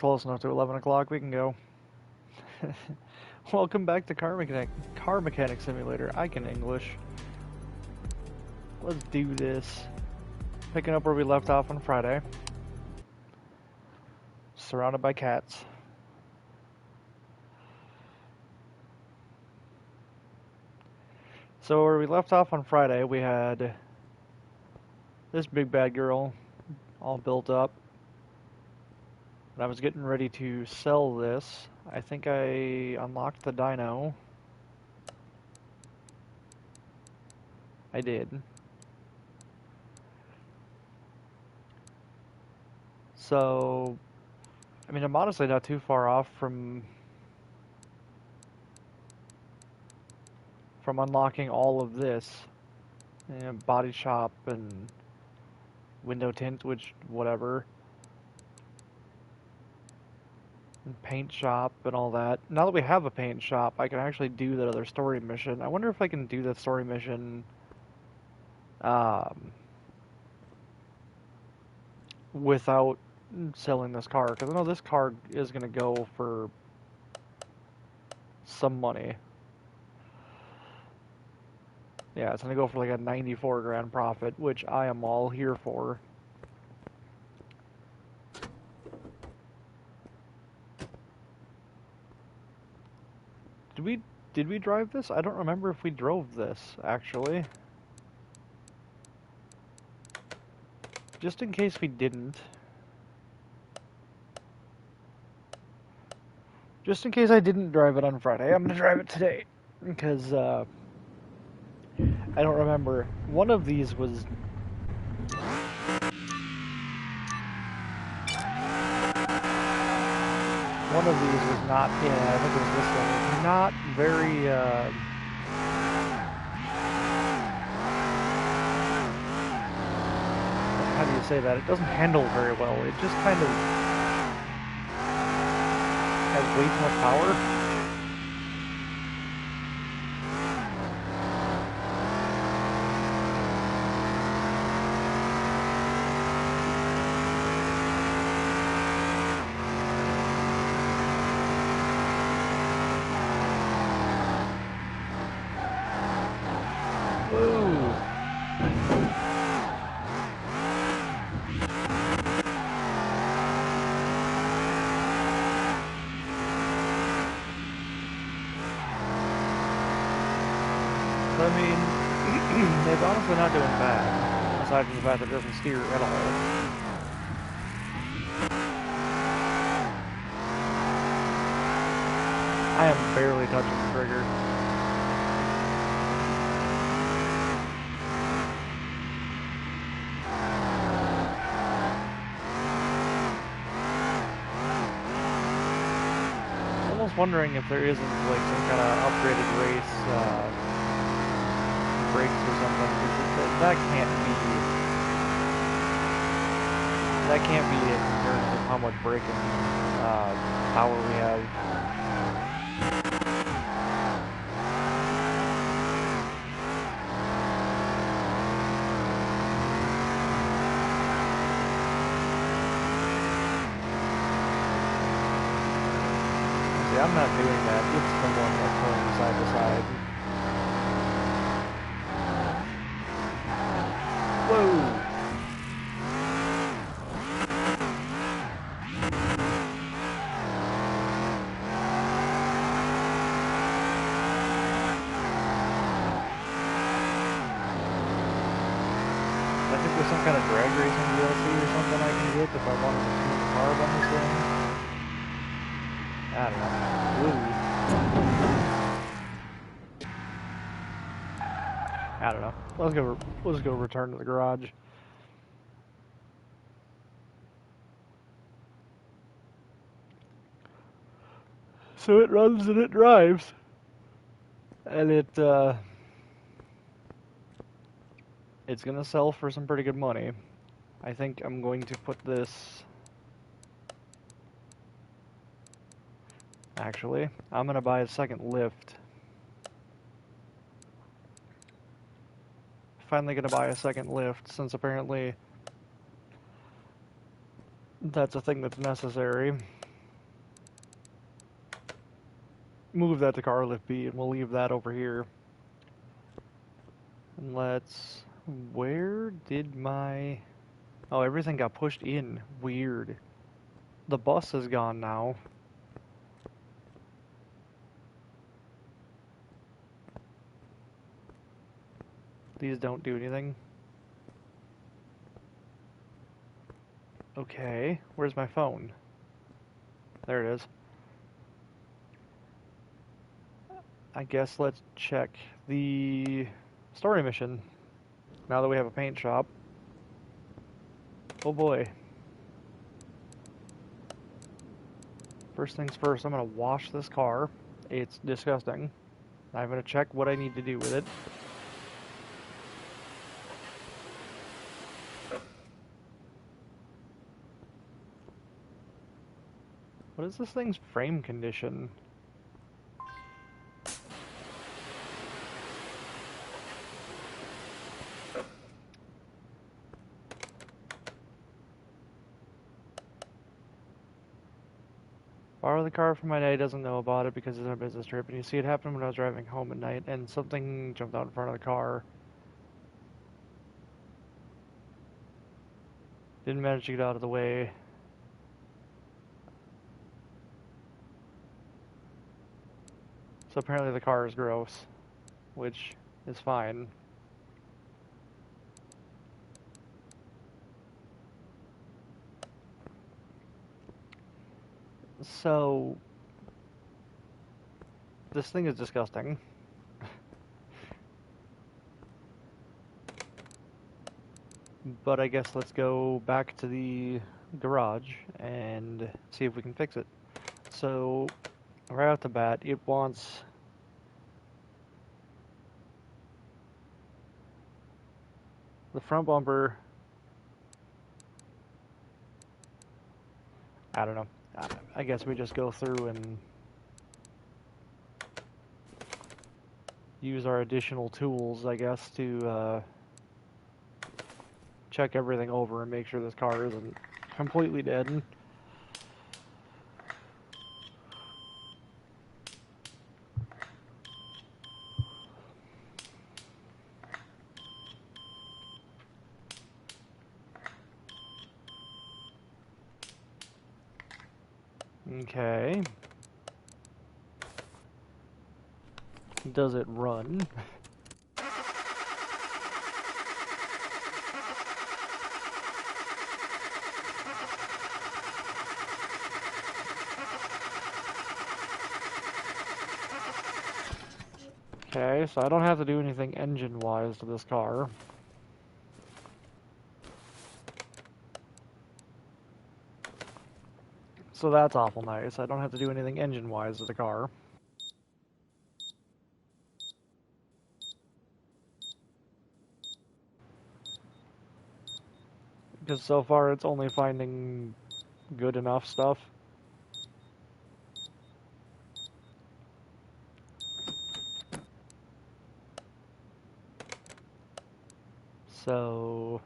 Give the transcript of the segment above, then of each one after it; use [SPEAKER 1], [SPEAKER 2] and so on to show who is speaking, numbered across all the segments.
[SPEAKER 1] close enough to 11 o'clock. We can go. Welcome back to Car Mechanic Simulator. I can English. Let's do this. Picking up where we left off on Friday. Surrounded by cats. So where we left off on Friday, we had this big bad girl all built up. And I was getting ready to sell this. I think I unlocked the dyno. I did. So, I mean, I'm honestly not too far off from unlocking all of this. You know, body shop and window tint, which, whatever. And paint shop and all that. Now that we have a paint shop, I can actually do that other story mission. I wonder if I can do that story mission without selling this car, because I know this car is going to go for some money. Yeah, it's going to go for like a 94 grand profit, which I am all here for. Did we drive this? I don't remember if we drove this, actually. Just in case we didn't. Just in case I didn't drive it on Friday, I'm going to drive it today. Because, I don't remember. One of these was... One of these was not... Yeah, I think it was this one. Not very, how do you say that? It doesn't handle very well. It just kind of has way too much power. I mean, it's honestly not doing bad, aside from the fact that it doesn't steer at all. I am barely touching the trigger. I'm almost wondering if there isn't like some kind of upgraded race brakes or something, because that can't be it in terms of how much braking power we have. See, I'm not doing that. It's the one that's going side to side. Whoa! I think there's some kind of drag racing DLC or something I can get if I wanted to tune the carb on this thing. I don't know. I don't know. Let's go return to the garage. So it runs and it drives. And it's gonna sell for some pretty good money. I think I'm going to put this... Actually, I'm gonna buy a second lift. Finally gonna buy a second lift, since apparently that's a thing that's necessary. move that to car lift B, and we'll leave that over here. And let's... Where did my... Oh, everything got pushed in. Weird. The bus is gone now. These don't do anything. Okay, where's my phone? There it is. I guess let's check the story mission. Now that we have a paint shop. Oh boy. First things first, I'm gonna wash this car. It's disgusting. I'm gonna check what I need to do with it. What is this thing's frame condition? Borrow the car from my dad. He doesn't know about it because it's on a business trip. And you see, it happened when I was driving home at night, and something jumped out in front of the car. Didn't manage to get out of the way. So apparently the car is gross, which is fine. So this thing is disgusting. But I guess let's go back to the garage and see if we can fix it. So right off the bat, it wants the front bumper. I don't know. I guess we just go through and use our additional tools, I guess, to check everything over and make sure this car isn't completely dead. Okay. Does it run? Okay, so I don't have to do anything engine-wise to this car. So that's awful nice. I don't have to do anything engine-wise to the car. Because so far it's only finding good enough stuff. So...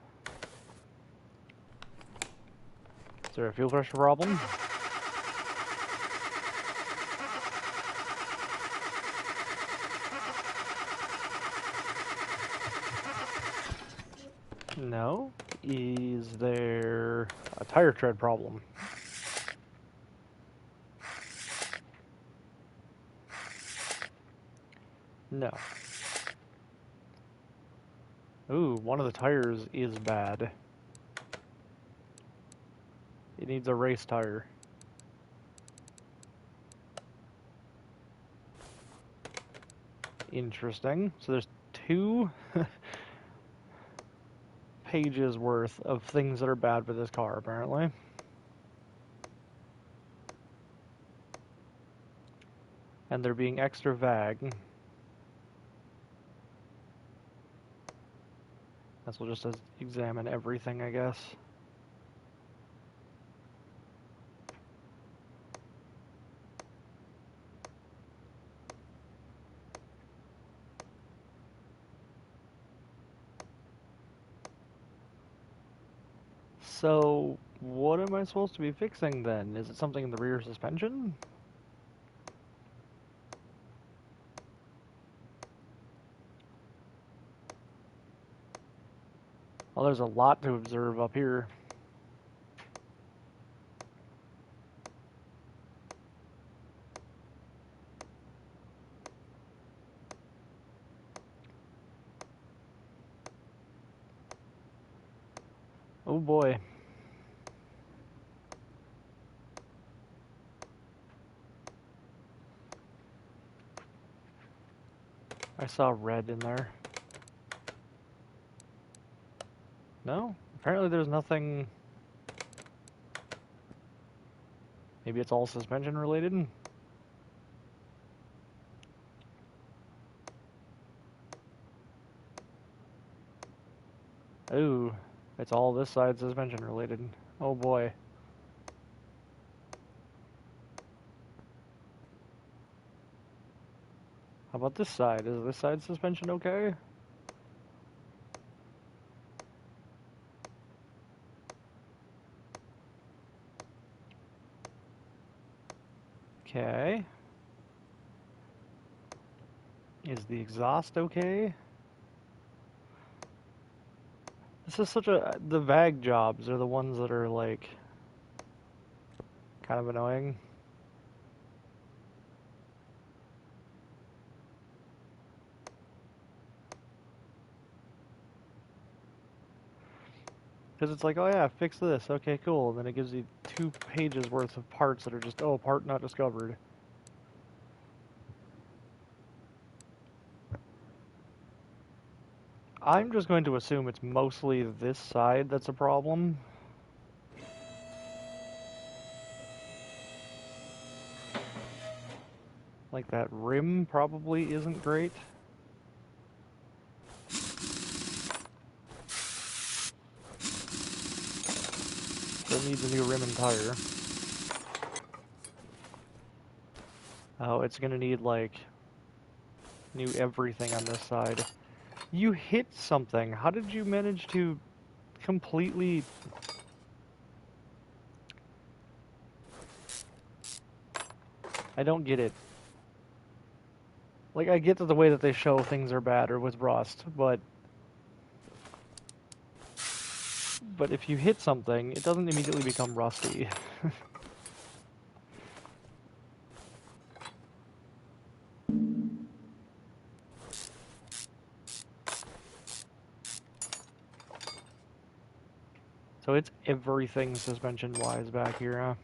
[SPEAKER 1] Is there a fuel pressure problem? No. Is there a tire tread problem? No. Ooh, one of the tires is bad. It needs a race tire. Interesting. So there's 2 pages worth of things that are bad with this car, apparently. And they're being extra vague. Guess we'll just examine everything, I guess. So, what am I supposed to be fixing then? Is it something in the rear suspension? Well, there's a lot to observe up here. Oh boy. I saw red in there. No? Apparently there's nothing... Maybe it's all suspension related? Ooh, it's all this side suspension related. Oh boy. How about this side? Is this side suspension okay? Okay. Is the exhaust okay? This is such a... The VAG jobs are the ones that are, like, kind of annoying. Because it's like, oh yeah, fix this. Okay, cool. And then it gives you 2 pages worth of parts that are just, oh, part not discovered. I'm just going to assume it's mostly this side that's a problem. Like that rim probably isn't great. So it needs a new rim and tire. Oh, it's gonna need like new everything on this side. You hit something. How did you manage to completely... I don't get it. Like, I get that the way that they show things are bad or with rust, but if you hit something, it doesn't immediately become rusty. So it's everything suspension-wise back here, huh?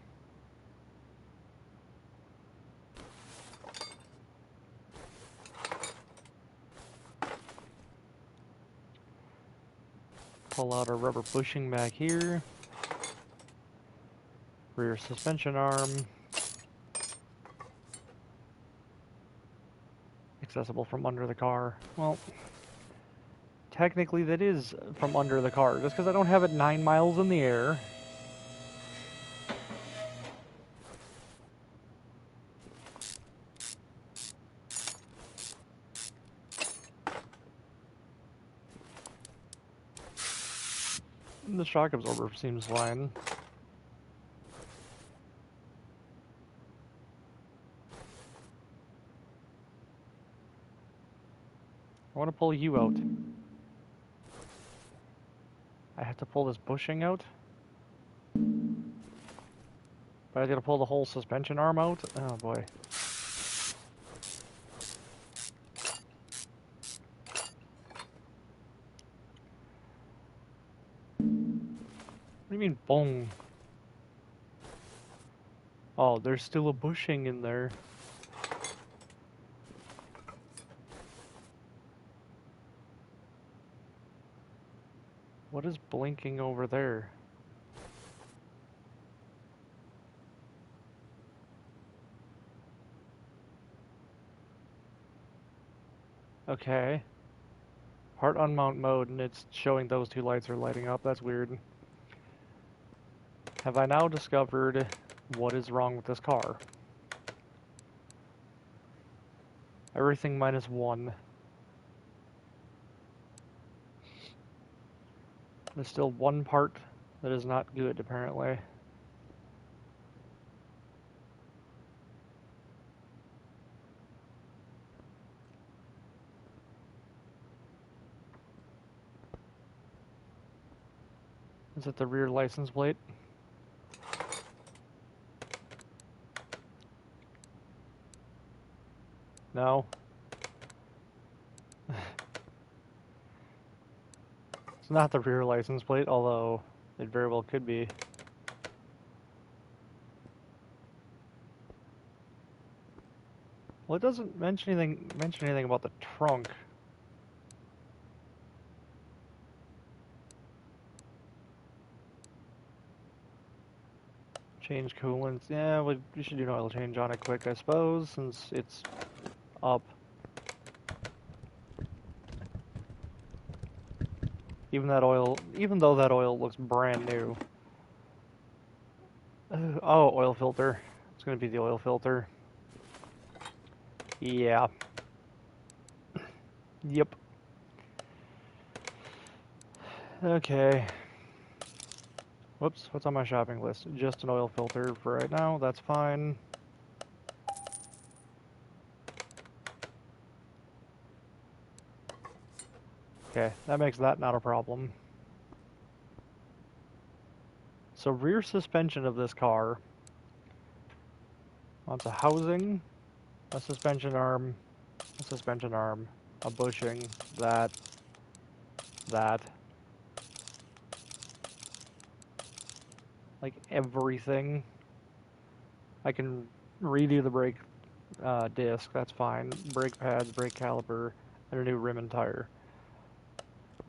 [SPEAKER 1] Pull out our rubber bushing back here. Rear suspension arm. Accessible from under the car. Well, technically that is from under the car, just because I don't have it 9 miles in the air. The shock absorber seems fine. I want to pull you out. I have to pull this bushing out? But I gotta pull the whole suspension arm out? Oh boy. What do you mean, boom? Oh, there's still a bushing in there. What is blinking over there? Okay. Part unmount mode, and it's showing those 2 lights are lighting up. That's weird. Have I now discovered what is wrong with this car? Everything minus 1. There's still 1 part that is not good, apparently. Is it the rear license plate? No. It's not the rear license plate, although it very well could be. Well, it doesn't mention anything about the trunk. Change coolants. Yeah, we should do an oil change on it quick, I suppose, since it's up. Even though that oil looks brand new. Oh, oil filter. It's gonna be the oil filter. Yeah. Yep. Okay. Whoops, what's on my shopping list? Just an oil filter for right now, that's fine. Okay, that makes that not a problem. So rear suspension of this car wants a housing, a suspension arm, a bushing, that. Like everything. I can redo the brake disc, that's fine. Brake pads, brake caliper, and a new rim and tire.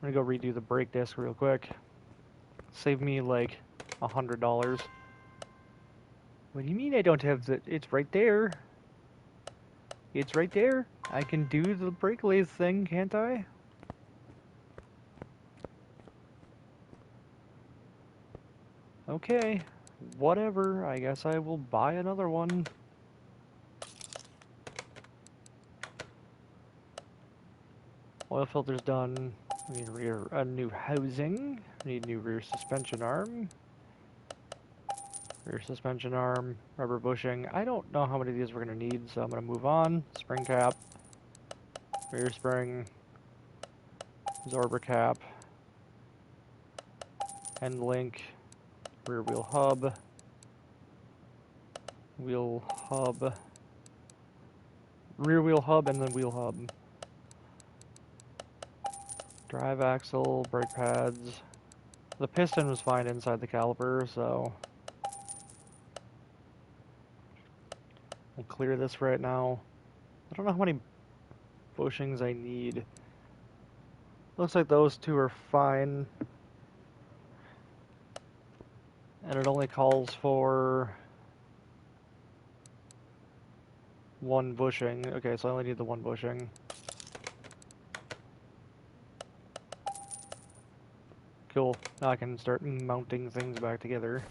[SPEAKER 1] I'm gonna go redo the brake disc real quick. Save me like $100. What do you mean I don't have the... It's right there. It's right there. I can do the brake lathe thing, can't I? Okay. Whatever. I guess I will buy another one. Oil filter's done. We need a new housing. We need new rear suspension arm. Rear suspension arm, rubber bushing. I don't know how many of these we're going to need, so I'm going to move on. Spring cap, rear spring, absorber cap, end link, rear wheel hub, rear wheel hub, and then wheel hub. Drive axle, brake pads. The piston was fine inside the caliper, so we'll clear this right now. I don't know how many bushings I need. Looks like those two are fine. And it only calls for one bushing. Okay, so I only need the one bushing. Cool. Now I can start mounting things back together.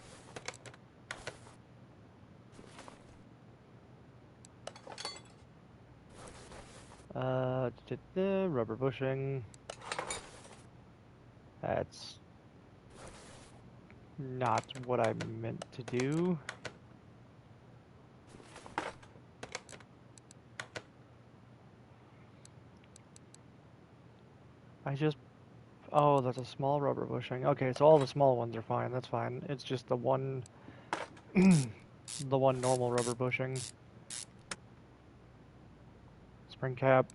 [SPEAKER 1] Rubber bushing. That's not what I meant to do. Oh, that's a small rubber bushing. Okay, so all the small ones are fine, that's fine. It's just the one, the one normal rubber bushing. Spring cap.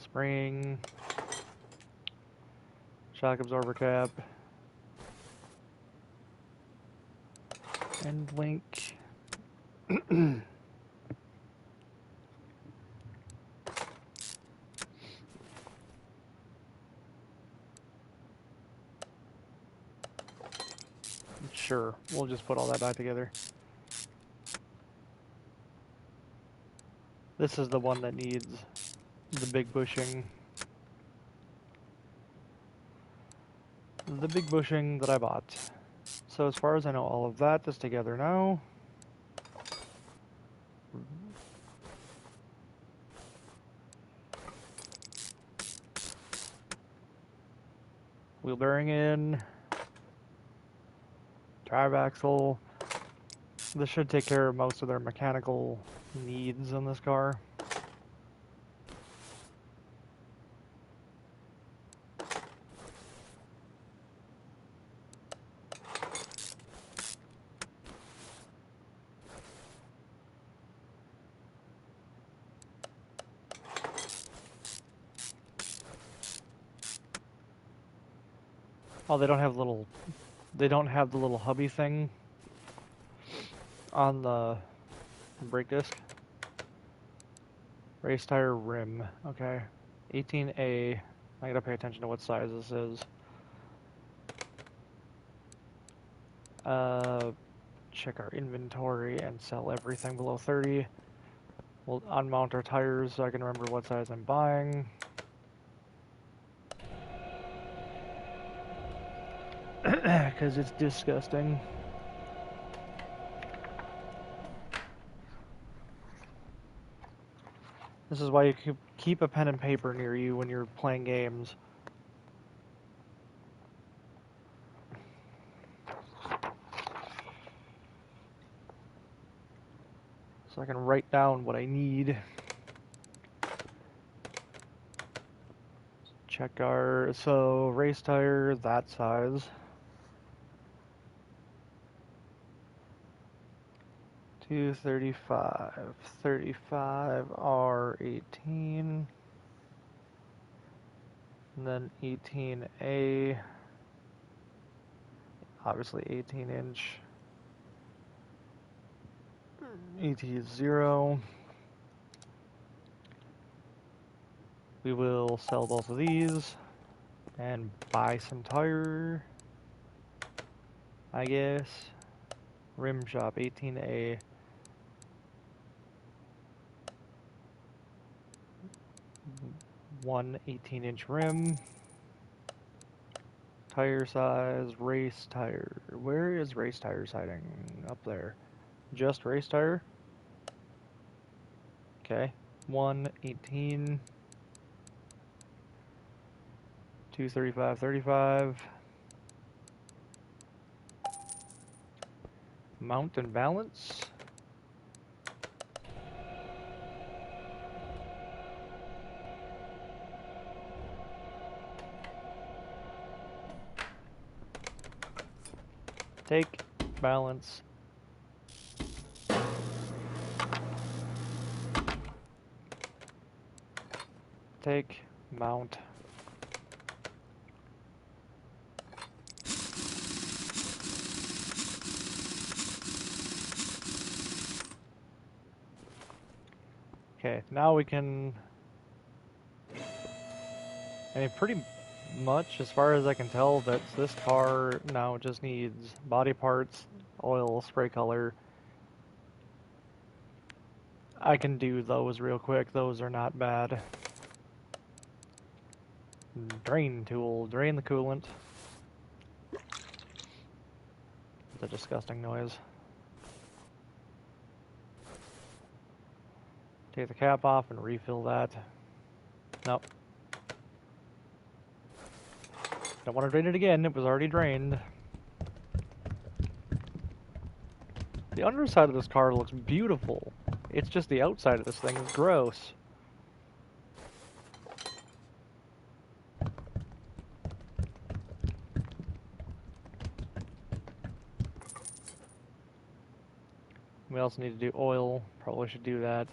[SPEAKER 1] Spring. Shock absorber cap. End link. Sure, we'll just put all that back together. This is the one that needs the big bushing. The big bushing that I bought. So as far as I know, all of that is together now. Wheel bearing in. Drive axle. This should take care of most of their mechanical needs on this car. Oh, they don't have little. They don't have the little hubby thing on the brake disc. Race tire rim. Okay. 18A. I gotta pay attention to what size this is. Check our inventory and sell everything below 30. We'll unmount our tires so I can remember what size I'm buying. Because it's disgusting. This is why you keep a pen and paper near you when you're playing games. So I can write down what I need. Check our, so race tire, that size. 235, 35 R18, and then 18A, obviously 18 inch. ET is 0. We will sell both of these and buy some tire, I guess. Rim shop 18A. One 18-inch rim. Tire size, race tire. Where is race tire hiding? Up there. Just race tire? Okay. 118. 235, 35. Mount and balance. Take, balance. Take, mount. Okay, now we can... And pretty much, as far as I can tell, that this car now just needs body parts, oil, spray color. I can do those real quick. Those are not bad. Drain tool. Drain the coolant. It's a disgusting noise. Take the cap off and refill that. Nope. Don't want to drain it again. It was already drained. The underside of this car looks beautiful. It's just the outside of this thing is gross. We also need to do oil. Probably should do that.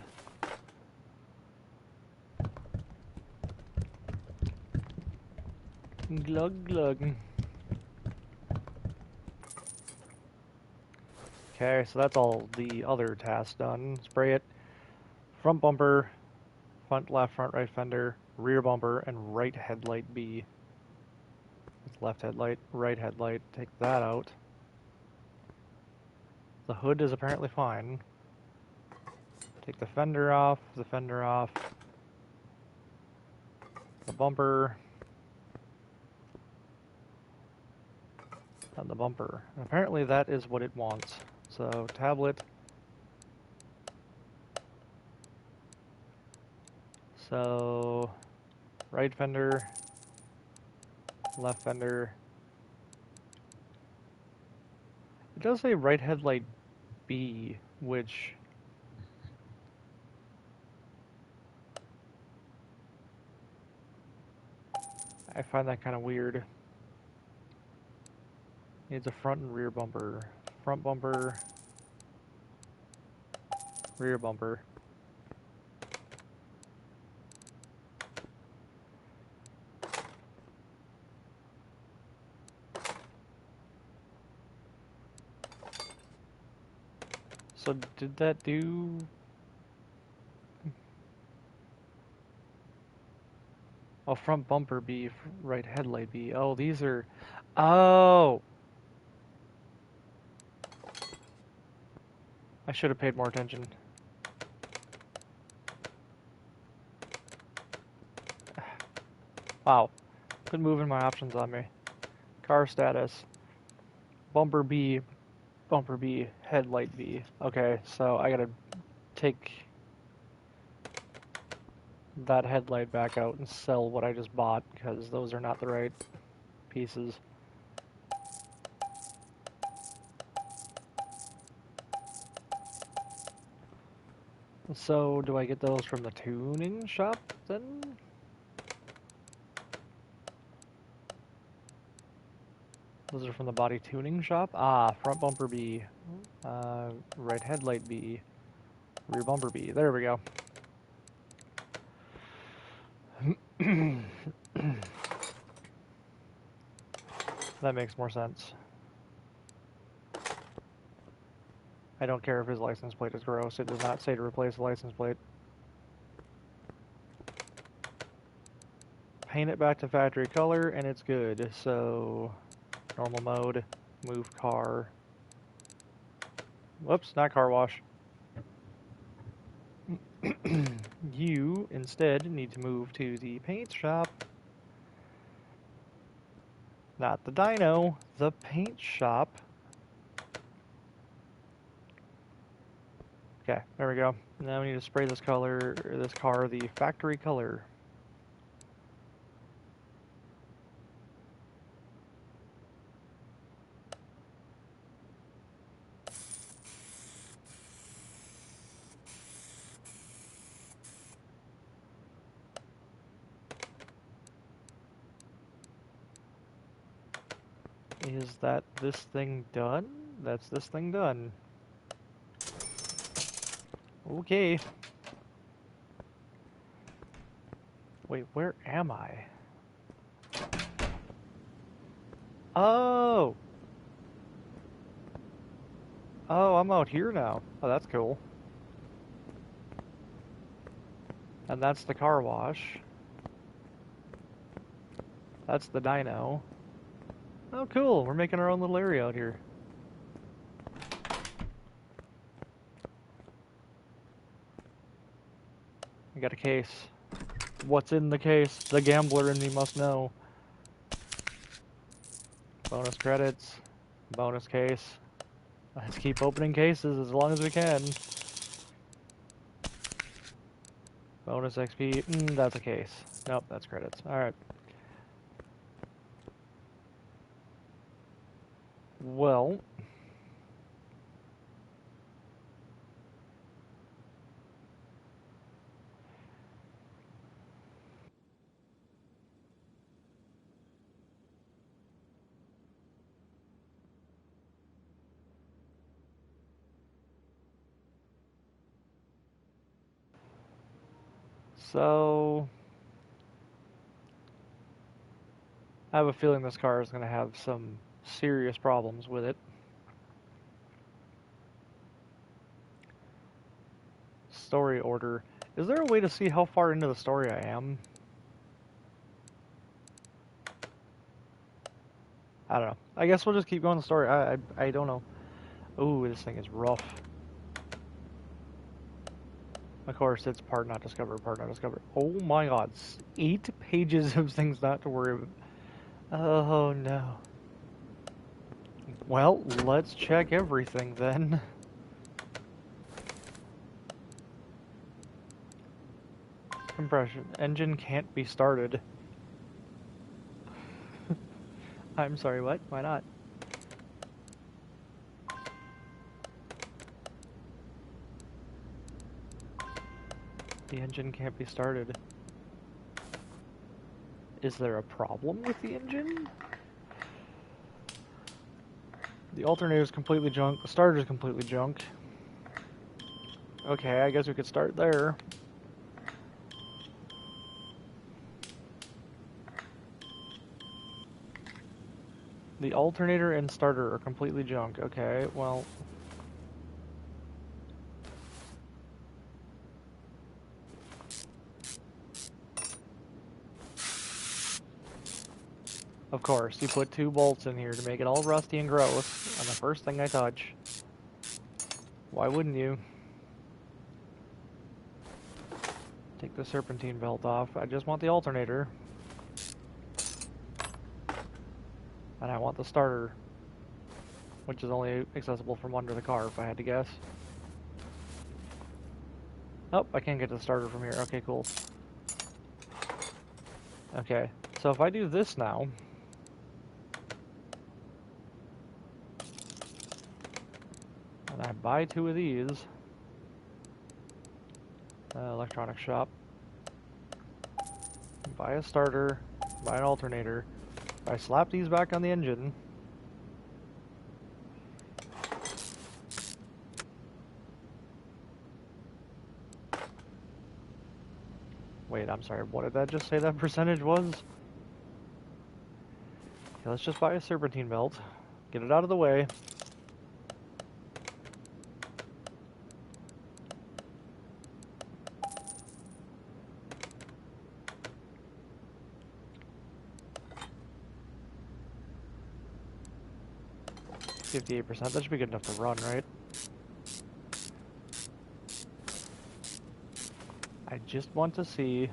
[SPEAKER 1] Glug glug. Okay, so that's all the other tasks done. Spray it. Front bumper, front left, front right fender, rear bumper, and right headlight B. It's left headlight, right headlight. Take that out. The hood is apparently fine. Take the fender off, the bumper, and the bumper. And apparently that is what it wants. So, tablet. So, right fender, left fender. It does say right headlight B, which... I find that kind of weird. Needs a front and rear bumper. Front bumper, rear bumper. So did that do... Oh, front bumper B, right headlight B. Oh, these are... Oh! I should have paid more attention. Wow. Quit moving my options on me. Car status. Bumper B, headlight B. Okay, so I gotta take that headlight back out and sell what I just bought, because those are not the right pieces. So, do I get those from the tuning shop, then? Those are from the body tuning shop? Ah, front bumper B. Right headlight B. Rear bumper B. There we go. That makes more sense. I don't care if his license plate is gross. It does not say to replace the license plate. Paint it back to factory color and it's good. So, normal mode, move car. Whoops, not car wash. You instead need to move to the paint shop. Not the dyno, the paint shop. Okay, there we go. Now we need to spray this color, or this car, the factory color. Is that this thing done? That's this thing done. Okay. Wait, where am I? Oh! Oh, I'm out here now. Oh, that's cool. And that's the car wash. That's the dyno. Oh, cool. We're making our own little area out here. We got a case. What's in the case? The gambler in me must know. Bonus credits. Bonus case. Let's keep opening cases as long as we can. Bonus XP. That's a case. Nope, that's credits. Alright. Well. So, I have a feeling this car is going to have some serious problems with it. Story order. Is there a way to see how far into the story I am? I don't know. I guess we'll just keep going the story. I don't know. Ooh, this thing is rough. Of course, it's part not discovered, part not discovered. Oh my god. 8 pages of things not to worry about. Oh no. Well, let's check everything then. Compression. Engine can't be started. I'm sorry, what? Why not? The engine can't be started. Is there a problem with the engine? The alternator is completely junk. The starter is completely junk. Okay, I guess we could start there. The alternator and starter are completely junk. Okay, well... Of course, you put 2 bolts in here to make it all rusty and gross on the first thing I touch. Why wouldn't you? Take the serpentine belt off. I just want the alternator. And I want the starter, which is only accessible from under the car, if I had to guess. Nope, I can't get to the starter from here. Okay, cool. Okay, so if I do this now... and I buy 2 of these... electronics shop. Buy a starter, buy an alternator. If I slap these back on the engine... Wait, I'm sorry, what did that just say that percentage was? Okay, let's just buy a serpentine belt. Get it out of the way. %, that should be good enough to run, right? I just want to see...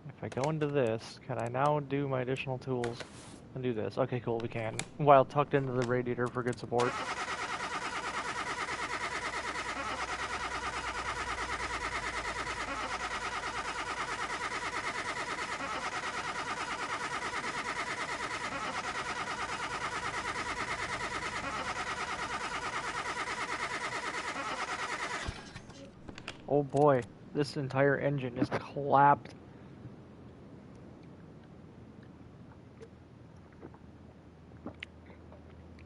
[SPEAKER 1] if I go into this, can I now do my additional tools and do this? Okay, cool, we can. While tucked into the radiator for good support. Oh boy, this entire engine is clapped.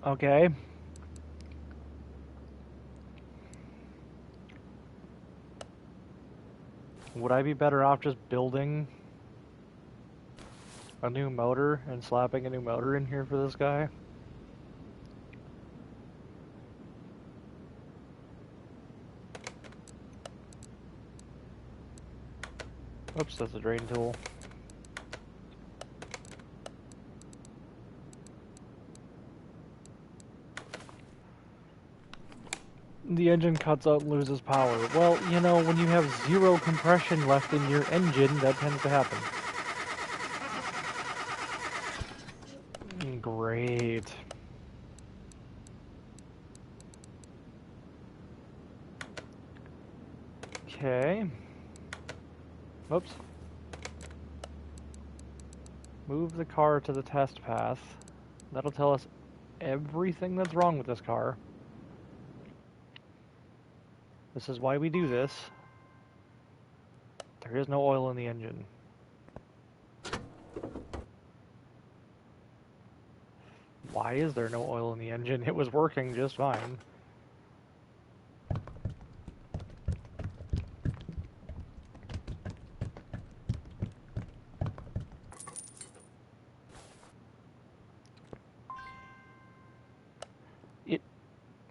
[SPEAKER 1] Okay. Would I be better off just building a new motor and slapping a new motor in here for this guy? Oops, that's a drain tool. The engine cuts out and loses power. Well, you know, when you have 0 compression left in your engine, that tends to happen. Great. Okay. Oops. Move the car to the test path. That'll tell us everything that's wrong with this car. This is why we do this. There is no oil in the engine. Why is there no oil in the engine? It was working just fine.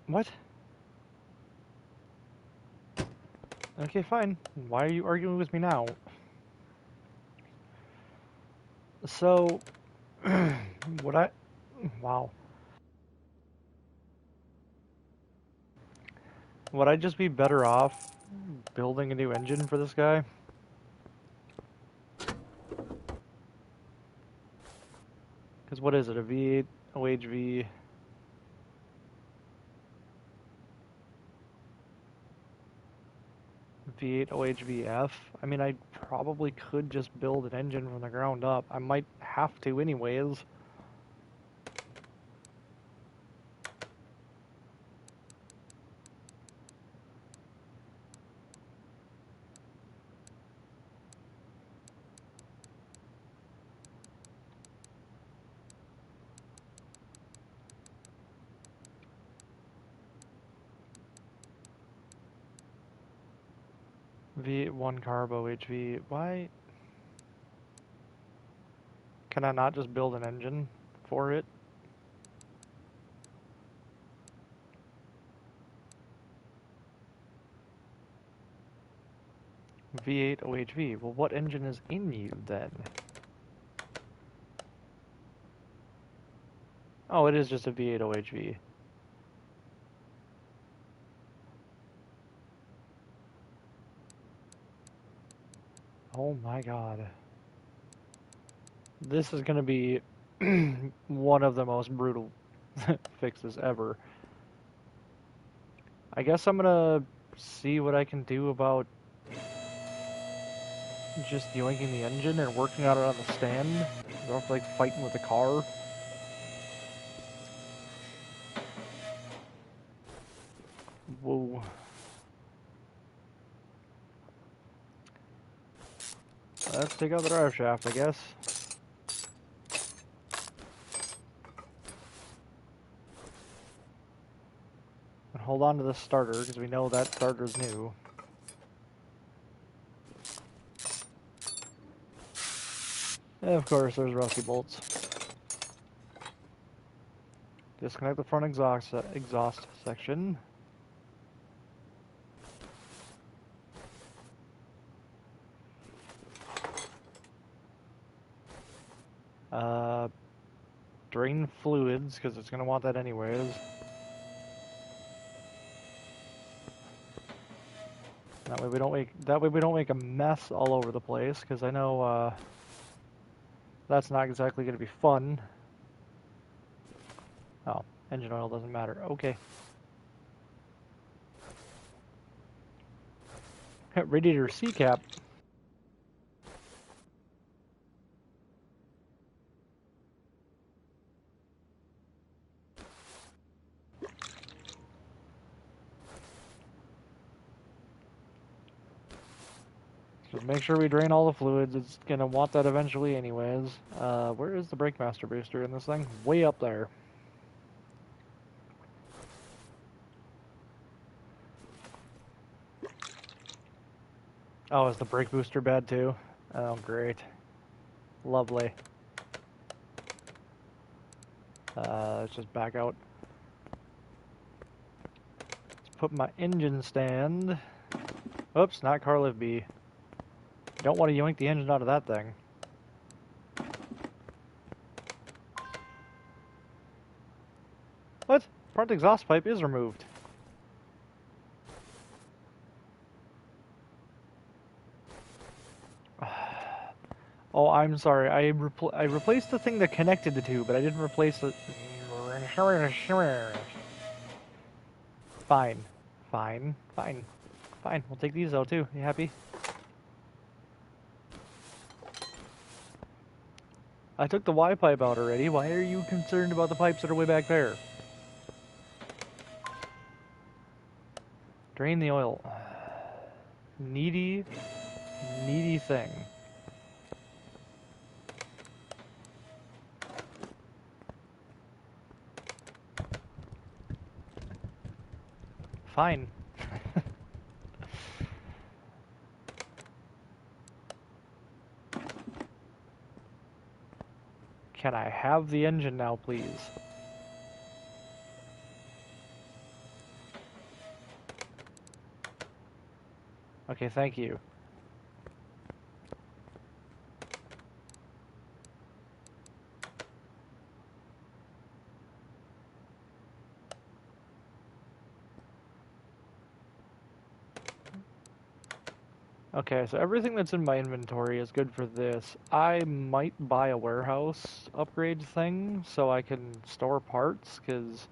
[SPEAKER 1] What? Okay, fine. Why are you arguing with me now? So, would I... Wow. Would I just be better off building a new engine for this guy? Because what is it, a V8 OHV... V8 OHVF? I mean, I probably could just build an engine from the ground up. I might have to anyways. V1 Carbo HV. Why? Can I not just build an engine for it? V8 OHV. Well, what engine is in you then? Oh, it is just a V8 OHV. Oh my god. This is gonna be one of the most brutal fixes ever. I guess I'm gonna see what I can do about just yoinking the engine and working on it on the stand. I don't have to like fighting with the car. Whoa. Let's take out the drive shaft, I guess. And hold on to the starter, because we know that starter's new. And of course, there's rusty bolts. Disconnect the front exhaust section. Drain fluids, because it's going to want that anyways. That way we don't make a mess all over the place, because I know that's not exactly going to be fun. Oh, engine oil doesn't matter. Okay. Radiator C-cap. Just make sure we drain all the fluids. It's going to want that eventually anyways. Where is the brake master booster in this thing? Way up there. Oh, is the brake booster bad too? Oh, great. Lovely. Let's just back out. Let's put my engine stand. Oops, not car lift B. Don't want to yoink the engine out of that thing. What? Front exhaust pipe is removed. Oh, I'm sorry. I replaced the thing that connected the two, but I didn't replace the... Fine. Fine. Fine. Fine. We'll take these out too. You happy? I took the Y pipe out already. Why are you concerned about the pipes that are way back there? Drain the oil. Needy thing. Fine. Can I have the engine now, please? Okay, thank you. Okay, so everything that's in my inventory is good for this. I might buy a warehouse upgrade thing so I can store parts, because...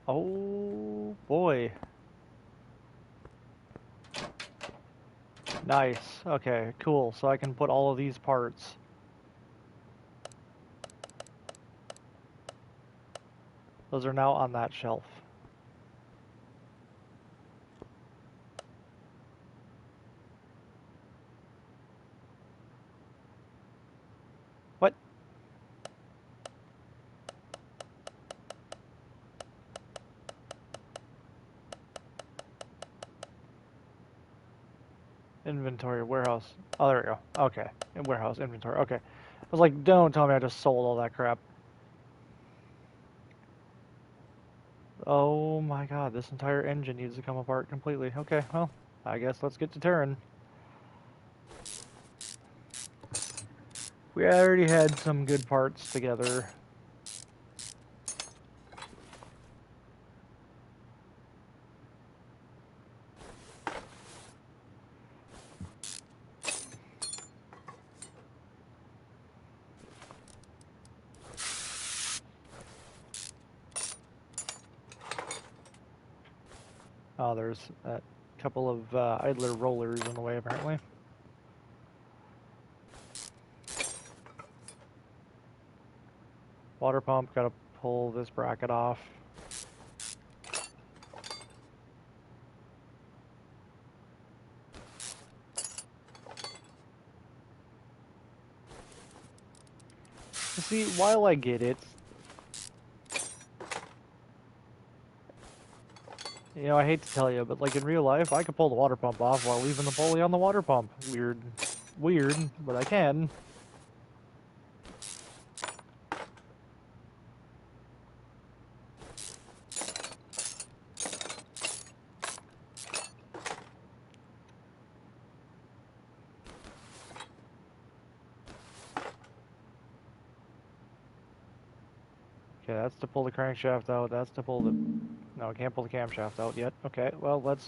[SPEAKER 1] Oh, boy. Nice. Okay, cool. So I can put all of these parts. Those are now on that shelf. What? Inventory, warehouse. Oh, there we go. Okay. Warehouse, inventory. Okay. I was like, don't tell me I just sold all that crap. Oh my god, this entire engine needs to come apart completely. Okay, well, I guess let's get to Terran. We already had some good parts together. Oh, there's a couple of idler rollers in the way, apparently. Water pump, gotta pull this bracket off. See, while I get it, you know, I hate to tell you, but like in real life, I could pull the water pump off while leaving the pulley on the water pump. Weird. Weird, but I can. Okay, that's to pull the crankshaft out. That's to pull the... No, I can't pull the camshaft out yet. Okay, well, let's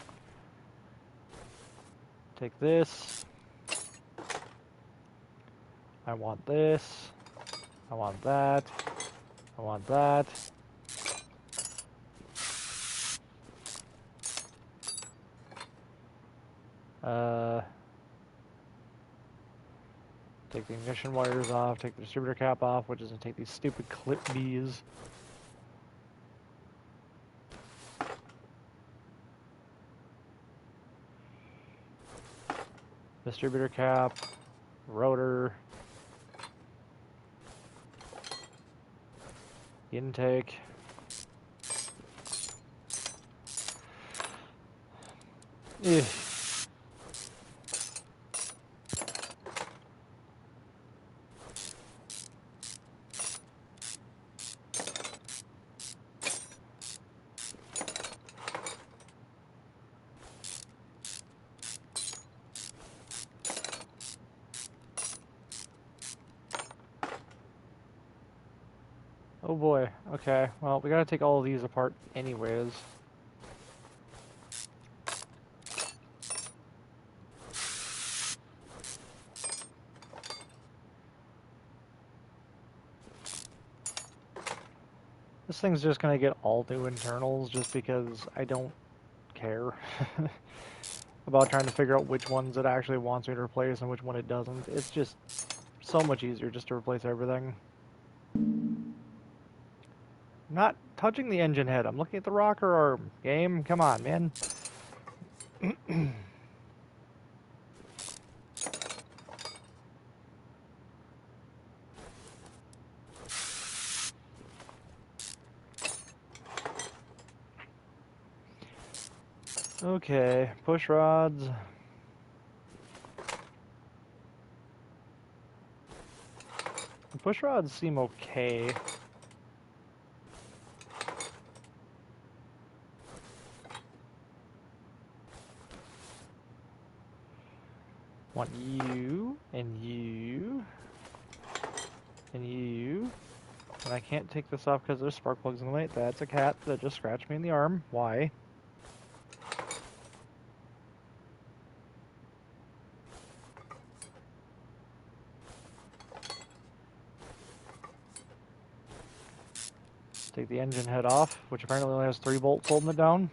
[SPEAKER 1] take this. I want this. I want that. I want that. Take the ignition wires off, take the distributor cap off, which is going to take these stupid clip bees. Distributor cap, rotor, intake. Ugh. Oh boy, okay, well, we gotta take all of these apart anyways. This thing's just gonna get all new internals just because I don't care about trying to figure out which ones it actually wants me to replace and which one it doesn't. It's just so much easier just to replace everything. I'm not touching the engine head. I'm looking at the rocker arm. Game, come on, man. Okay, push rods. The push rods seem okay. Want you, and you, and you. And I can't take this off because there's spark plugs in the way. That's a cat that just scratched me in the arm. Why? Take the engine head off, which apparently only has 3 bolts holding it down.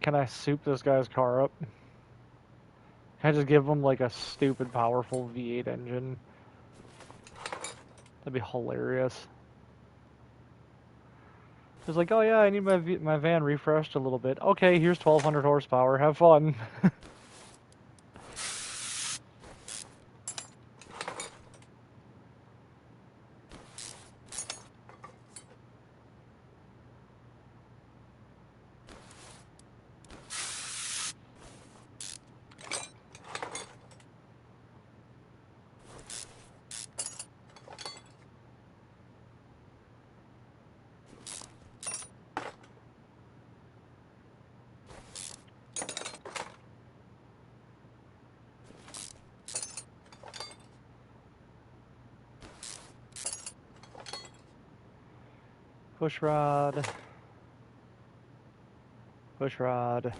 [SPEAKER 1] Can I soup this guy's car up? Can I just give him like a stupid powerful V8 engine? That'd be hilarious. It's like, oh yeah, I need my van refreshed a little bit. Okay, here's 1,200 horsepower. Have fun. Push rod. Push rod.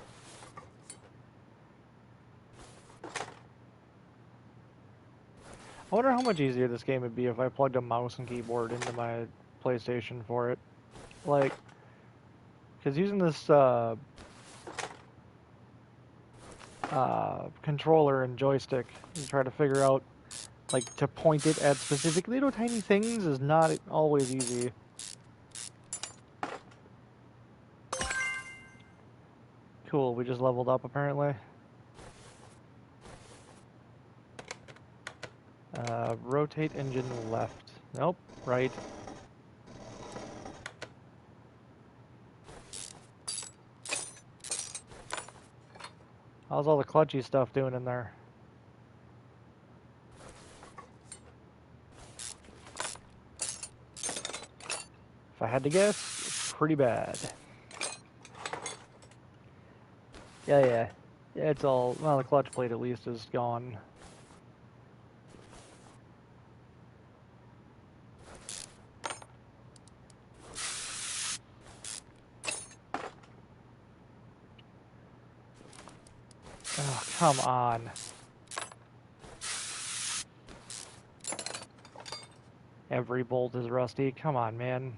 [SPEAKER 1] I wonder how much easier this game would be if I plugged a mouse and keyboard into my PlayStation for it. Like, because using this controller and joystick and try to figure out, like, to point it at specific little tiny things is not always easy. Cool, we just leveled up apparently. Rotate engine left. Nope, right. How's all the clutchy stuff doing in there? If I had to guess, pretty bad. Yeah. It's all, well, the clutch plate at least is gone. Oh, come on. Every bolt is rusty. Come on, man.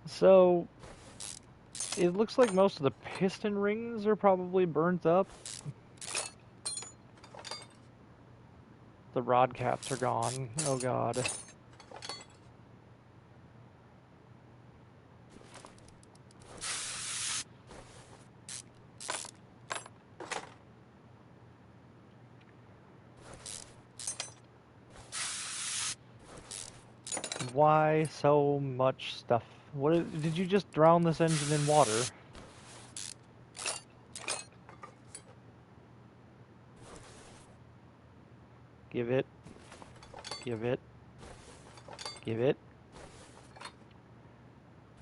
[SPEAKER 1] So, it looks like most of the piston rings are probably burnt up. The rod caps are gone. Oh god. Why so much stuff? Did you just drown this engine in water? Give it. Give it. Give it.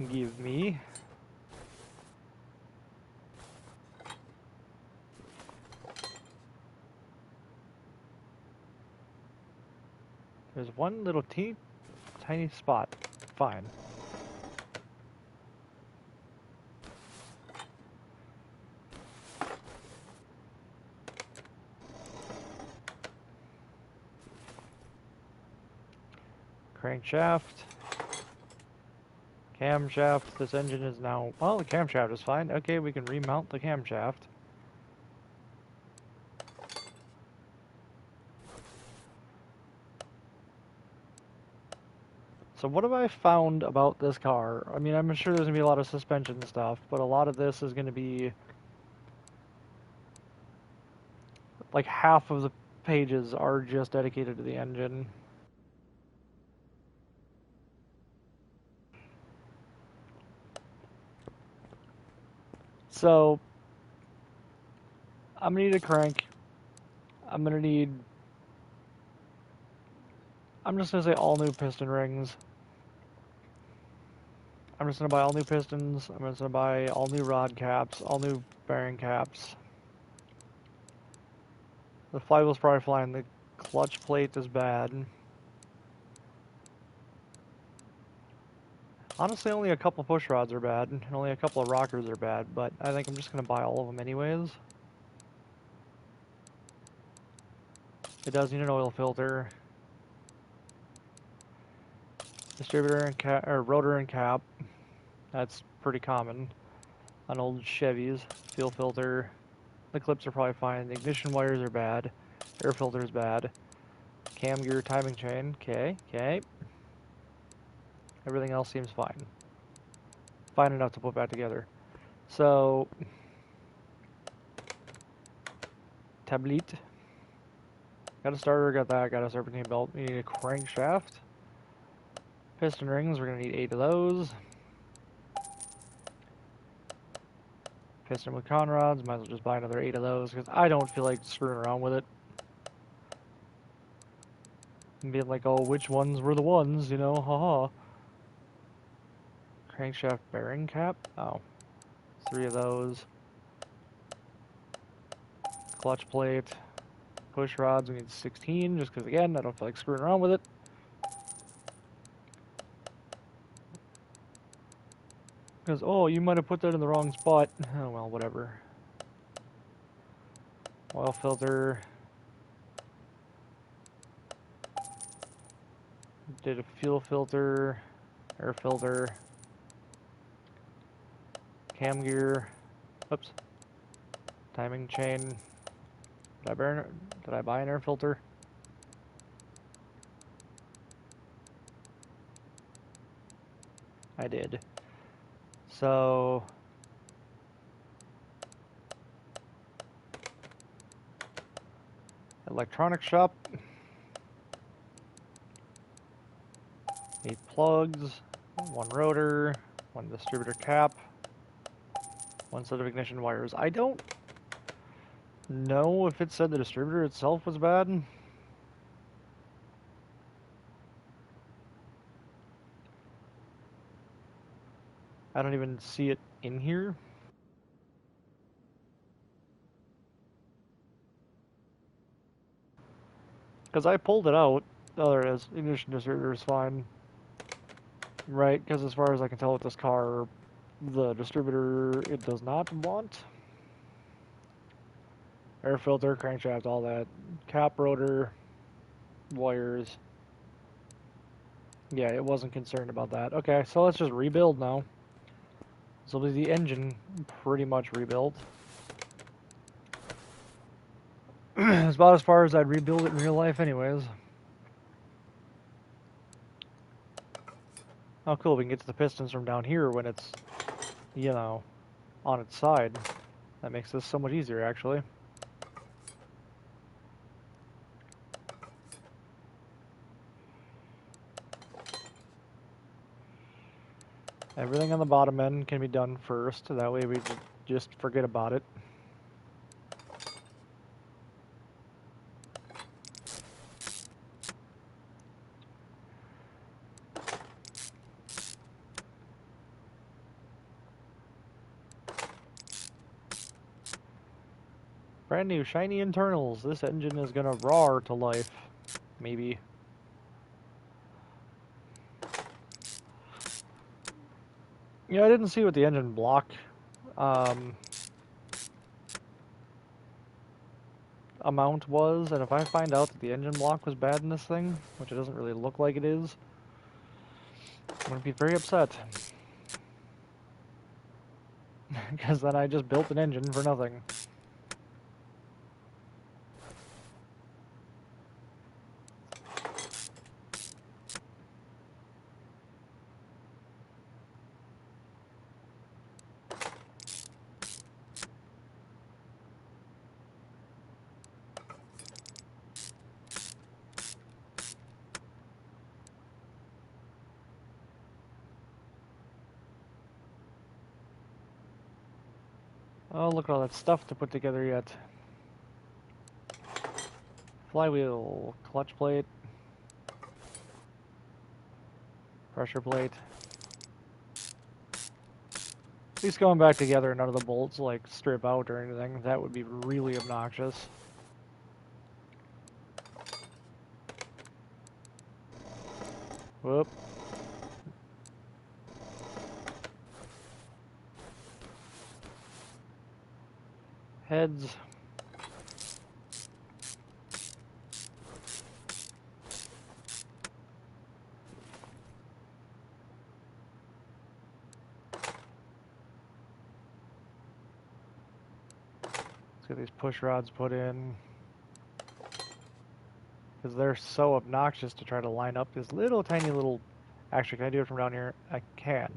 [SPEAKER 1] Give me. There's one little tiny spot. Fine. Crankshaft. Camshaft. This engine is now... Well, the camshaft is fine. Okay, we can remount the camshaft. So what have I found about this car? I mean, I'm sure there's going to be a lot of suspension stuff, but a lot of this is going to be... Like, half of the pages are just dedicated to the engine. So, I'm going to need a crank. I'm going to need... I'm just going to say all new piston rings. I'm just going to buy all new pistons. I'm just going to buy all new rod caps, all new bearing caps. The flywheel's probably fine. The clutch plate is bad. Honestly, only a couple push rods are bad, and only a couple of rockers are bad, but I think I'm just going to buy all of them anyways. It does need an oil filter. Distributor and cap, or rotor and cap. That's pretty common on old Chevys. Fuel filter. The clips are probably fine. The ignition wires are bad. Air filter is bad. Cam gear, timing chain. Okay. Everything else seems fine. Fine enough to put back together. So, tablet. Got a starter, got that, got a serpentine belt. We need a crankshaft. Piston rings, we're gonna need 8 of those. Piston with conrods, might as well just buy another 8 of those, because I don't feel like screwing around with it. And being like, oh, which ones were the ones, you know, haha. Crankshaft bearing cap? Oh. 3 of those. Clutch plate. Push rods, we need 16, just because, again, I don't feel like screwing around with it. Because, oh, you might have put that in the wrong spot. Oh, well, whatever. Oil filter. Did a fuel filter. Air filter. Cam gear. Oops. Timing chain. Did I buy an air filter? I did. So... electronic shop. 8 plugs. 1 rotor. 1 distributor cap. 1 set of ignition wires. I don't know if it said the distributor itself was bad. I don't even see it in here. Because I pulled it out. Oh, there it is. Ignition distributor is fine. Right, because as far as I can tell with this car, the distributor, it does not want. Air filter, crankshaft, all that. Cap rotor, wires. Yeah, it wasn't concerned about that. Okay, so let's just rebuild now. This will be the engine pretty much rebuilt. It's about as far as I'd rebuild it in real life anyways. Oh cool, we can get to the pistons from down here when it's, you know, on its side. That makes this so much easier actually. Everything on the bottom end can be done first, that way we just forget about it. Brand new shiny internals. This engine is gonna roar to life. Maybe. Yeah, I didn't see what the engine block amount was, and if I find out that the engine block was bad in this thing, which it doesn't really look like it is, I'm gonna be very upset. Because then I just built an engine for nothing. Oh, look at all that stuff to put together yet. Flywheel, clutch plate, pressure plate. At least going back together, none of the bolts like strip out or anything. That would be really obnoxious. Whoop. Heads. Let's get these push rods put in. Because they're so obnoxious to try to line up this little tiny little... Actually, can I do it from down here? I can.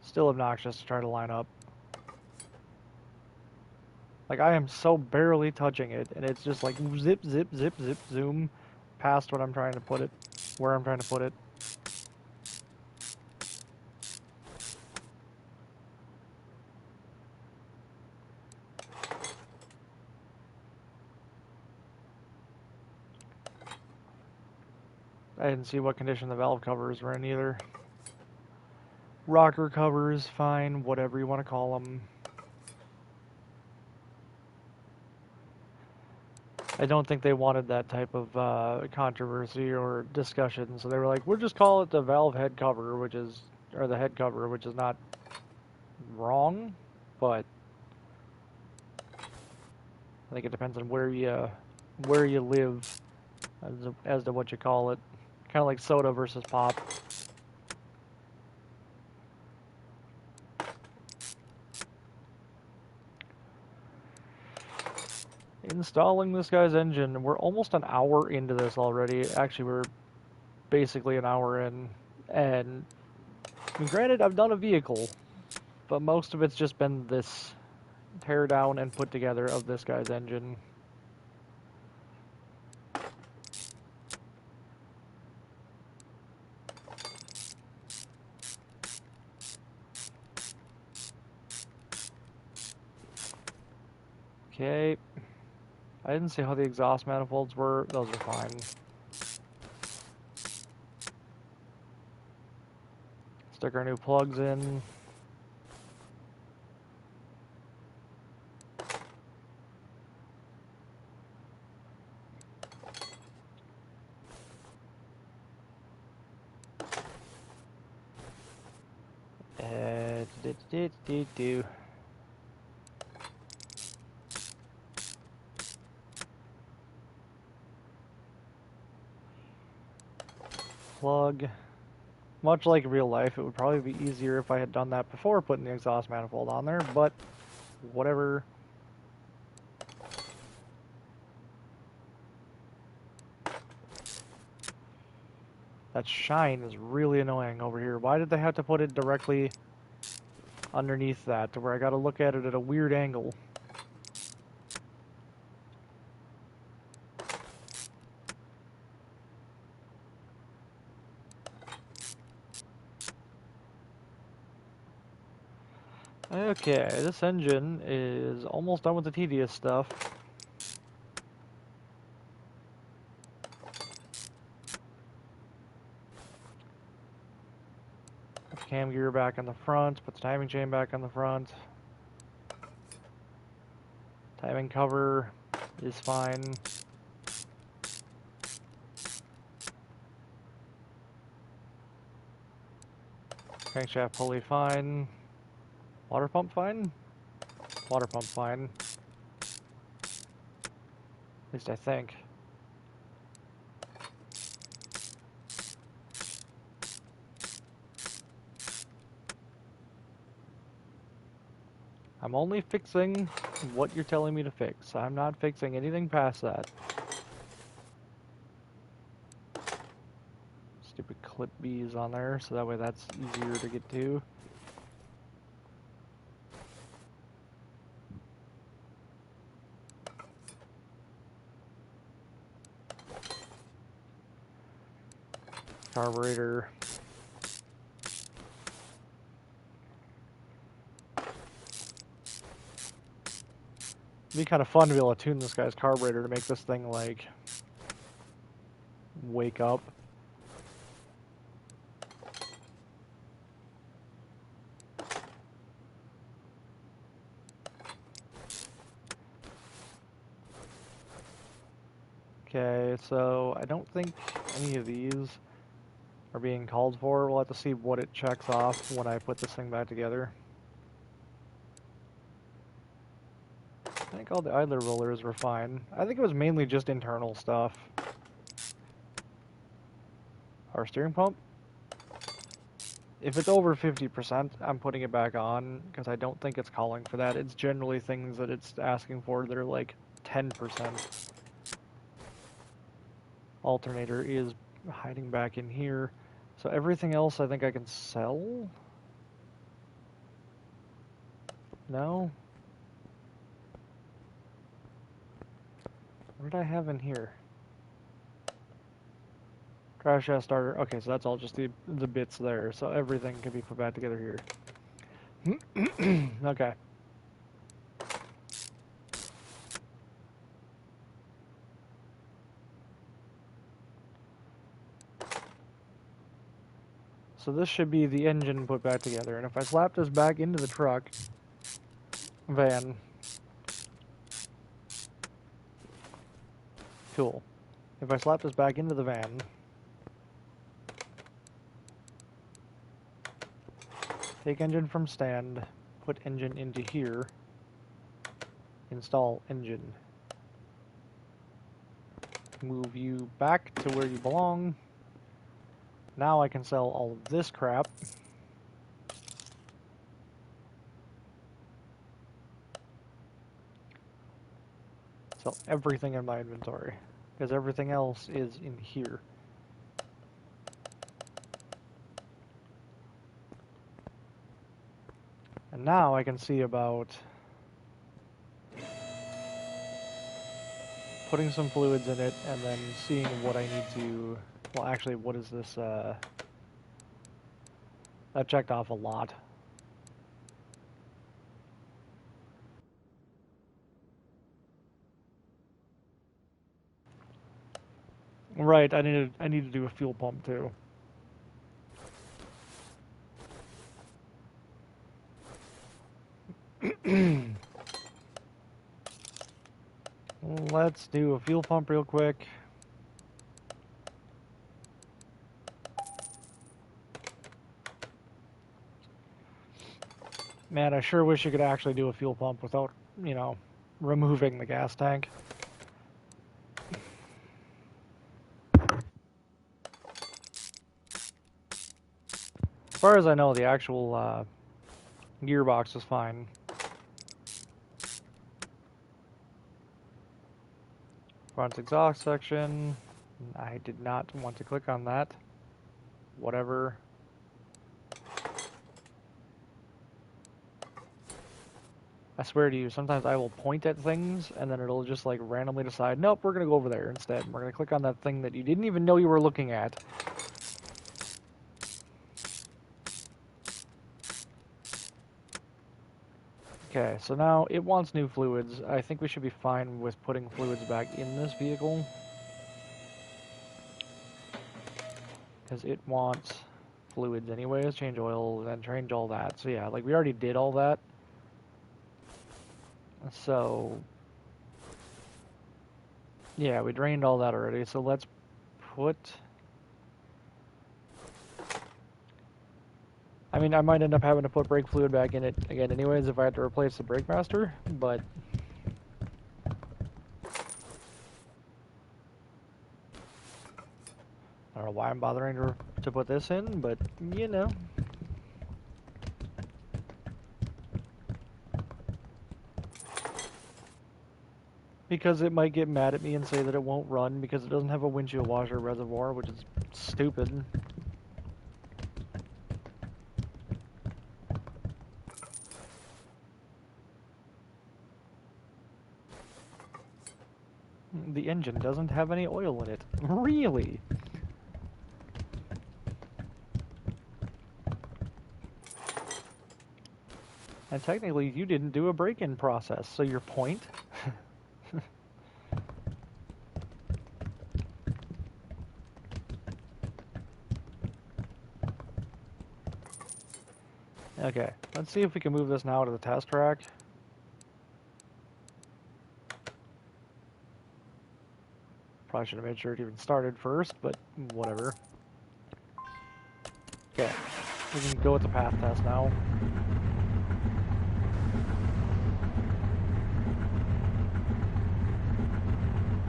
[SPEAKER 1] Still obnoxious to try to line up. Like, I am so barely touching it, and it's just like zip, zip, zip, zip, zoom past what I'm trying to put it, where I'm trying to put it. I didn't see what condition the valve covers were in either. Rocker covers, fine, whatever you want to call them. I don't think they wanted that type of controversy or discussion, so they were like, we'll just call it the valve head cover, which is, or the head cover, which is not wrong, but I think it depends on where you live as to what you call it. Kind of like soda versus pop. Installing this guy's engine. We're almost an hour into this already. Actually, we're basically an hour in. And granted, I've done a vehicle, but most of it's just been this tear down and put together of this guy's engine. Okay. I didn't see how the exhaust manifolds were. Those are fine. Stick our new plugs in. Do. Plug. Much like real life, it would probably be easier if I had done that before putting the exhaust manifold on there, but whatever. That shine is really annoying over here. Why did they have to put it directly underneath that to where I gotta look at it at a weird angle? Okay, this engine is almost done with the tedious stuff. Put the cam gear back on the front, put the timing chain back on the front. Timing cover is fine. Crankshaft pulley fine. Water pump fine? Water pump fine. At least I think. I'm only fixing what you're telling me to fix. I'm not fixing anything past that. Stupid clip B's on there, so that way that's easier to get to. Carburetor. It'd be kind of fun to be able to tune this guy's carburetor to make this thing, like, wake up. Okay, so I don't think any of these are being called for. We'll have to see what it checks off when I put this thing back together. I think all the idler rollers were fine. I think it was mainly just internal stuff. Our steering pump, if it's over 50%, I'm putting it back on because I don't think it's calling for that. It's generally things that it's asking for that are like 10%. Alternator is hiding back in here. So everything else I think I can sell? No? What did I have in here? Crash shaft starter. Okay, so that's all just the bits there. So everything can be put back together here. Okay. So this should be the engine put back together. And if I slap this back into the truck, van, cool. If I slap this back into the van, take engine from stand, put engine into here, install engine. Move you back to where you belong. Now I can sell all of this crap. Sell everything in my inventory, because everything else is in here. And now I can see about putting some fluids in it and then seeing what I need to... Well, actually, what is this? That checked off a lot. Right, I need to do a fuel pump too. Let's do a fuel pump real quick. Man, I sure wish you could actually do a fuel pump without, you know, removing the gas tank. As far as I know, the actual gearbox is fine. Front exhaust section. I did not want to click on that. Whatever. I swear to you, sometimes I will point at things and then it'll just like randomly decide, nope, we're going to go over there instead. We're going to click on that thing that you didn't even know you were looking at. Okay, so now it wants new fluids. I think we should be fine with putting fluids back in this vehicle, because it wants fluids anyways, change oil, and change all that. So yeah, like we already did all that. So yeah, we drained all that already. So let's put... I mean, I might end up having to put brake fluid back in it again anyways if I had to replace the brake master, but... I don't know why I'm bothering to put this in, but, you know. Because it might get mad at me and say that it won't run because it doesn't have a windshield washer reservoir, which is stupid. The engine doesn't have any oil in it. Really? And technically, you didn't do a break-in process, so your point? Okay, let's see if we can move this now to the test track. Probably should have made sure it even started first, but whatever. Okay, we can go with the path test now.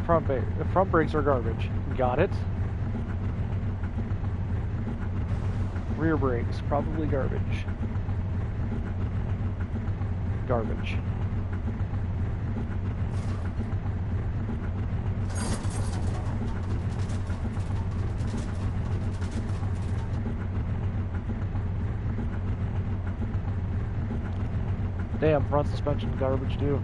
[SPEAKER 1] Front brakes are garbage. Got it. Rear brakes, probably garbage. Garbage. Damn, front suspension garbage too.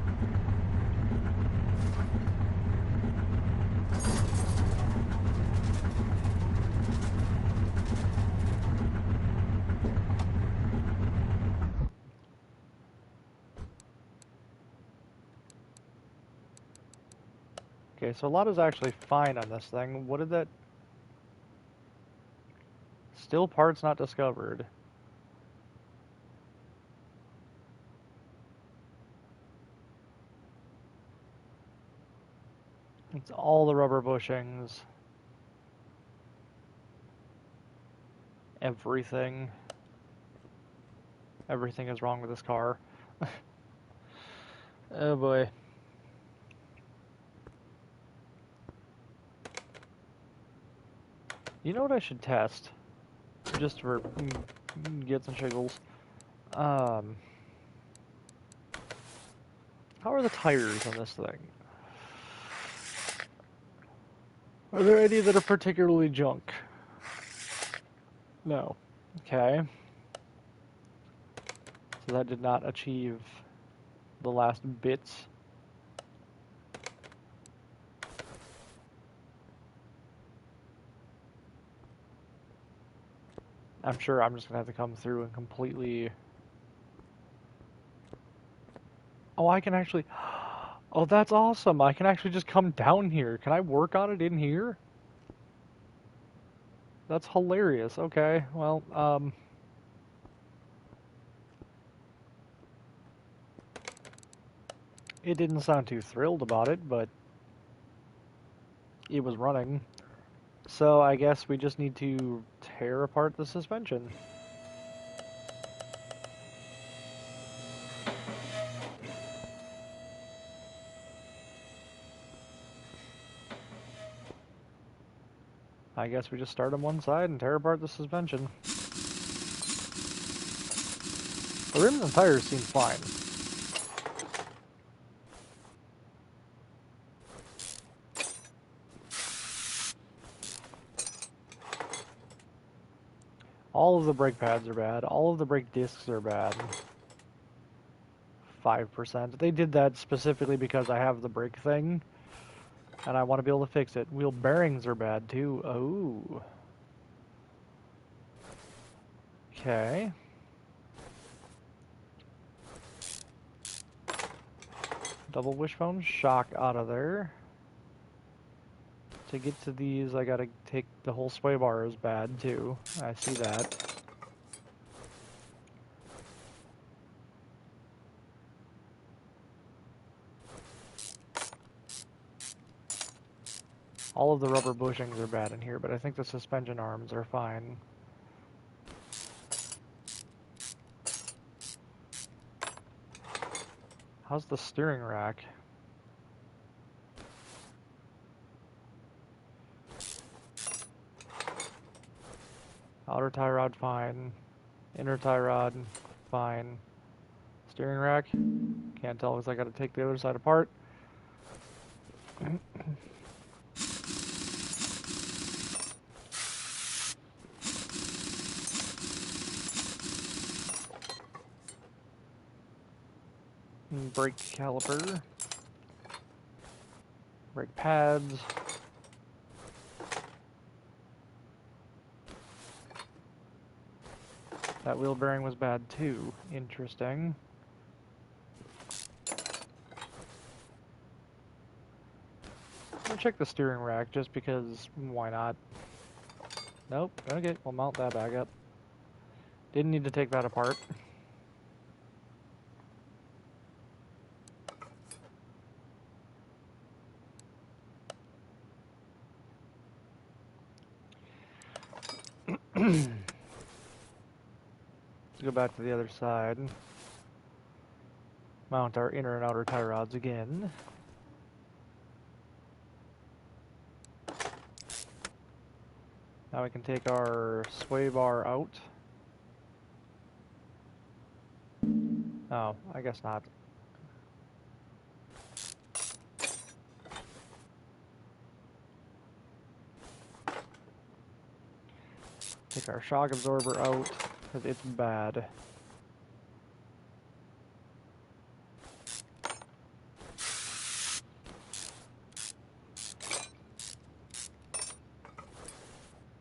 [SPEAKER 1] Okay, so a lot is actually fine on this thing. What did that Still parts not discovered. It's all the rubber bushings. Everything. Everything is wrong with this car. Oh boy. You know what I should test? Just for get some shiggles. How are the tires on this thing? Are there any that are particularly junk? No. Okay. So that did not achieve the last bits. I'm sure I'm just gonna have to come through and completely... Oh, I can actually... Oh, that's awesome! I can actually just come down here. Can I work on it in here? That's hilarious. Okay, well, it didn't sound too thrilled about it, but it was running. So I guess we just need to tear apart the suspension. I guess we just start on one side and tear apart the suspension. The rims and tires seem fine. All of the brake pads are bad. All of the brake discs are bad. 5%. They did that specifically because I have the brake thing, and I want to be able to fix it. Wheel bearings are bad too. Oh. Okay. Double wishbone shock out of there. To get to these, I gotta take the whole sway bar is bad too. I see that. All of the rubber bushings are bad in here, but I think the suspension arms are fine. How's the steering rack? Outer tie rod, fine. Inner tie rod, fine. Steering rack, can't tell because I gotta take the other side apart. Brake caliper. Brake pads. That wheel bearing was bad too. Interesting. I'm gonna check the steering rack just because why not? Nope. Okay, we'll mount that back up. Didn't need to take that apart. Let's go back to the other side. Mount our inner and outer tie rods again. Now we can take our sway bar out. Oh, I guess not. Take our shock absorber out, because it's bad.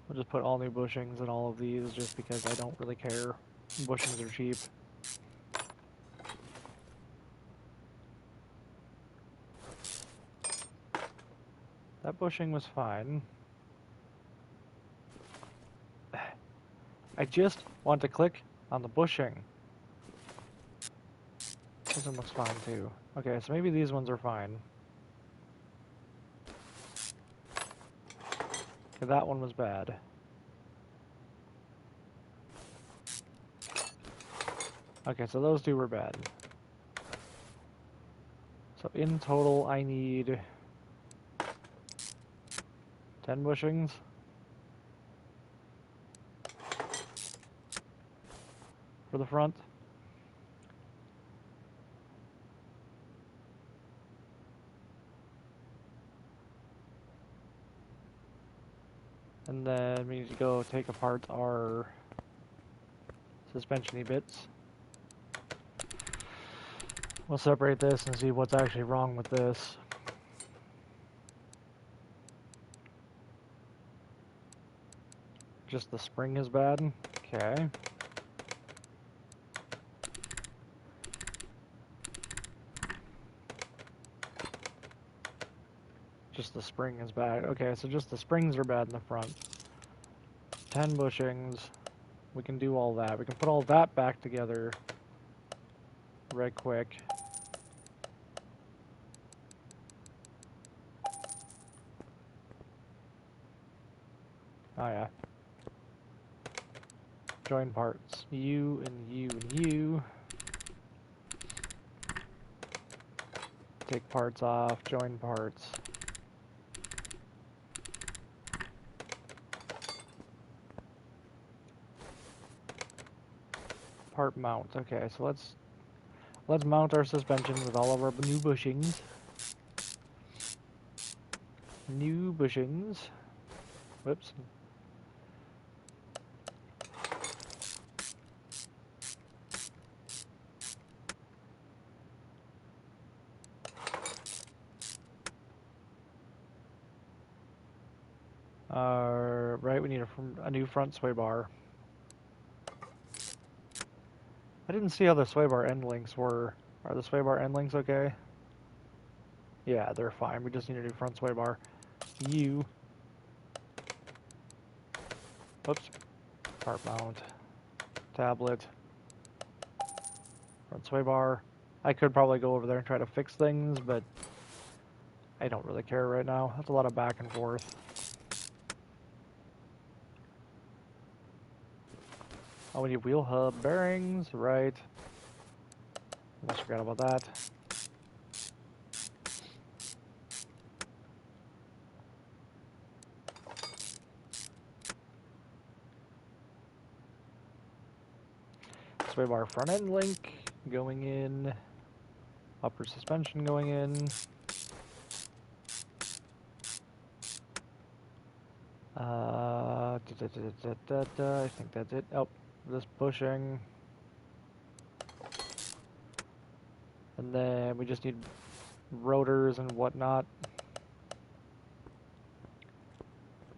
[SPEAKER 1] We'll just put all new bushings in all of these just because I don't really care. Bushings are cheap. That bushing was fine. I just want to click on the bushing. This one looks fine too. Okay, so maybe these ones are fine. Okay, that one was bad. Okay, so those two were bad. So in total, I need 10 bushings. For the front. And then we need to go take apart our suspension-y bits. We'll separate this and see what's actually wrong with this. Just the spring is bad? Okay. Just the spring is bad. Okay, so just the springs are bad in the front. 10 bushings. We can do all that. We can put all that back together right quick. Oh yeah. Join parts. You and you and you. Take parts off. Join parts. Part mount. Okay, so let's mount our suspension with all of our new bushings. New bushings. Whoops. Right, we need a new front sway bar. I didn't see how the sway bar end links were. Are the sway bar end links okay? Yeah, they're fine. We just need a new front sway bar. Whoops. Part mount. Tablet. Front sway bar. I could probably go over there and try to fix things, but I don't really care right now. That's a lot of back and forth. Oh, we need wheel hub bearings, right. Almost forgot about that. Sway bar front end link going in. Upper suspension going in. I think that's it. Oh, this bushing. And then we just need rotors and whatnot.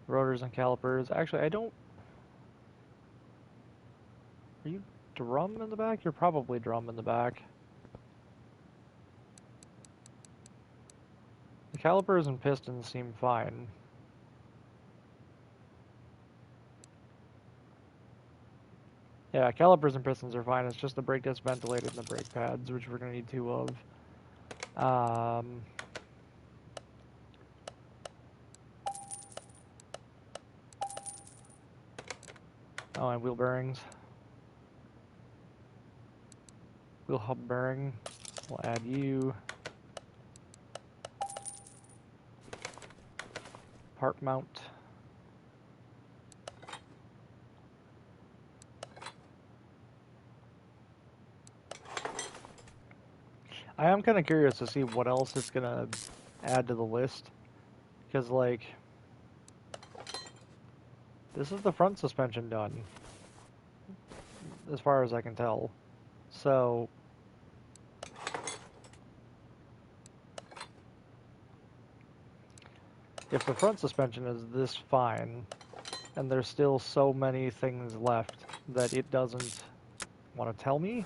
[SPEAKER 1] Rotors and calipers. Actually, I don't... Are you drum in the back? You're probably drum in the back. The calipers and pistons seem fine. Yeah, calipers and pistons are fine. It's just the brake disc ventilated and the brake pads, which we're going to need two of. Oh, and wheel bearings. Wheel hub bearing. We'll add you. Part mount. I am kind of curious to see what else it's going to add to the list. Because, like, this is the front suspension done. As far as I can tell. So, if the front suspension is this fine, and there's still so many things left that it doesn't want to tell me,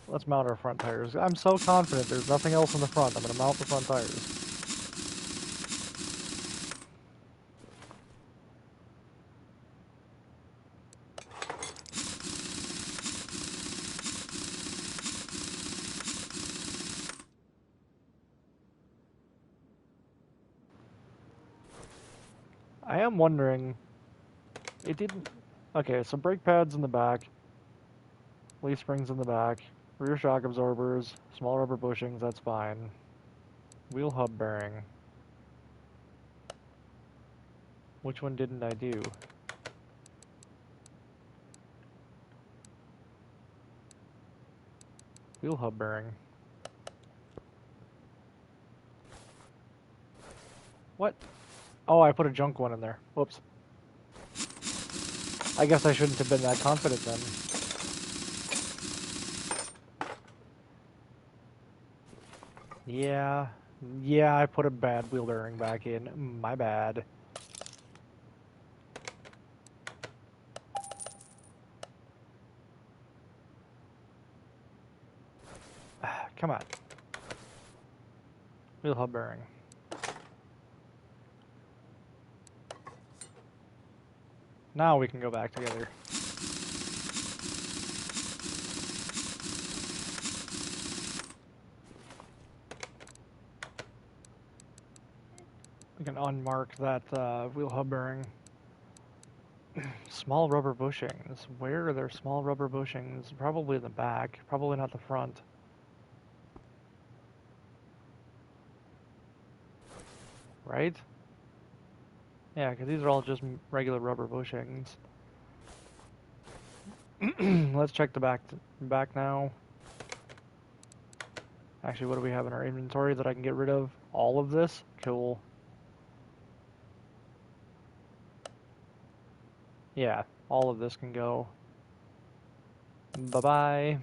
[SPEAKER 1] let's mount our front tires. I'm so confident there's nothing else in the front. I'm going to mount the front tires. I am wondering, it didn't... Okay, so brake pads in the back, leaf springs in the back, rear shock absorbers, small rubber bushings, that's fine. Wheel hub bearing. Which one didn't I do? Wheel hub bearing. What? Oh, I put a junk one in there. Whoops. I guess I shouldn't have been that confident then. Yeah. Yeah, I put a bad wheel bearing back in. My bad. Come on. Wheel hub bearing. Now we can go back together. We can unmark that wheel hub bearing. Small rubber bushings. Where are there small rubber bushings? Probably in the back. Probably not the front. Right? Yeah, because these are all just regular rubber bushings. Let's check the back now. Actually, what do we have in our inventory that I can get rid of? All of this? Cool. Yeah, all of this can go. Bye-bye.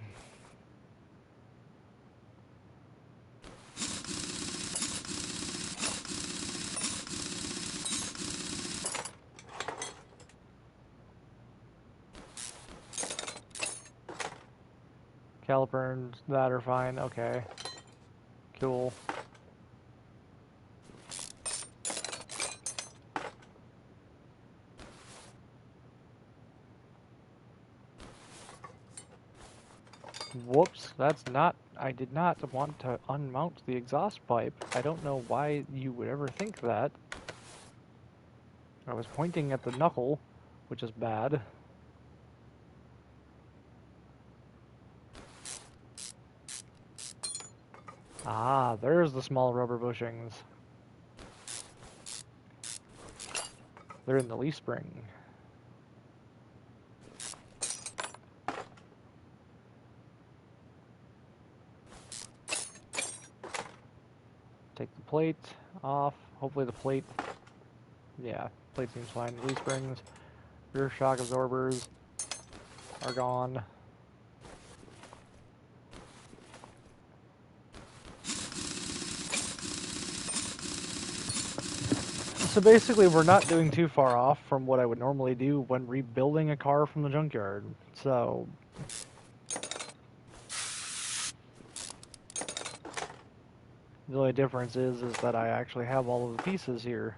[SPEAKER 1] Caliper and that are fine. Okay. Cool. Whoops, that's not... I did not want to unmount the exhaust pipe. I don't know why you would ever think that. I was pointing at the knuckle, which is bad. Ah, there's the small rubber bushings. They're in the leaf spring. Take the plate off. Hopefully the plate... Yeah, plate seems fine. Leaf springs, rear shock absorbers are gone. So basically, we're not doing too far off from what I would normally do when rebuilding a car from the junkyard. So... The only difference is that I actually have all of the pieces here.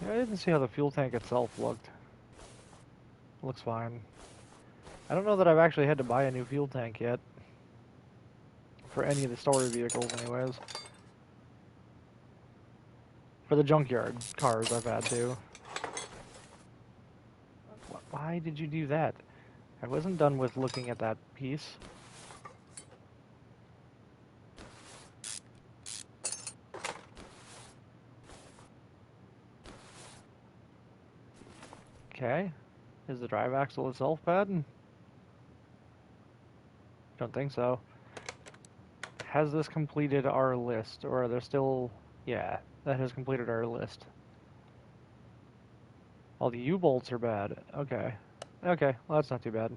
[SPEAKER 1] Yeah, I didn't see how the fuel tank itself looked. Looks fine. I don't know that I've actually had to buy a new fuel tank yet. For any of the story vehicles, anyways. For the junkyard cars, I've had to. Why did you do that? I wasn't done with looking at that piece. Okay. Is the drive axle itself bad? Don't think so. Has this completed our list? Or are there still... Yeah, that has completed our list. All the U-bolts are bad. Okay. Okay, well that's not too bad.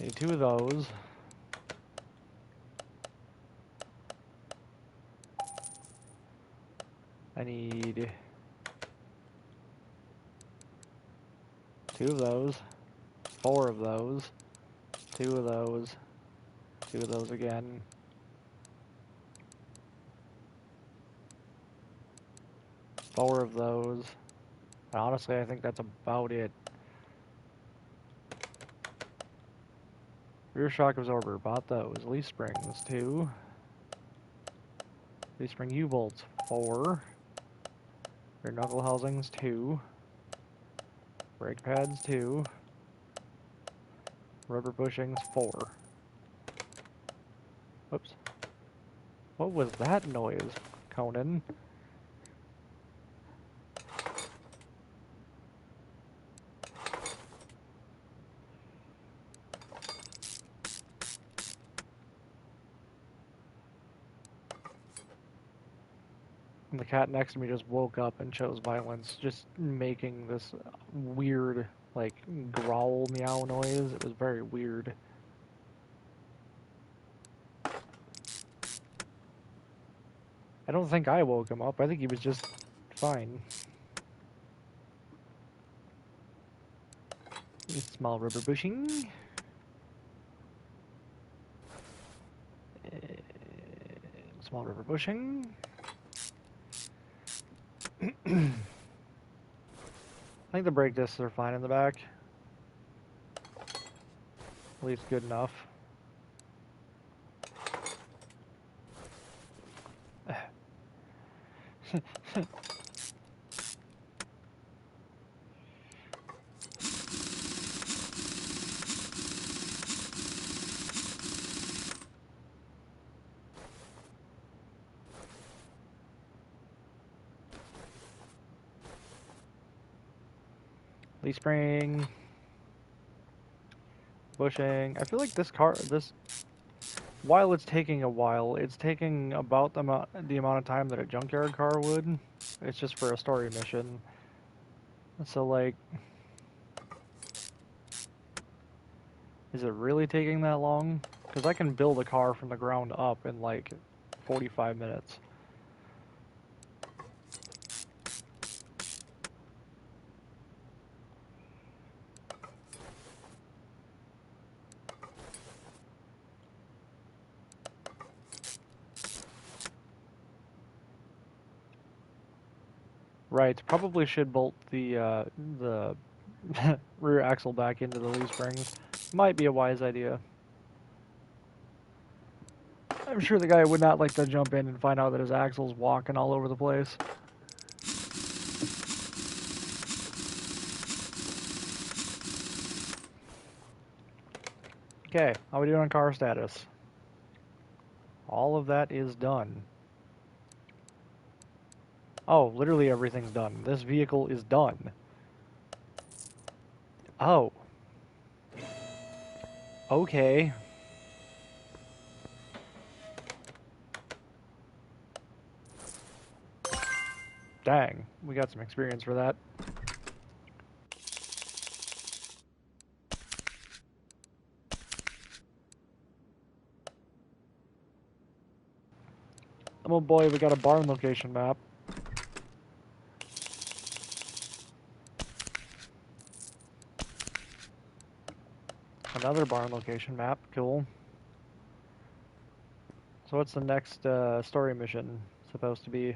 [SPEAKER 1] Need 2 of those. I need 2 of those. 4 of those. 2 of those. 2 of those again. Four of those. And honestly, I think that's about it. Rear shock absorber, bought those. Leaf springs, 2. Leaf spring U-bolts, 4. Rear knuckle housings, 2. Brake pads, 2. Rubber bushings, 4. Whoops. What was that noise, Conan? And the cat next to me just woke up and chose violence, just making this weird, like, growl meow noise. It was very weird. I don't think I woke him up. I think he was just fine. Small rubber bushing. Small rubber bushing. I think the brake discs are fine in the back. At least good enough. Leaf spring. Bushing. I feel like this car, while it's taking a while, it's taking about the amount of time that a junkyard car would. It's just for a story mission. So, like, is it really taking that long? Because I can build a car from the ground up in, like, 45 minutes. Right, probably should bolt the rear axle back into the leaf springs. Might be a wise idea. I'm sure the guy would not like to jump in and find out that his axle's walking all over the place. Okay, how are we doing on car status? All of that is done. Oh, literally everything's done. This vehicle is done. Oh. Okay. Dang, we got some experience for that. Oh boy, we got a barn location map. Another barn location map, cool. So what's the next story mission supposed to be?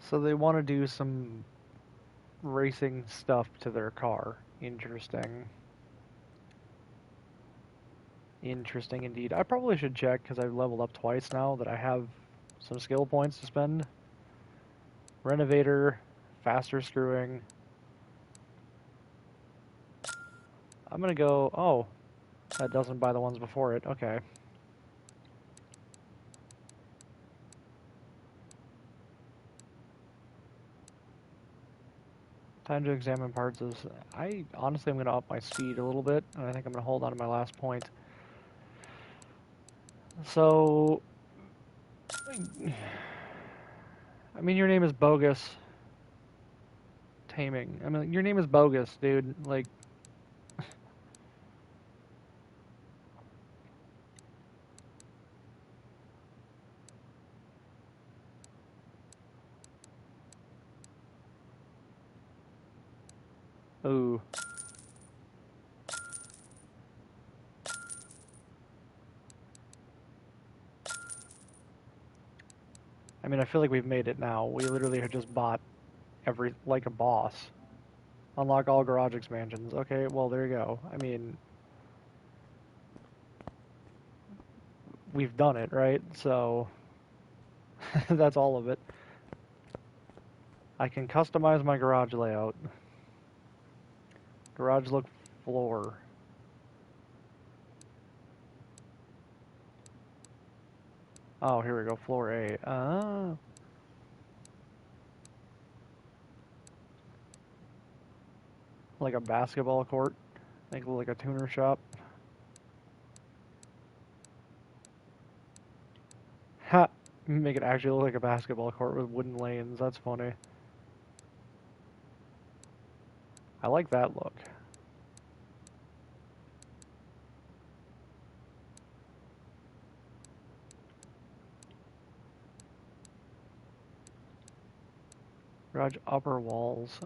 [SPEAKER 1] So they want to do some racing stuff to their car. Interesting. Interesting indeed. I probably should check, because I've leveled up twice now, that I have some skill points to spend. Renovator, faster screwing. I'm gonna go... Oh, that doesn't buy the ones before it. Okay. Time to examine parts is... honestly, I'm gonna up my speed a little bit, and I think I'm gonna hold on to my last point. So... I mean, your name is Bogus. Paiming. I mean, your name is bogus, dude. Like, ooh. I mean, I feel like we've made it now. We literally have just bought like a boss. Unlock all garage expansions. Okay, well, there you go. I mean, we've done it, right? So, that's all of it. I can customize my garage layout. Garage look floor. Oh, here we go. Floor A. Like a basketball court. Make it look like a tuner shop. Ha! Make it actually look like a basketball court with wooden lanes. That's funny. I like that look. Garage upper walls.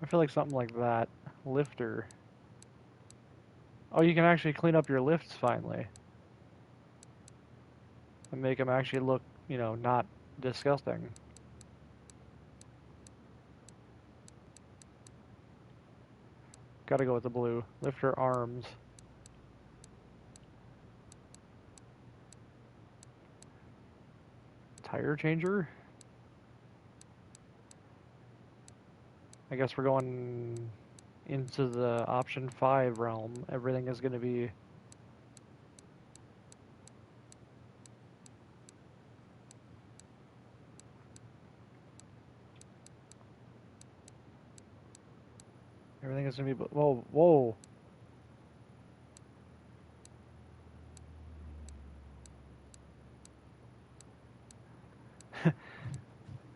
[SPEAKER 1] I feel like something like that. Lifter. Oh, you can actually clean up your lifts finally. And make them actually look, you know, not disgusting. Gotta go with the blue. Lifter arms. Tire changer? I guess we're going into the option 5 realm. Everything is going to be... Everything is going to be... Whoa, whoa!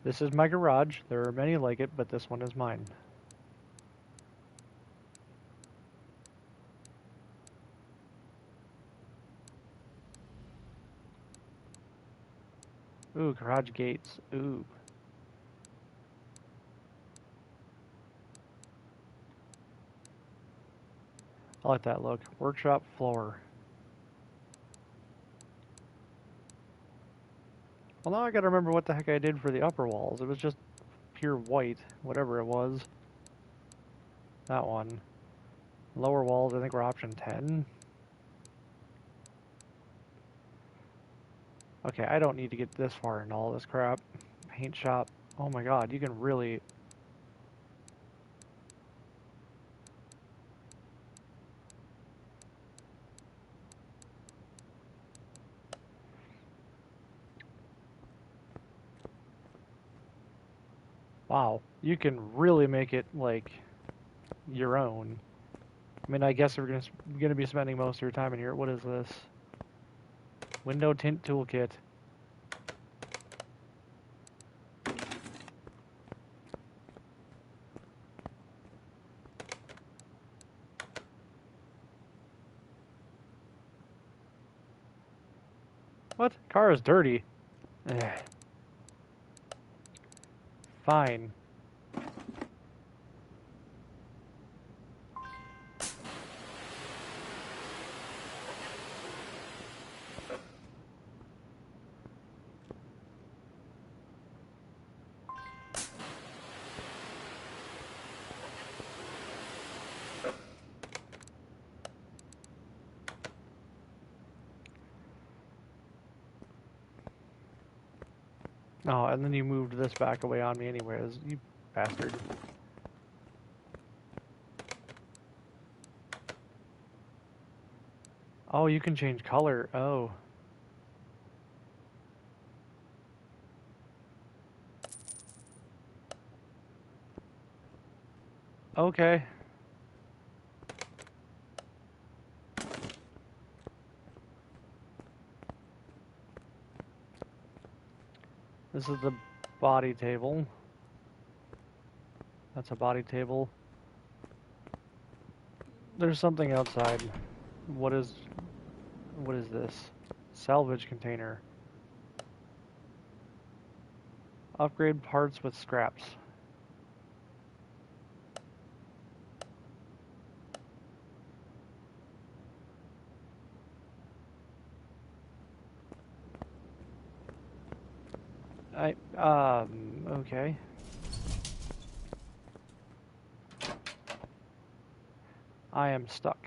[SPEAKER 1] This is my garage. There are many like it, but this one is mine. Ooh, garage gates. Ooh. I like that look. Workshop floor. Well, now I gotta remember what the heck I did for the upper walls. It was just pure white, whatever it was. That one. Lower walls, I think we're option 10. Okay, I don't need to get this far into all this crap. Paint shop. Oh my god, you can really... Wow, you can really make it, like, your own. I mean, I guess we're gonna be spending most of your time in here. What is this? Window tint toolkit. What? Car is dirty. Ugh. Fine. Oh, and then you moved this back away on me anyways, you bastard. Oh, you can change color. Oh. Okay. This is the body table. That's a body table. There's something outside. What is this? Salvage container. Upgrade parts with scraps. Okay. I am stuck.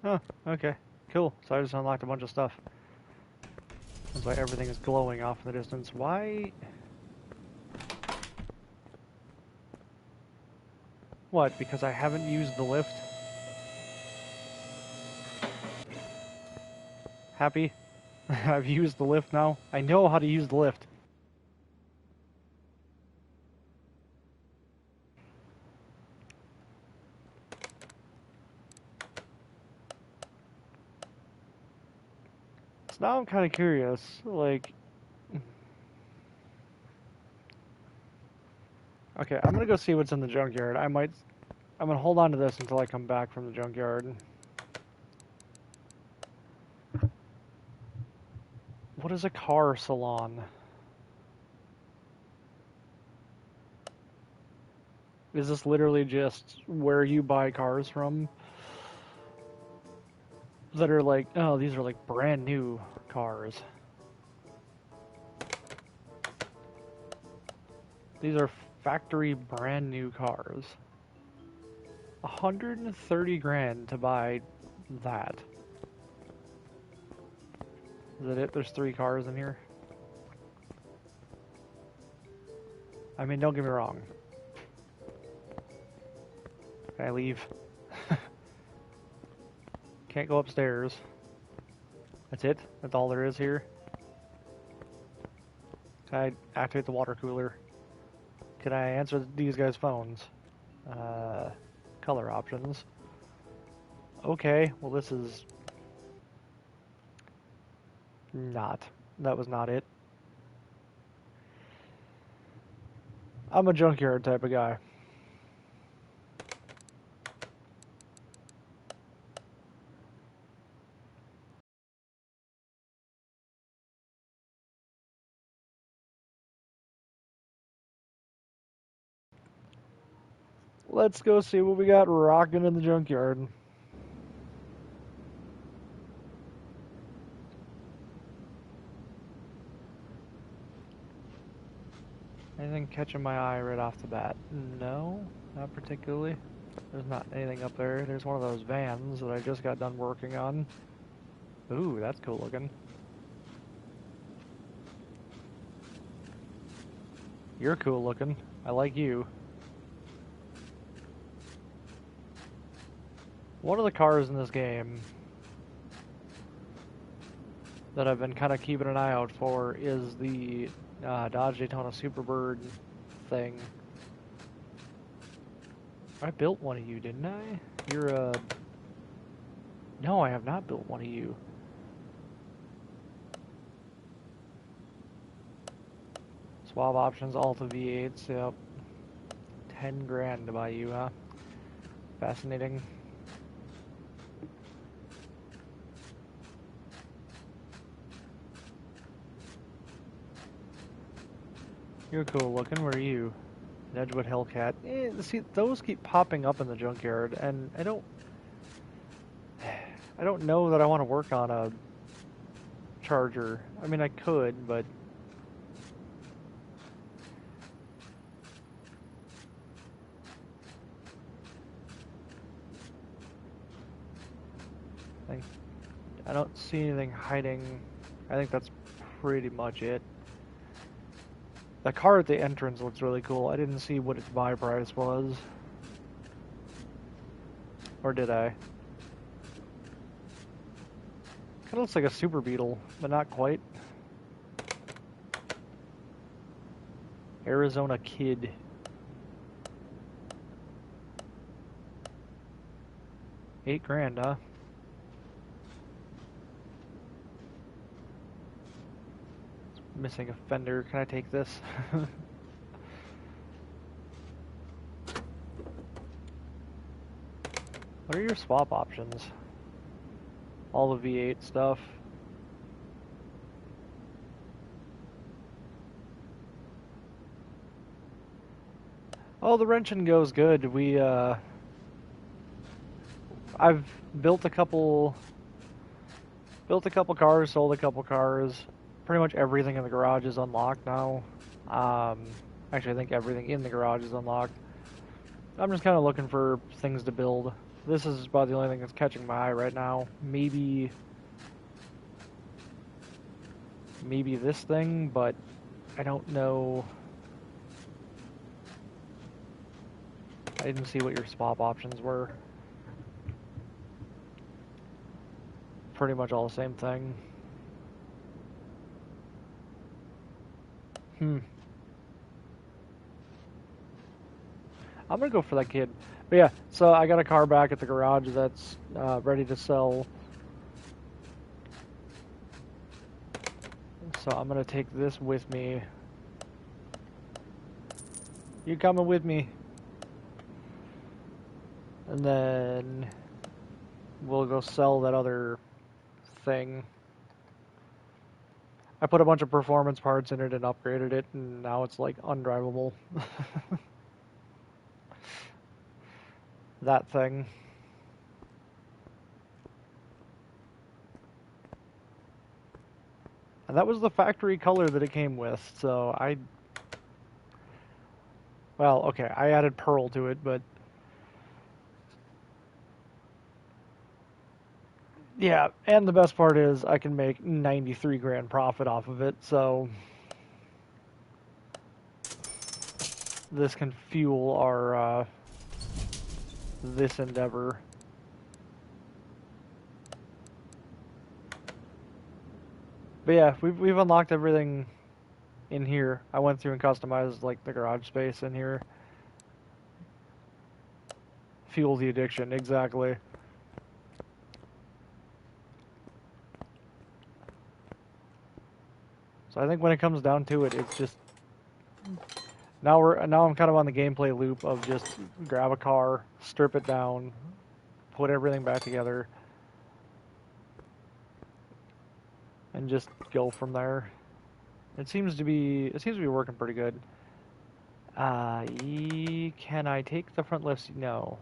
[SPEAKER 1] Oh, okay. Cool. So I just unlocked a bunch of stuff. That's why everything is glowing off in the distance. Why? What? Because I haven't used the lift? Happy? I've used the lift now. I know how to use the lift. So now I'm kind of curious, like... Okay, I'm gonna go see what's in the junkyard. I'm gonna hold on to this until I come back from the junkyard. What is a car salon? Is this literally just where you buy cars from? That are like, oh, these are like brand new cars. These are factory brand new cars. 130 grand to buy that. Is that it? There's 3 cars in here? I mean, don't get me wrong. Can I leave? Can't go upstairs. That's it? That's all there is here? Can I activate the water cooler? Can I answer these guys' phones? Color options. Okay, well this is... not. That was not it. I'm a junkyard type of guy. Let's go see what we got rocking in the junkyard. Anything catching my eye right off the bat? No, not particularly. There's not anything up there. There's one of those vans that I just got done working on. Ooh, that's cool looking. You're cool looking. I like you. One of the cars in this game that I've been kind of keeping an eye out for is the Dodge Daytona Superbird thing. I built one of you, didn't I? You're a... No, I have not built one of you. Swap options, Alta V8s, yep. 10 grand to buy you, huh? Fascinating. You're cool looking, where are you? Edgewood Hellcat. See, those keep popping up in the junkyard, and I don't know that I want to work on a Charger. I mean, I could, but... I don't see anything hiding. I think that's pretty much it. The car at the entrance looks really cool. I didn't see what its buy price was. Or did I? Kinda looks like a Super Beetle, but not quite. Arizona Kid. $8,000, huh? Missing a fender. Can I take this? What are your swap options? All the V8 stuff. Oh, the wrench and go's good. I've built a couple cars, sold a couple cars. Pretty much everything in the garage is unlocked now. Actually, I think everything in the garage is unlocked. I'm just kind of looking for things to build. This is about the only thing that's catching my eye right now. Maybe this thing, but I don't know. I didn't see what your swap options were. Pretty much all the same thing. I'm gonna go for that kid. But yeah, so I got a car back at the garage that's ready to sell. So I'm gonna take this with me. You coming with me? And then we'll go sell that other thing. I put a bunch of performance parts in it and upgraded it, and now it's like undrivable. That thing. And that was the factory color that it came with, so well, okay, I added pearl to it, but yeah, and the best part is I can make 93 grand profit off of it, so this can fuel our this endeavor. But yeah, we've unlocked everything in here. I went through and customized like the garage space in here. Fuel the addiction, exactly. So I think when it comes down to it, it's just now I'm kind of on the gameplay loop of just grab a car, strip it down, put everything back together, and just go from there. It seems to be working pretty good. Can I take the front lifts? No,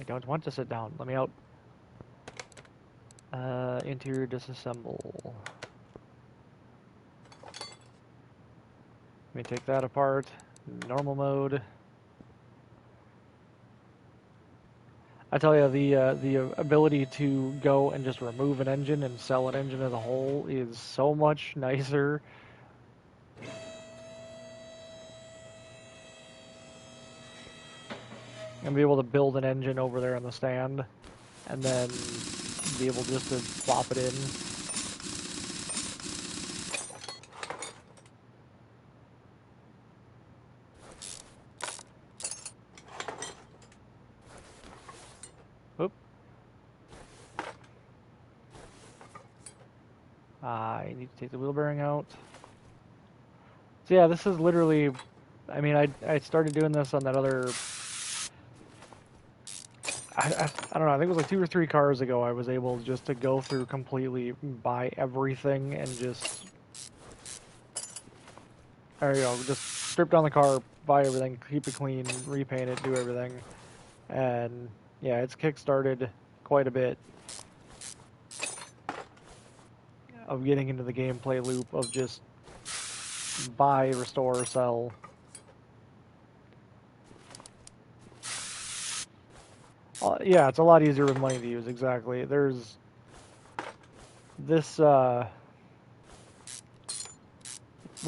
[SPEAKER 1] I don't want to sit down. Let me out. Interior disassemble. Let me take that apart. Normal mode. I tell you, the ability to go and just remove an engine and sell an engine as a whole is so much nicer. And be able to build an engine over there in the stand, and then be able just to plop it in. Oop. I need to take the wheel bearing out. So yeah, this is literally, I mean, I started doing this on that other, I don't know, I think it was like 2 or 3 cars ago I was able just to go through completely, buy everything, and just, there you go, just strip down the car, buy everything, keep it clean, repaint it, do everything. And yeah, it's kick-started quite a bit of getting into the gameplay loop of just buy, restore, sell. Yeah, it's a lot easier with money to use, exactly. There's this, when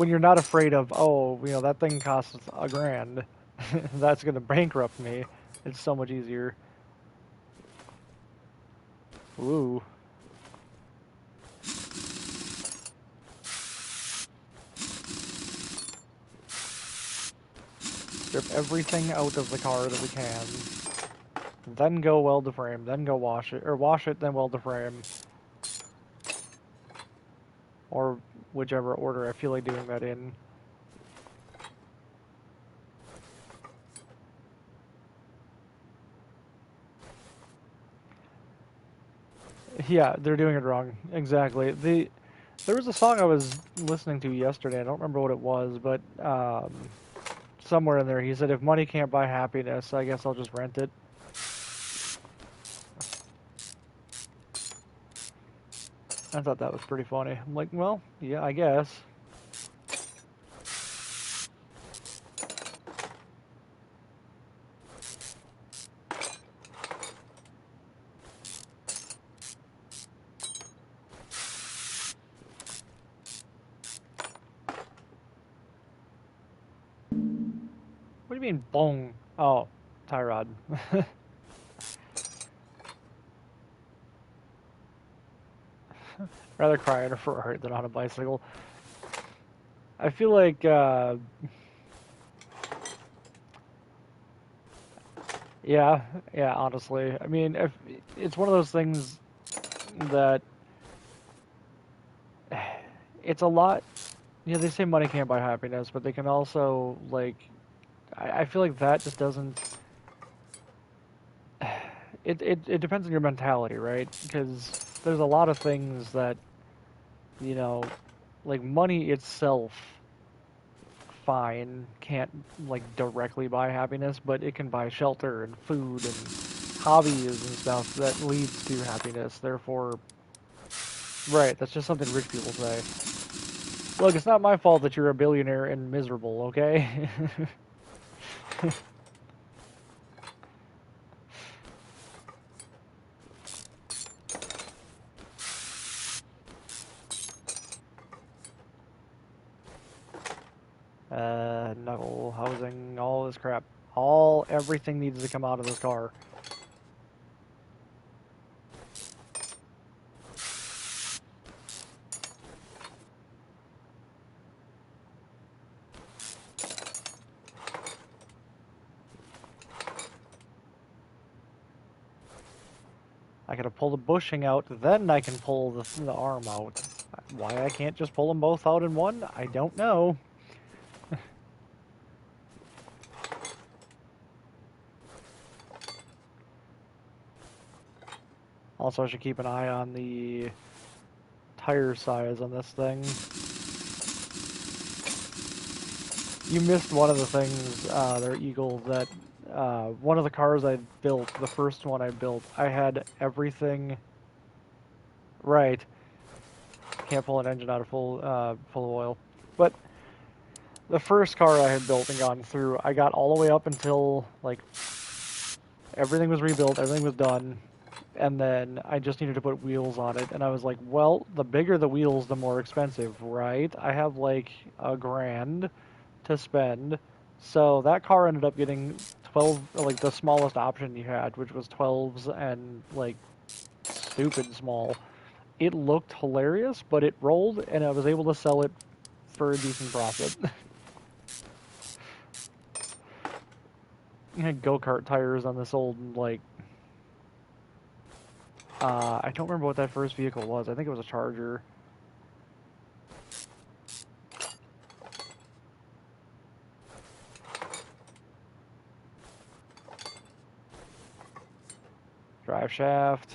[SPEAKER 1] you're not afraid of, oh, you know, that thing costs $1,000, that's going to bankrupt me, it's so much easier. Ooh. Strip everything out of the car that we can. Then go weld the frame, then go wash it, or wash it, then weld the frame. Or whichever order I feel like doing that in. Yeah, they're doing it wrong. Exactly. There was a song I was listening to yesterday. I don't remember what it was, but somewhere in there he said, "If money can't buy happiness, I guess I'll just rent it." I thought that was pretty funny. I'm like, well, yeah, I guess. What do you mean, bong? Oh, tie rod. Rather cry on a Ferrari than on a bicycle. I feel like, yeah, yeah, honestly. I mean, if it's one of those things that it's a lot. Yeah, they say money can't buy happiness, but they can also, like, I feel like that just doesn't. It depends on your mentality, right? Because there's a lot of things that, you know, like money itself, fine, can't, like, directly buy happiness, but it can buy shelter and food and hobbies and stuff that leads to happiness. Therefore, right, that's just something rich people say. Look, it's not my fault that you're a billionaire and miserable, okay? Knuckle, housing, all this crap. Everything needs to come out of this car. I gotta pull the bushing out, then I can pull the arm out. Why I can't just pull them both out in one, I don't know. Also, I should keep an eye on the tire size on this thing. You missed one of the things, there, Eagle, that one of the cars I built, the first one I built, I had everything right. Can't pull an engine out of full of oil. But the first car I had built and gone through, I got all the way up until, like, everything was rebuilt, everything was done, and then I just needed to put wheels on it, and I was like, well, the bigger the wheels, the more expensive, right? I have, like, $1,000 to spend, so that car ended up getting 12, like, the smallest option you had, which was 12s and, like, stupid small. It looked hilarious, but it rolled, and I was able to sell it for a decent profit. I had go-kart tires on this old, like, I don't remember what that first vehicle was. I think it was a Charger. Drive shaft.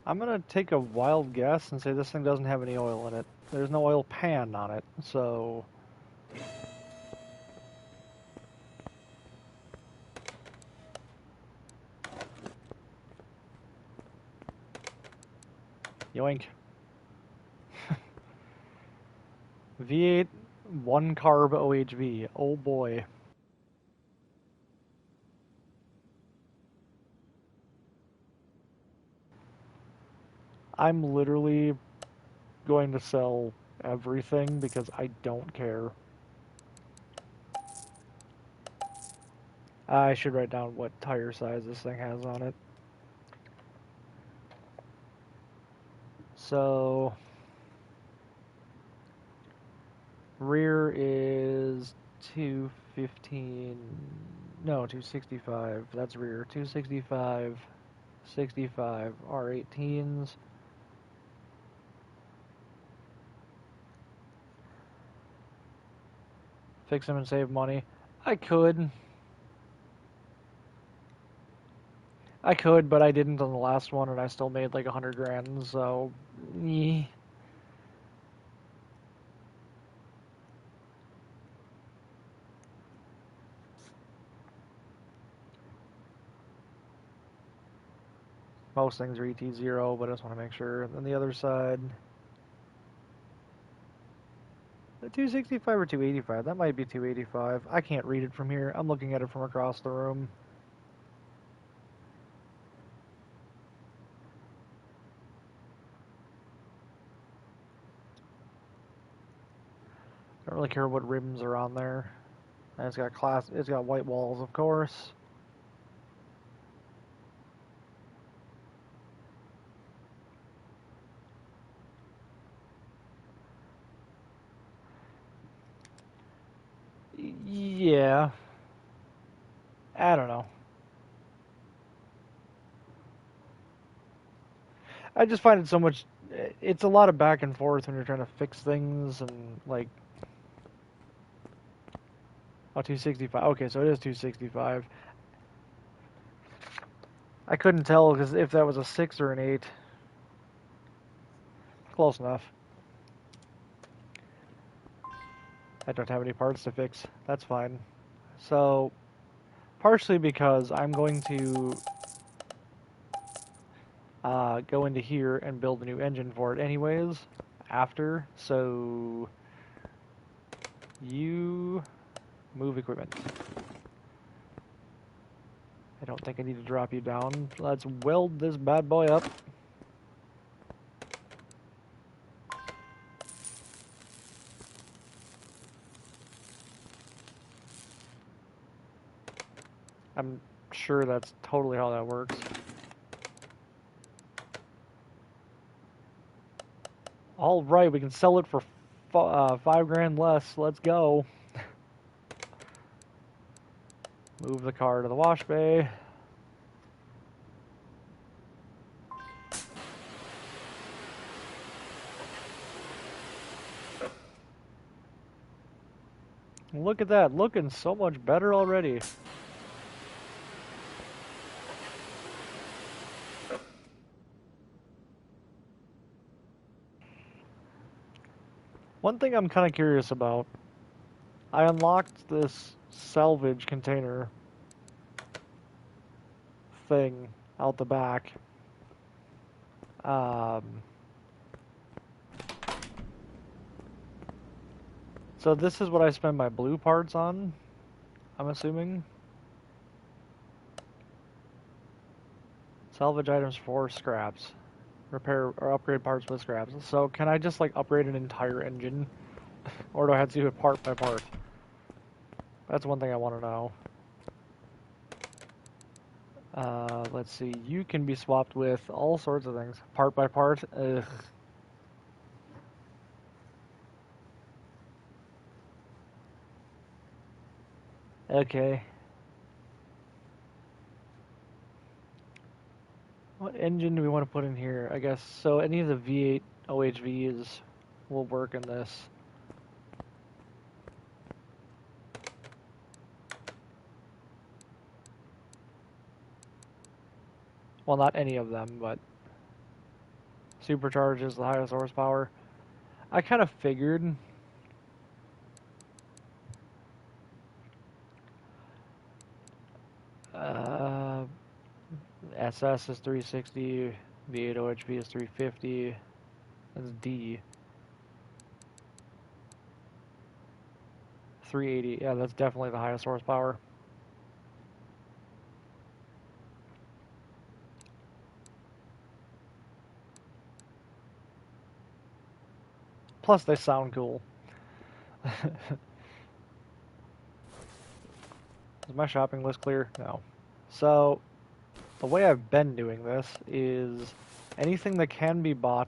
[SPEAKER 1] I'm gonna take a wild guess and say this thing doesn't have any oil in it. There's no oil pan on it, so... Yoink. V8 1 carb OHV. Oh boy. I'm literally going to sell everything because I don't care. I should write down what tire size this thing has on it. So, rear is 215, no, 265, that's rear, 265, 65, R18s. Fix them and save money. I could, but I didn't on the last one, and I still made like 100 grand, so, eh. Most things are ET0, but I just want to make sure. And then the other side, the 265 or 285? That might be 285. I can't read it from here. I'm looking at it from across the room. I don't really care what rims are on there. And it's got white walls, of course. Yeah. I don't know. I just find it so much. It's a lot of back and forth when you're trying to fix things and like. Oh, 265. Okay, so it is 265. I couldn't tell because if that was a 6 or an 8. Close enough. I don't have any parts to fix. That's fine. So, partially because I'm going to go into here and build a new engine for it anyways after. So, you move equipment. I don't think I need to drop you down. Let's weld this bad boy up. I'm sure that's totally how that works. All right, we can sell it for 5 grand less. Let's go. Move the car to the wash bay. Look at that, looking so much better already. One thing I'm kind of curious about, I unlocked this salvage container thing out the back. So this is what I spend my blue parts on, I'm assuming. Salvage items for scraps. Repair or upgrade parts with scraps. So can I just like upgrade an entire engine? Or do I have to do it part by part? That's one thing I want to know. Let's see. You can be swapped with all sorts of things. Part by part. Ugh. Okay. What engine do we want to put in here? I guess so. Any of the V8 OHVs will work in this. Well, not any of them, but supercharged is the highest horsepower. I kind of figured. SS is 360, V8 OHV is 350. That's D. 380. Yeah, that's definitely the highest horsepower. Plus, they sound cool. Is my shopping list clear? No. So, the way I've been doing this is anything that can be bought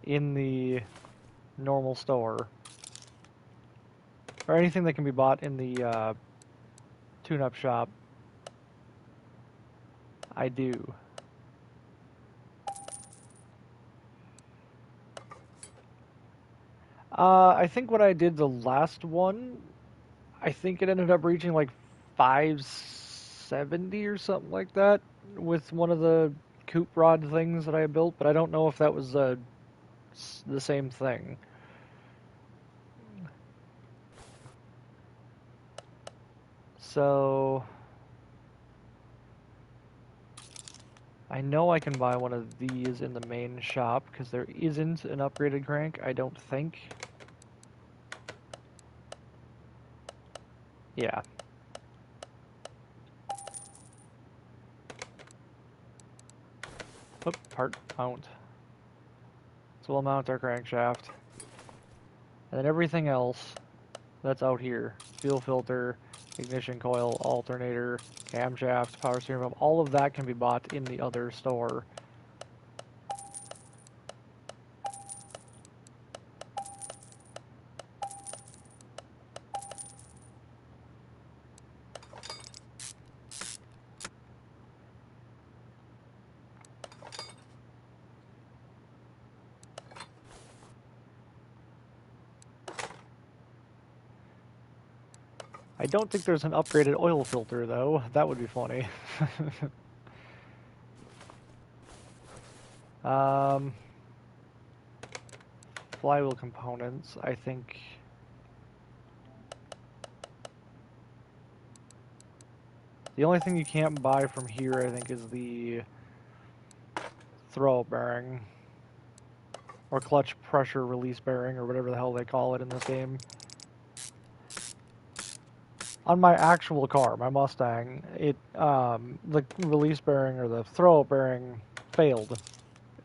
[SPEAKER 1] in the normal store, or anything that can be bought in the tune-up shop, I do. I think what I did the last one, I think it ended up reaching like 570 or something like that with one of the coupe rod things that I built, but I don't know if that was the same thing. So I know I can buy one of these in the main shop because there isn't an upgraded crank, I don't think. Yeah. Oop, part mount. So we'll mount our crankshaft. And then everything else that's out here, fuel filter, ignition coil, alternator, camshaft, power steering pump, all of that can be bought in the other store. I don't think there's an upgraded oil filter though. That would be funny. Flywheel components, I think. The only thing you can't buy from here, I think, is the throw bearing. Or clutch pressure release bearing, or whatever the hell they call it in this game. On my actual car, my Mustang, the release bearing or the throw bearing failed.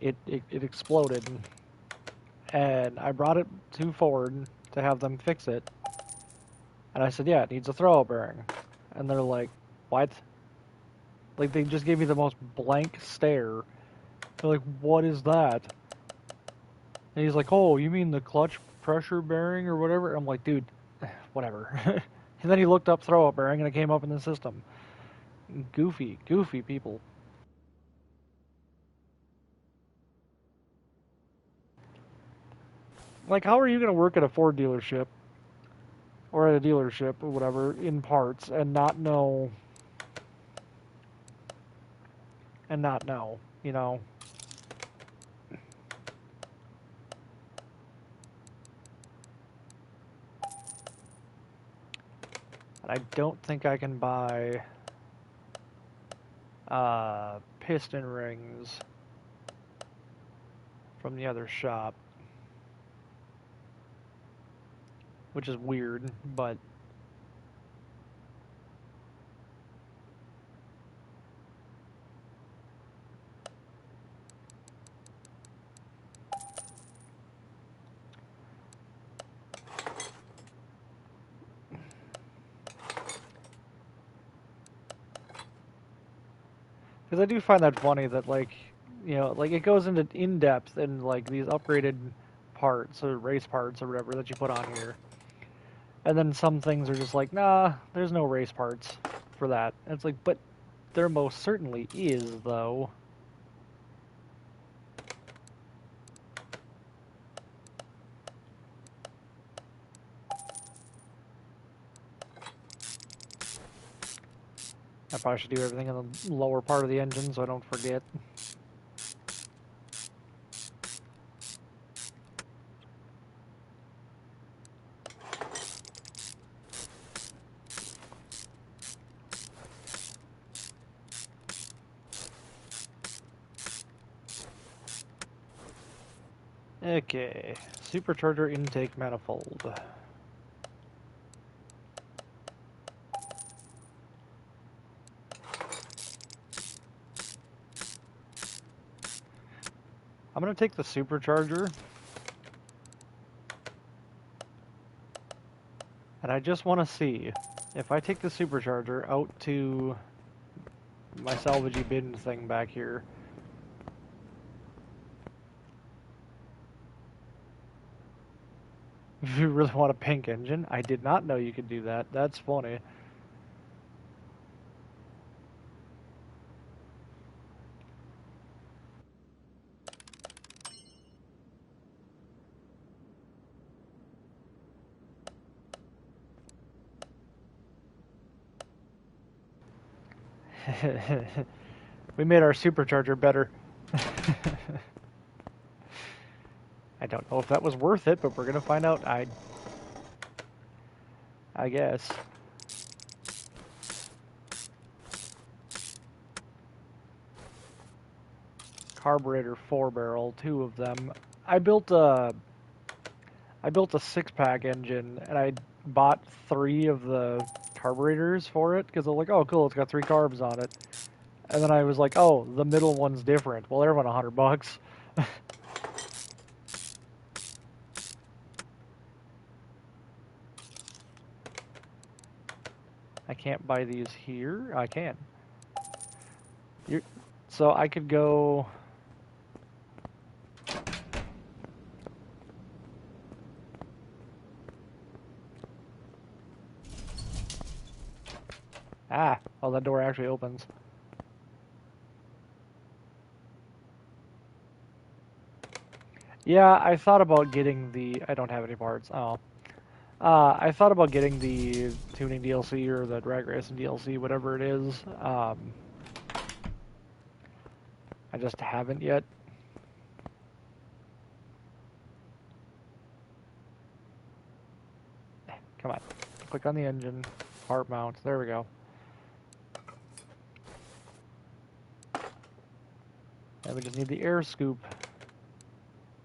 [SPEAKER 1] It exploded. And I brought it to Ford to have them fix it. And I said, yeah, it needs a throw bearing. And they're like, what? Like, they just gave me the most blank stare. They're like, what is that? And he's like, oh, you mean the clutch pressure bearing or whatever? I'm like, dude, whatever. And then he looked up throw bearing and it came up in the system. Goofy people. Like, how are you going to work at a Ford dealership or at a dealership or whatever in parts and not know, you know? And I don't think I can buy piston rings from the other shop, which is weird, but because I do find that funny that, like, you know, like, it goes into in depth in like these upgraded parts or race parts or whatever that you put on here, and then some things are just like, nah, there's no race parts for that. And it's like, but there most certainly is, though. I probably should do everything in the lower part of the engine so I don't forget. Okay, supercharger intake manifold. I'm gonna take the supercharger, and I just want to see if I take the supercharger out to my salvagey bin thing back here. If you really want a pink engine, I did not know you could do that. That's funny. We made our supercharger better. I don't know if that was worth it, but we're gonna find out. I guess. Carburetor 4-barrel, 2 of them. I built a 6-pack engine, and I bought 3 of the carburetors for it because I'm like, oh cool, it's got 3 carbs on it. And then I was like, oh, the middle one's different. Well, they're about $100. I can't buy these here. I can. So I could go. Ah, oh, that door actually opens. Yeah, I thought about getting the. I don't have any parts. Oh. I thought about getting the tuning DLC or the drag racing DLC, whatever it is. I just haven't yet. Come on. Click on the engine. Part mount. There we go. And we just need the air scoop.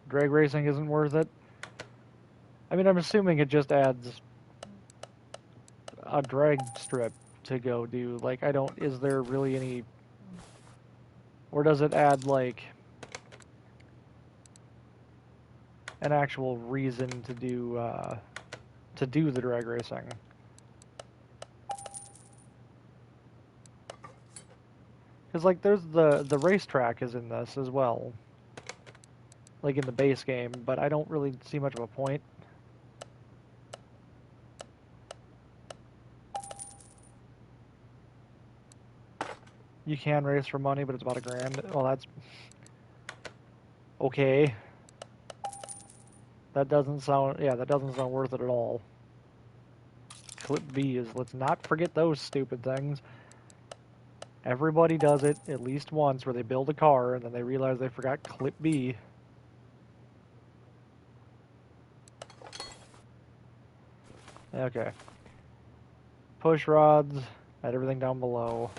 [SPEAKER 1] Drag racing isn't worth it. I mean, I'm assuming it just adds a drag strip to go do. Like, I don't. Is there really any. Or does it add, like, an actual reason to do the drag racing? Because, like, there's the racetrack is in this as well. Like, in the base game, but I don't really see much of a point. You can race for money, but it's about $1,000. Well, that's... Okay. That doesn't sound... Yeah, that doesn't sound worth it at all. Clip B is... Let's not forget those stupid things. Everybody does it at least once, where they build a car, and then they realize they forgot Clip B. Okay. Push rods, add everything down below.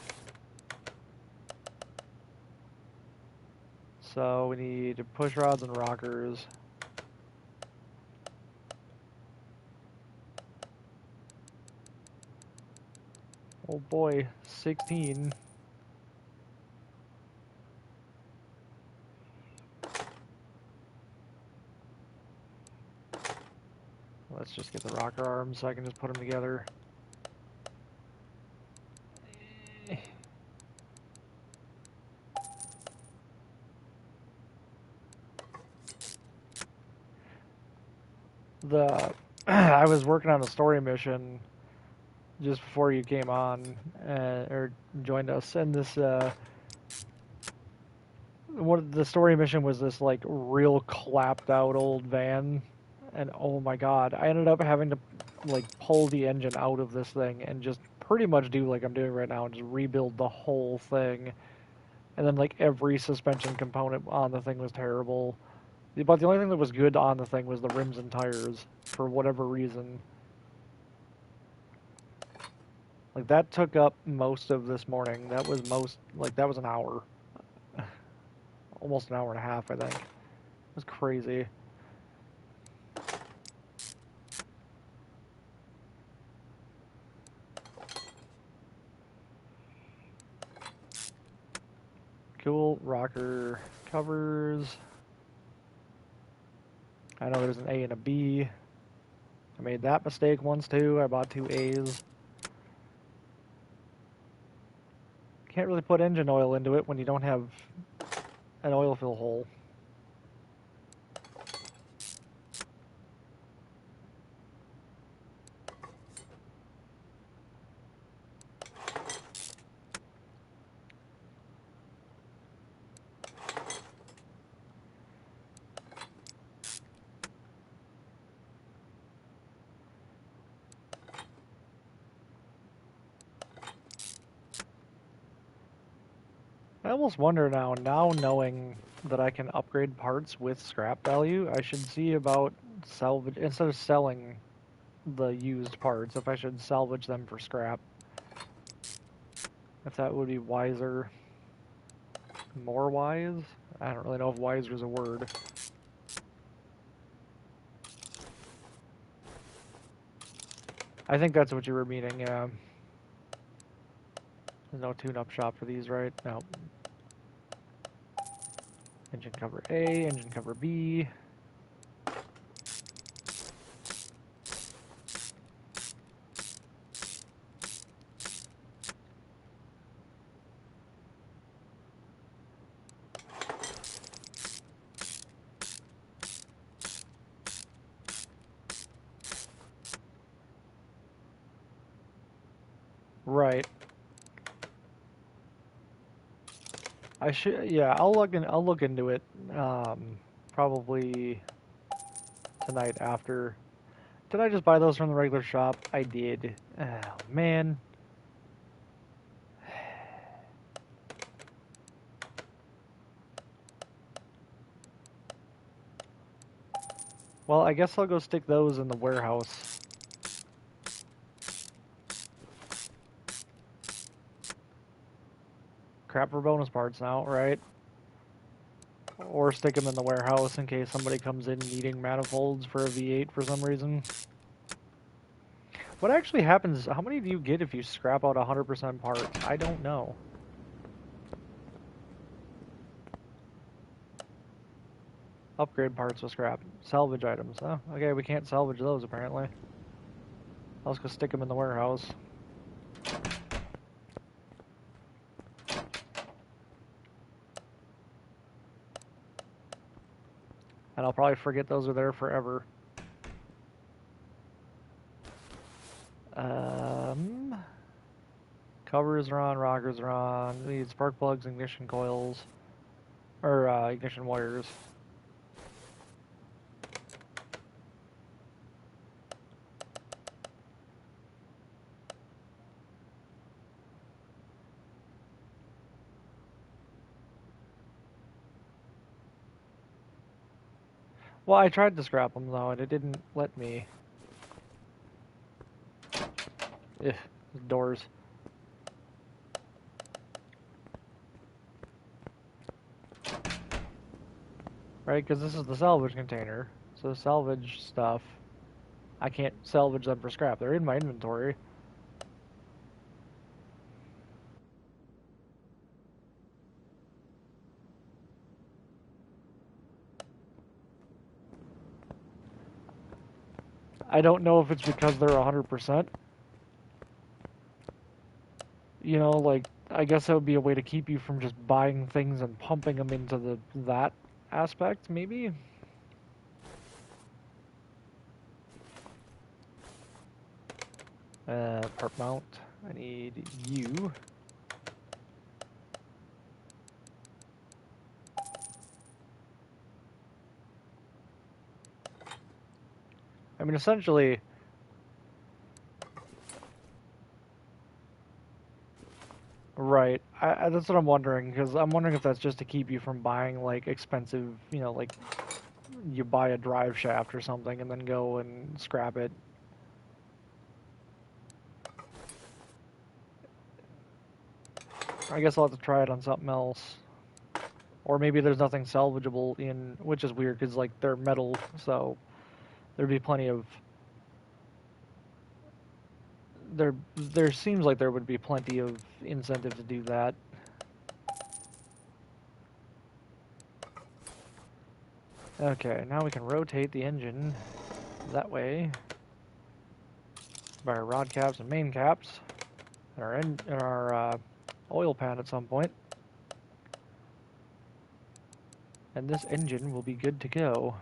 [SPEAKER 1] So we need push rods and rockers. Oh boy, 16. Let's just get the rocker arms so I can just put them together. I was working on a story mission just before you came on or joined us, and this the story mission was this like real clapped out old van, and oh my god, I ended up having to like pull the engine out of this thing and just pretty much do like I'm doing right now and just rebuild the whole thing. And then like every suspension component on the thing was terrible. But the only thing that was good on the thing was the rims and tires, for whatever reason. Like, that took up most of this morning. That was that was an hour. Almost an hour and a half, I think. It was crazy. Cool rocker covers. I know there's an A and a B. I made that mistake once too. I bought two A's. Can't really put engine oil into it when you don't have an oil fill hole. I almost wonder now knowing that I can upgrade parts with scrap value, I should see about salvage, instead of selling the used parts, if I should salvage them for scrap. If that would be wiser. More wise? I don't really know if wiser is a word. I think that's what you were meaning, yeah. There's no tune-up shop for these, right? No. Engine cover A, engine cover B. Right. I should, yeah, I'll look into it, probably tonight after. Did I just buy those from the regular shop? I did. Oh, man. Well, I guess I'll go stick those in the warehouse. Crap for bonus parts now, right? Or stick them in the warehouse in case somebody comes in needing manifolds for a V8 for some reason. What actually happens, how many do you get if you scrap out 100% parts? I don't know. Upgrade parts with scrap. Salvage items. Oh, okay, we can't salvage those apparently. I'll just go stick them in the warehouse. And I'll probably forget those are there forever. Covers are on, rockers are on. We need spark plugs, ignition coils, or ignition wires. Well, I tried to scrap them though, and it didn't let me. Ugh, doors. Right, because this is the salvage container. So salvage stuff, I can't salvage them for scrap. They're in my inventory. I don't know if it's because they're 100%. You know, like, I guess that would be a way to keep you from just buying things and pumping them into that aspect, maybe? Part mount. I need you. I mean, essentially, right. That's what I'm wondering, because I'm wondering if that's just to keep you from buying, like, expensive, you know, like, you buy a drive shaft or something and then go and scrap it. I guess I'll have to try it on something else. Or maybe there's nothing salvageable in, which is weird, because, like, they're metal, so there'd be plenty of... There seems like there would be plenty of incentive to do that. Okay, now we can rotate the engine that way by our rod caps and main caps and our oil pan at some point. And this engine will be good to go.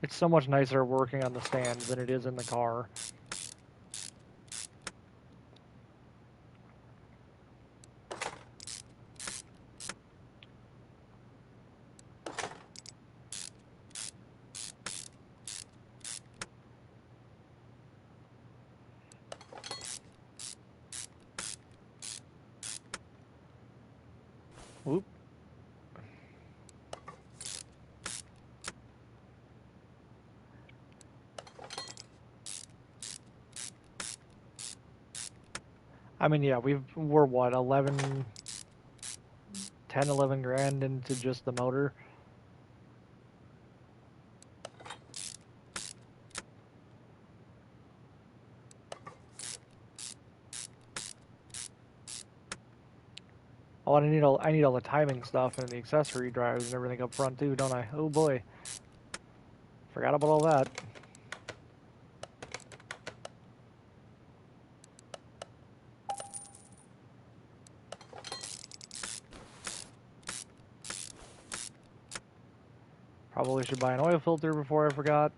[SPEAKER 1] It's so much nicer working on the stand than it is in the car. Whoop. I mean, yeah, we're what, 10, 11 grand into just the motor. Oh, and I need all the timing stuff and the accessory drives and everything up front too, don't I? Oh boy. Forgot about all that. Probably should buy an oil filter before I forgot.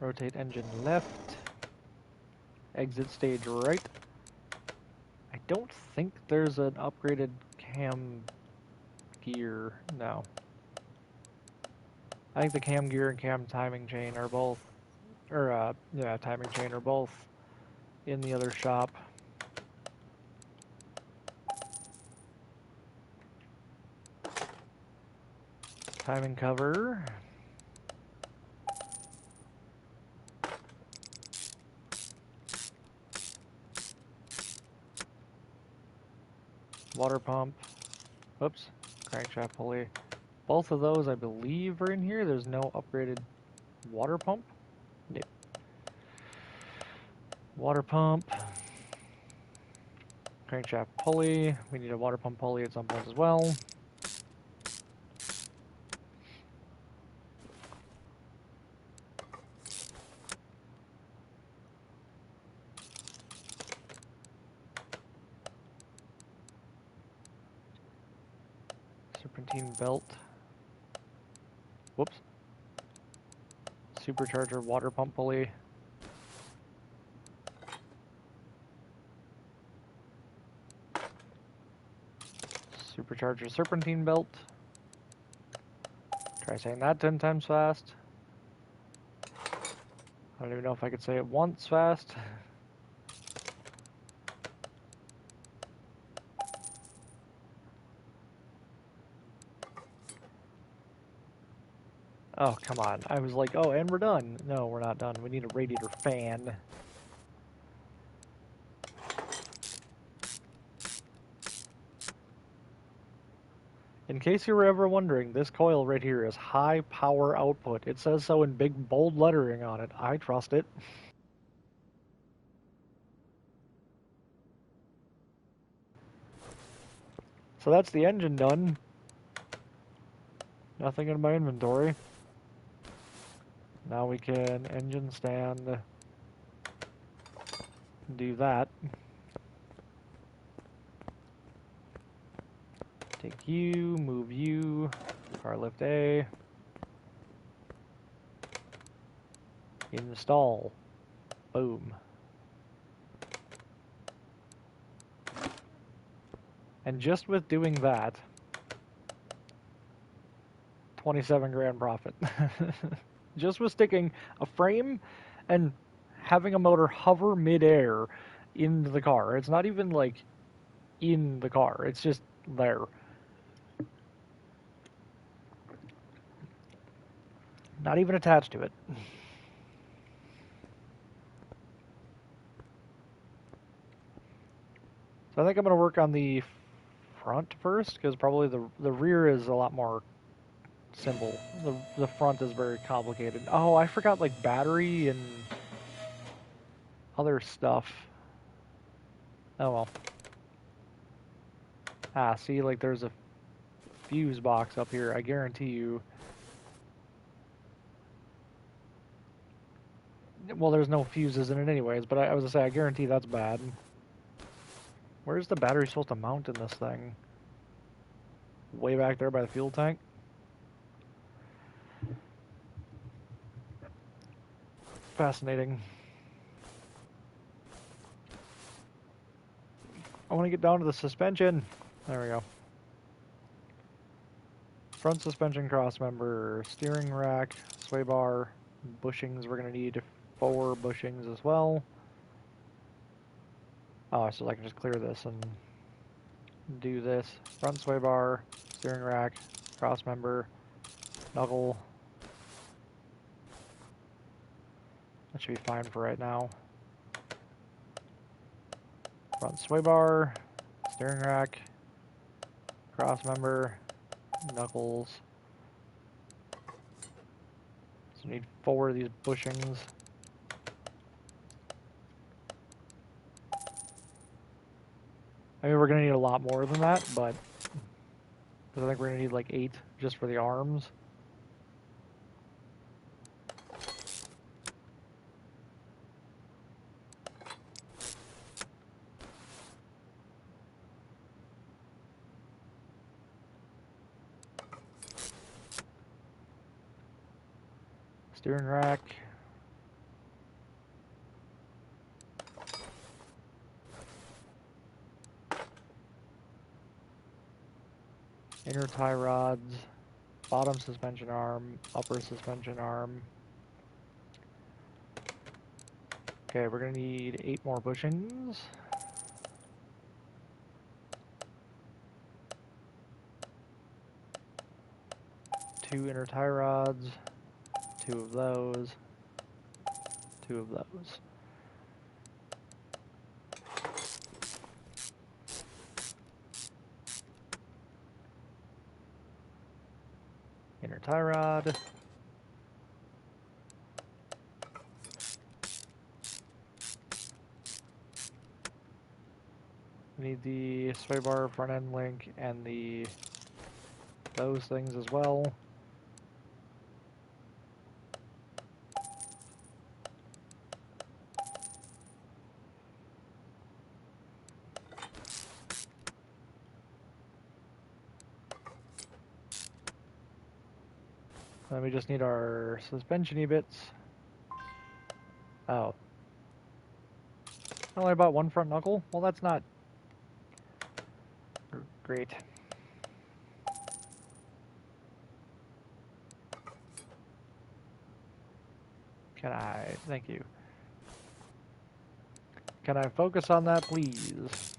[SPEAKER 1] Rotate engine left. Exit stage right. I don't think there's an upgraded cam gear. No. I think the cam gear and cam timing chain are both, yeah, timing chain are both in the other shop. Timing cover. Water pump. Whoops. Crankshaft pulley. Both of those, I believe, are in here. There's no upgraded water pump. Nope. Water pump. Crankshaft pulley. We need a water pump pulley at some point as well. Serpentine belt. Whoops. Supercharger water pump pulley. Supercharger serpentine belt. Try saying that 10 times fast. I don't even know if I could say it once fast. Oh, come on. I was like, oh, and we're done. No, we're not done. We need a radiator fan. In case you were ever wondering, this coil right here is high power output. It says so in big bold lettering on it. I trust it. So that's the engine done. Nothing in my inventory. Now we can engine stand, do that. Take you, move you, car lift A. Install. Boom. And just with doing that, 27 grand profit. Just with sticking a frame and having a motor hover midair in the car. It's not even like in the car, it's just there. Not even attached to it. So I think I'm going to work on the front first, because probably the rear is a lot more simple. The front is very complicated. Oh, I forgot like battery and other stuff. Oh well. Ah, see, like there's a fuse box up here. I guarantee you. Well, there's no fuses in it anyways, but I was gonna say I guarantee that's bad. Where's the battery supposed to mount in this thing? Way back there by the fuel tank? Fascinating. I want to get down to the suspension. There we go. Front suspension crossmember, steering rack, sway bar, bushings. We're going to need 4 bushings as well. Oh, so I can just clear this and do this. Front sway bar, steering rack, crossmember, knuckle. That should be fine for right now. Front sway bar, steering rack, crossmember, knuckles. So we need 4 of these bushings. I mean, we're going to need a lot more than that, but I think we're going to need like 8 just for the arms. Steering rack. Inner tie rods. Bottom suspension arm. Upper suspension arm. Okay, we're going to need 8 more bushings. Two inner tie rods. 2 of those. 2 of those. Inner tie rod. We need the sway bar front end link and those things as well. Then we just need our suspension-y bits. Oh. I only bought 1 front knuckle? Well, that's not great. Can I? Thank you. Can I focus on that, please?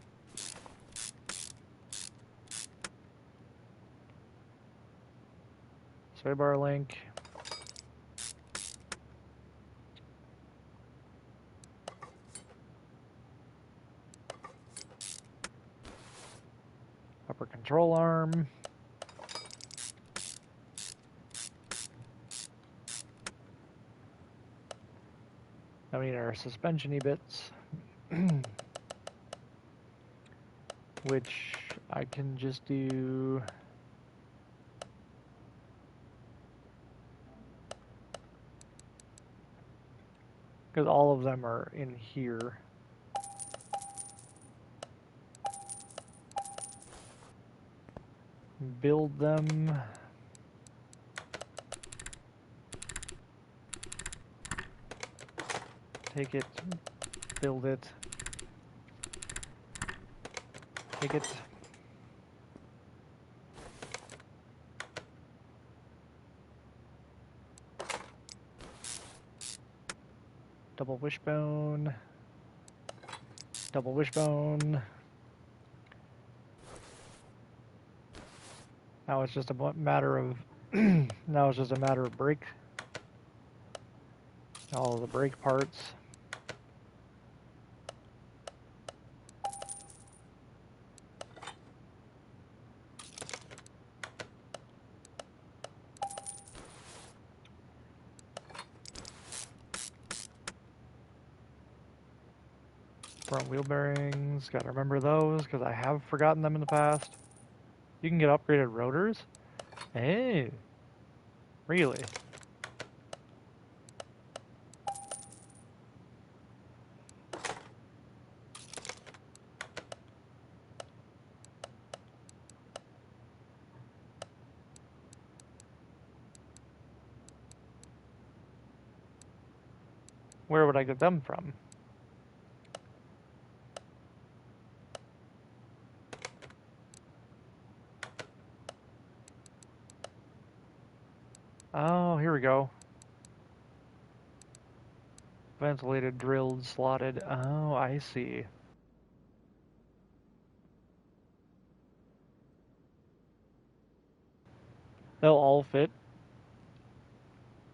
[SPEAKER 1] Sway bar link. Upper control arm. I mean our suspension-y bits. Which I can just do... because all of them are in here. Build them. Take it. Build it. Take it. Double wishbone. Double wishbone. Now it's just a matter of now it's just a matter of brake. All of the brake parts. Front wheel bearings, gotta remember those because I have forgotten them in the past. You can get upgraded rotors? Hey, really? Where would I get them from? Oh, here we go. Ventilated, drilled, slotted. Oh, I see. They'll all fit.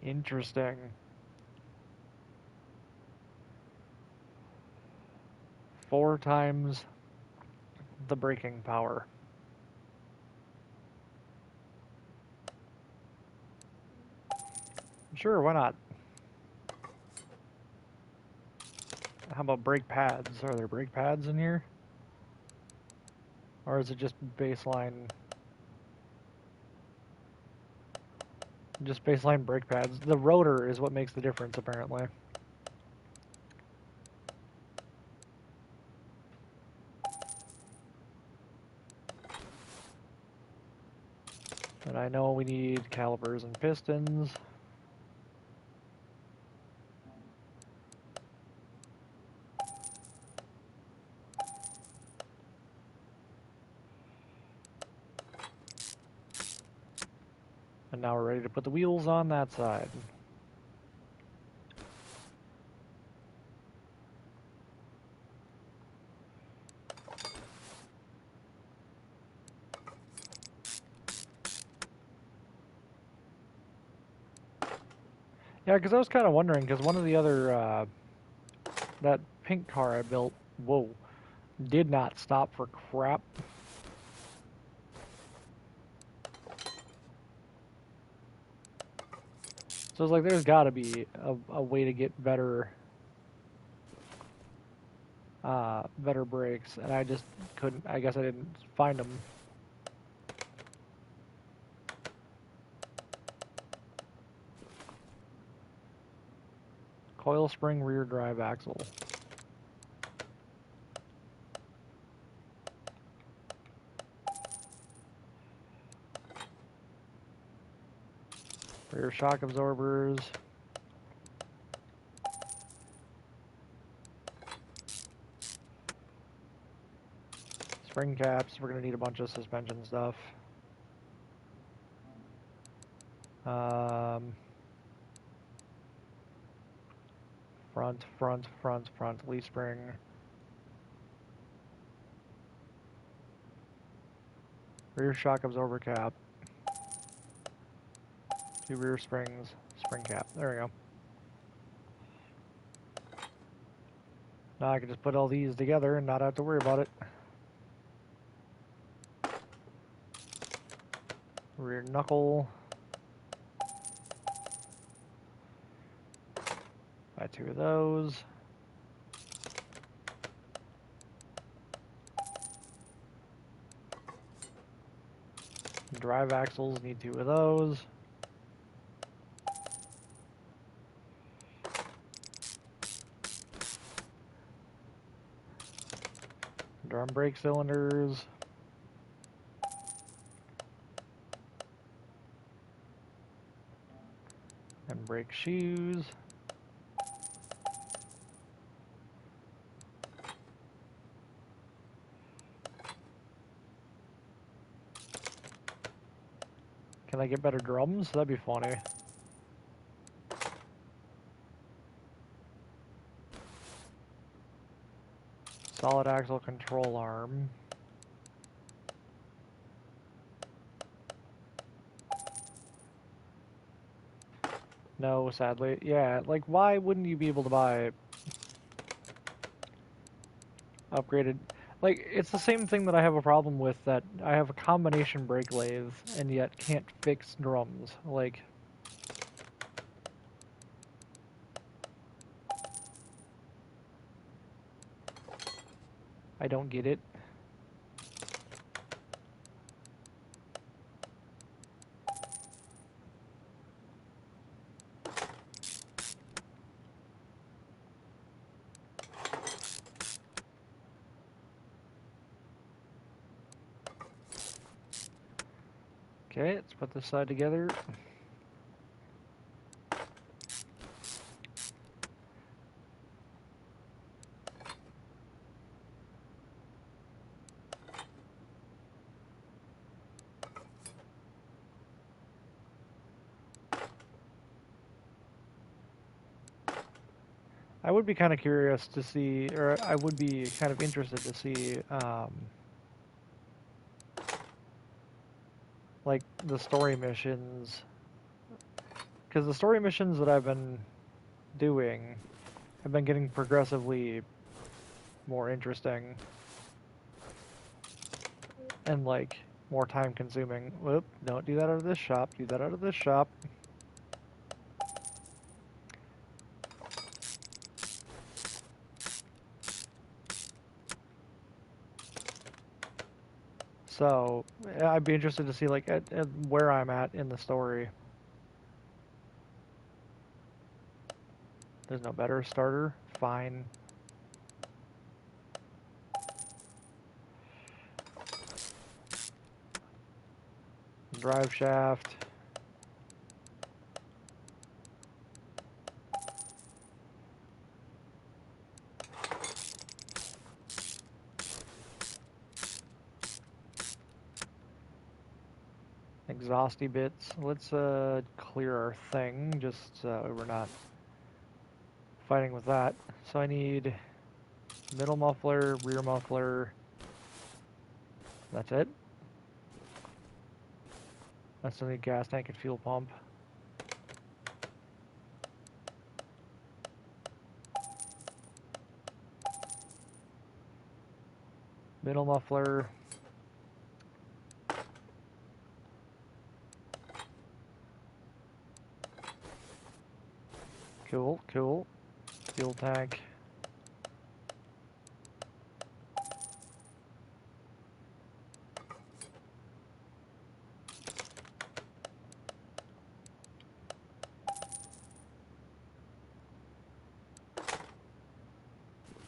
[SPEAKER 1] Interesting. 4 times the braking power. Sure, why not? How about brake pads? Are there brake pads in here? Or is it just baseline? Just baseline brake pads. The rotor is what makes the difference, apparently. And I know we need calipers and pistons. And now we're ready to put the wheels on that side. Yeah, because I was kind of wondering, because one of the other, that pink car I built, whoa, did not stop for crap. So it's like, there's got to be a way to get better, better brakes, and I just couldn't. I guess I didn't find them. Coil spring rear drive axle. Rear shock absorbers. Spring caps. We're going to need a bunch of suspension stuff. Front, leaf spring. Rear shock absorber cap. 2 rear springs, spring cap. There we go. Now I can just put all these together and not have to worry about it. Rear knuckle. Buy 2 of those. Drive axles, need 2 of those. Drum brake cylinders. And brake shoes. Can I get better drums? That'd be funny. Solid axle control arm. No, sadly. Yeah, like, why wouldn't you be able to buy upgraded? Like, it's the same thing that I have a problem with, that I have a combination brake lathe and yet can't fix drums. Like, I don't get it. Okay, let's put this side together. I would be kind of curious to see, or I would be kind of interested to see, like the story missions, because the story missions that I've been doing have been getting progressively more interesting and like more time consuming. Whoop, don't do that out of this shop, do that out of this shop. So I'd be interested to see like at where I'm at in the story. There's no better starter. Fine. Drive shaft. Exhausty bits. Let's clear our thing just so we're not fighting with that. So I need middle muffler, rear muffler. That's it. I still need gas tank and fuel pump. Middle muffler. Cool, cool. Fuel tank.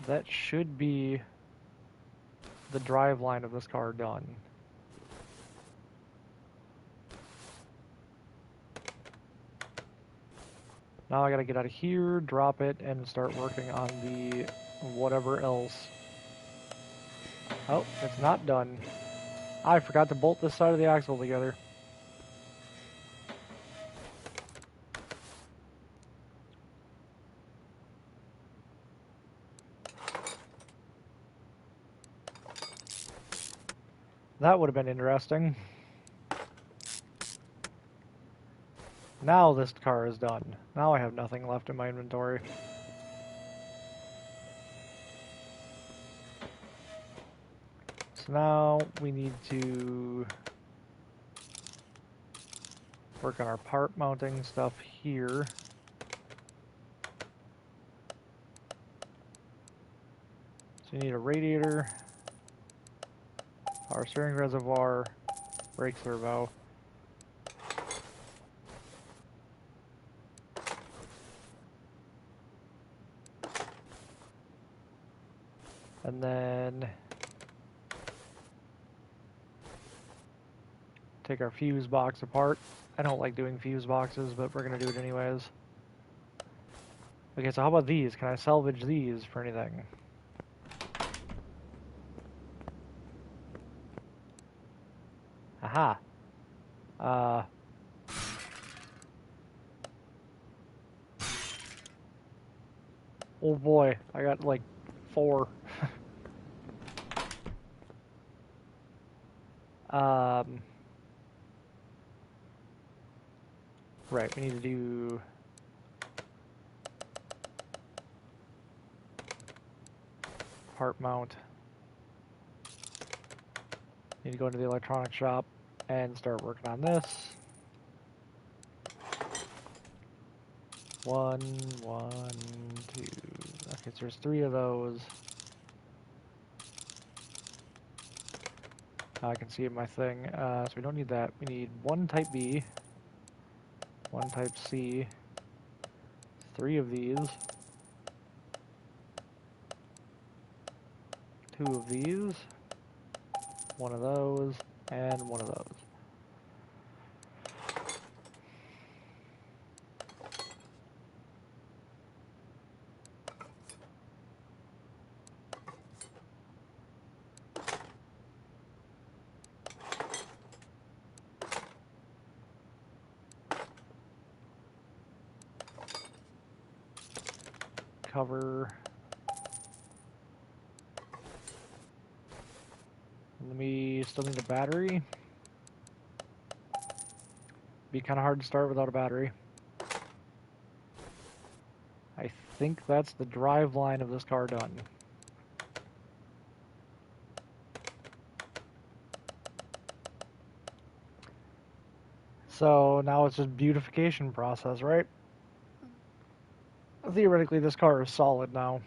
[SPEAKER 1] That should be the drive line of this car done. Now I gotta get out of here, drop it, and start working on the whatever else. Oh, it's not done. I forgot to bolt this side of the axle together. That would have been interesting. Now this car is done. Now I have nothing left in my inventory. So now we need to work on our part mounting stuff here. So you need a radiator, power steering reservoir, brake servo. And then take our fuse box apart. I don't like doing fuse boxes, but we're gonna do it anyways. Okay, so how about these? Can I salvage these for anything? Aha. Oh boy, I got like 4. Right, we need to do part mount. Need to go into the electronic shop and start working on this. 1, 1, 2. Okay, so there's 3 of those. I can see my thing. So we don't need that. We need one type B, one type C, 3 of these, 2 of these, 1 of those, and 1 of those. Cover. Let me still need a battery. Be kind of hard to start without a battery. I think that's the drive line of this car done. So now it's just beautification process, right? Theoretically, this car is solid now.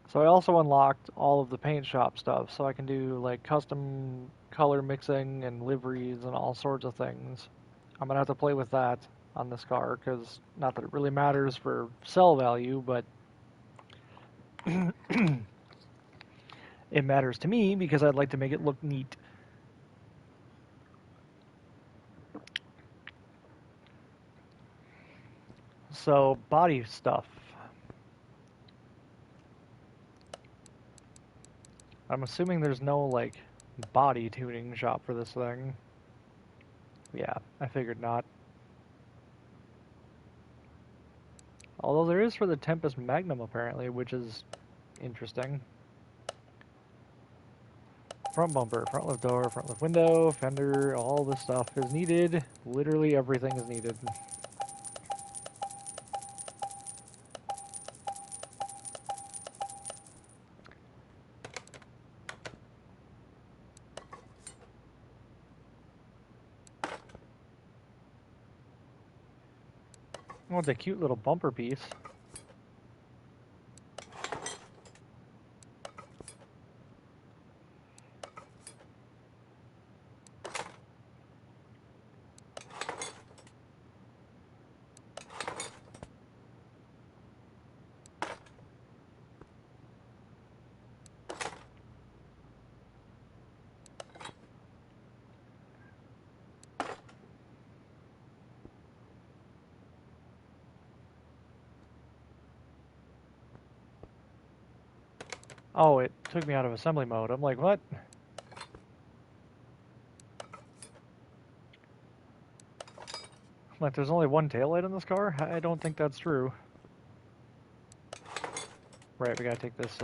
[SPEAKER 1] So I also unlocked all of the paint shop stuff, so I can do like custom color mixing and liveries and all sorts of things. I'm gonna have to play with that on this car, because not that it really matters for sell value, but it matters to me because I'd like to make it look neat. So, body stuff. I'm assuming there's no, like, body tuning shop for this thing. Yeah, I figured not. Although there is for the Tempest Magnum, apparently, which is interesting. Front bumper, front left door, front left window, fender, all this stuff is needed. Literally everything is needed. Oh, it's a cute little bumper piece. Oh, it took me out of assembly mode. I'm like, what? Like, there's only one taillight in this car? I don't think that's true. Right, we gotta take this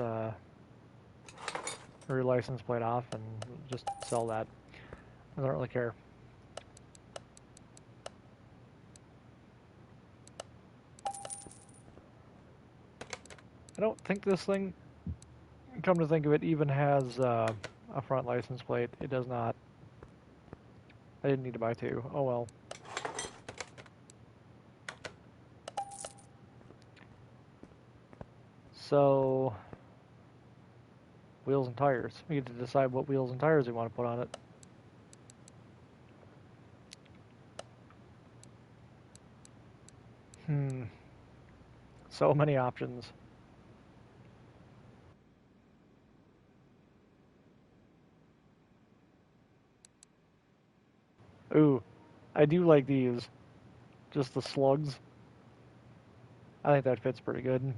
[SPEAKER 1] rear license plate off and just sell that. I don't really care. I don't think this thing, come to think of it, even has a front license plate. It does not. I didn't need to buy 2. Oh well. So, wheels and tires. We get to decide what wheels and tires we want to put on it. So many options. Ooh, I do like these. Just the slugs. I think that fits pretty good.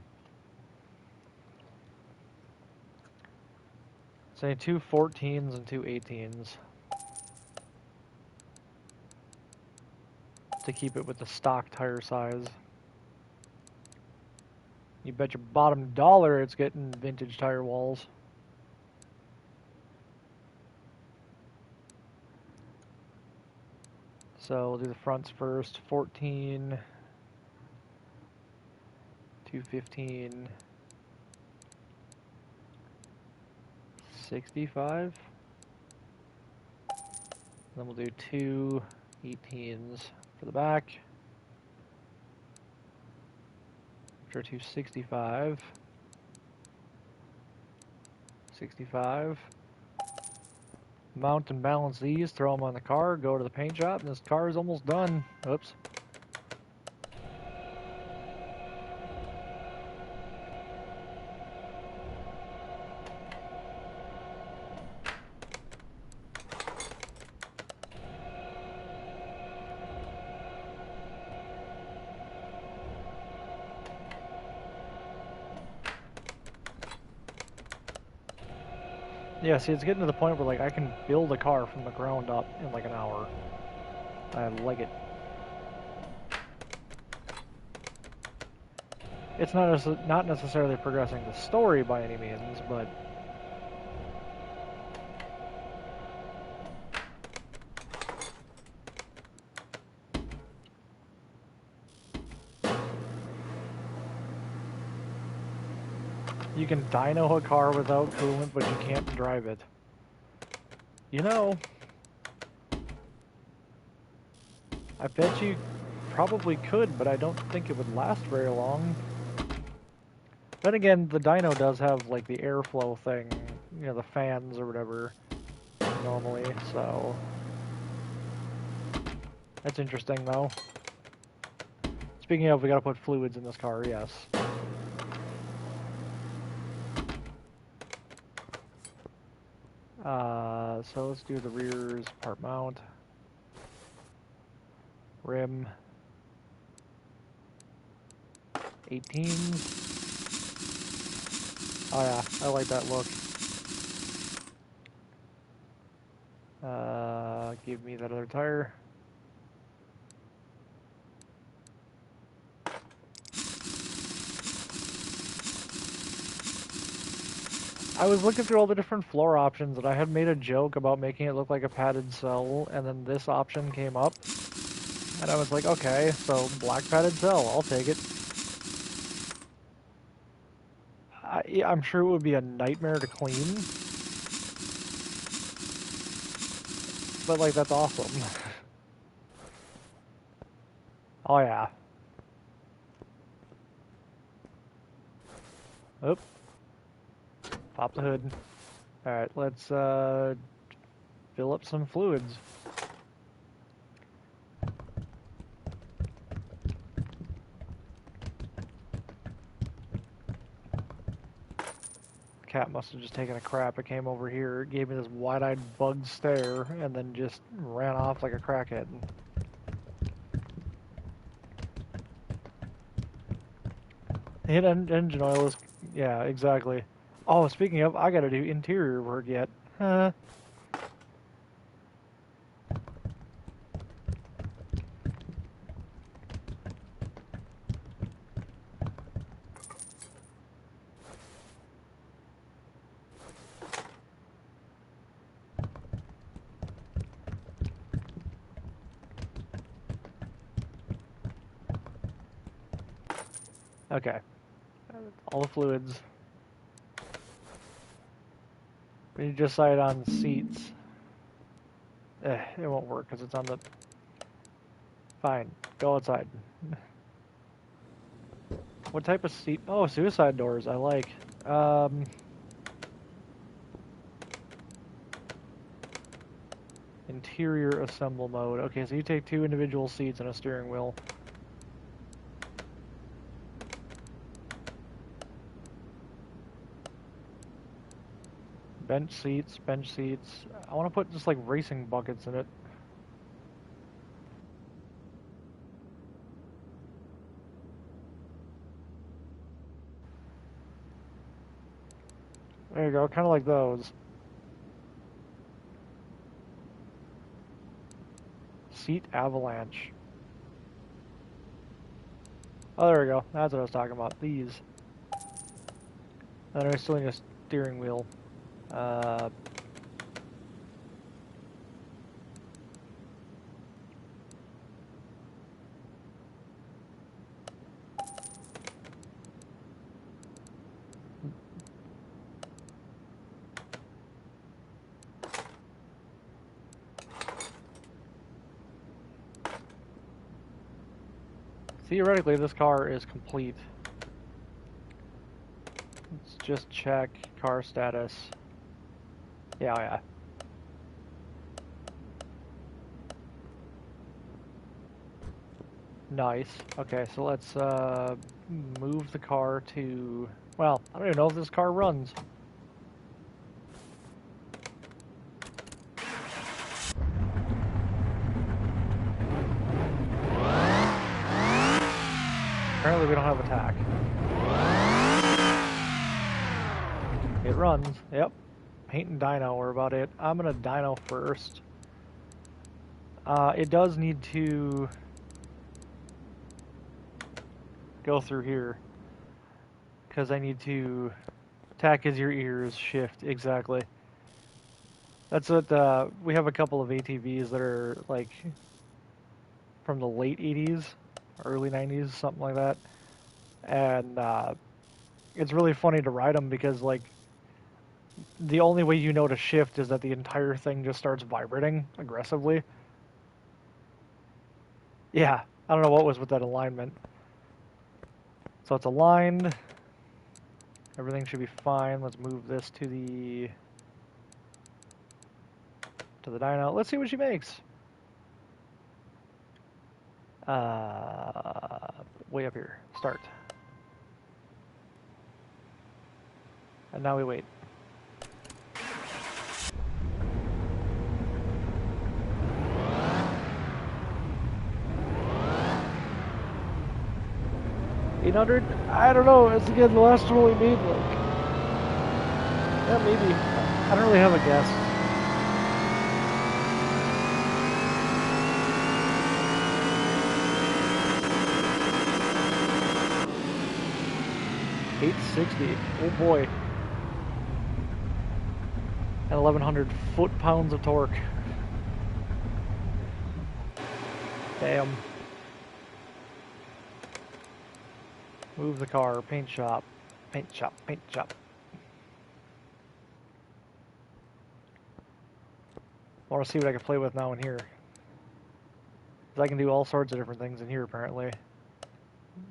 [SPEAKER 1] Say 2 14s and 2 18s. To keep it with the stock tire size. You bet your bottom dollar it's getting vintage tire walls. So we'll do the fronts first. 14, 215, 65. Then we'll do 2 18s for the back. After 2 65. 65. Mount and balance these, throw them on the car, go to the paint shop, and this car is almost done. Oops. Yeah, see, it's getting to the point where, like, I can build a car from the ground up in, like, an hour. I like it. It's not necessarily progressing the story by any means, but... You can dyno a car without coolant, but you can't drive it. You know... I bet you probably could, but I don't think it would last very long. Then again, the dyno does have, like, the airflow thing, you know, the fans or whatever, normally, so... That's interesting, though. Speaking of, we gotta put fluids in this car, yes. So let's do the rear's part mount. Rim. 18s. Oh yeah, I like that look. Give me that other tire. I was looking through all the different floor options, and I had made a joke about making it look like a padded cell, and then this option came up, and I was like, okay, so black padded cell, I'll take it. I'm sure it would be a nightmare to clean, but, like, that's awesome. Oh yeah. Oop. Pop the hood. Alright, let's fill up some fluids. Cat must have just taken a crap. It came over here, gave me this wide-eyed bug stare, and then just ran off like a crackhead. Hit engine oil is... Yeah, exactly. Oh, speaking of, I gotta do interior work yet. Huh. Okay. All the fluids. We need to decide on seats. It won't work because it's on the... Fine. Go outside. What type of seat? Oh, suicide doors. I like. Interior assemble mode. Okay, so you take 2 individual seats and a steering wheel. Bench seats, bench seats. I want to put just like racing buckets in it. There you go, kind of like those. Seat avalanche. Oh, there we go. That's what I was talking about. These. And I still need a steering wheel. theoretically, this car is complete. Let's just check car status. Yeah, yeah. Nice. Okay, so let's move the car to... Well, I don't even know if this car runs. Apparently we don't have attack. It runs. Yep. Paint and dyno are about it. I'm gonna dyno first. It does need to go through here. Because I need to... Attack is your ears, shift, exactly. That's what, we have a couple of ATVs that are, like, from the late 80s, early 90s, something like that. And, it's really funny to ride them because, like, the only way you know to shift is that the entire thing just starts vibrating aggressively. Yeah, I don't know what was with that alignment. So it's aligned. Everything should be fine. Let's move this to the dyno. Let's see what she makes. Way up here. Start. And now we wait. $800? I don't know. It's again the last one we made. Like, yeah, maybe. I don't really have a guess. $860. Oh boy. And 1,100 foot-pounds of torque. Damn. Move the car. Paint shop. Paint shop. Paint shop. I want to see what I can play with now in here. 'Cause I can do all sorts of different things in here, apparently.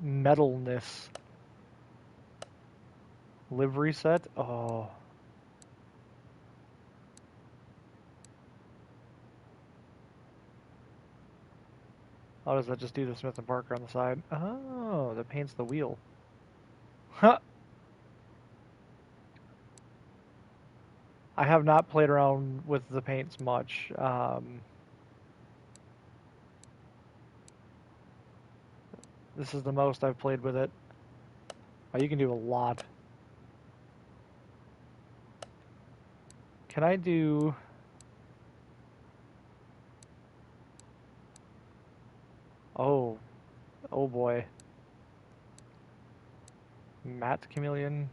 [SPEAKER 1] Metalness. Livery set? Oh. How does that just do the Smith & Parker on the side? Oh, that paints the wheel. Huh. I have not played around with the paints much. This is the most I've played with it. Oh, you can do a lot. Can I do... Oh. Oh boy. Matte chameleon.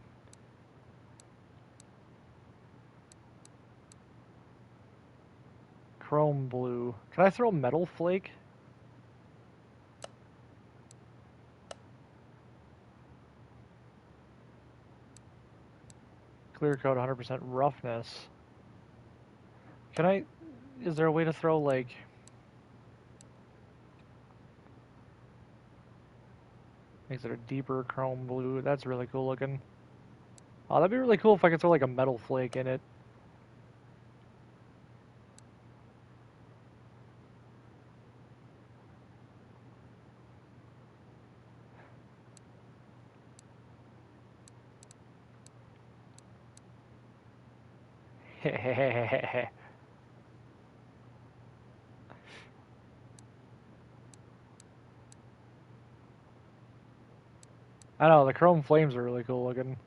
[SPEAKER 1] Chrome blue. Can I throw metal flake? Clear coat 100% roughness. Can I... Is there a way to throw, like... Makes it a deeper chrome blue. That's really cool looking. Oh, that'd be really cool if I could throw, like, a metal flake in it. Hehehehe. I know, the chrome flames are really cool looking.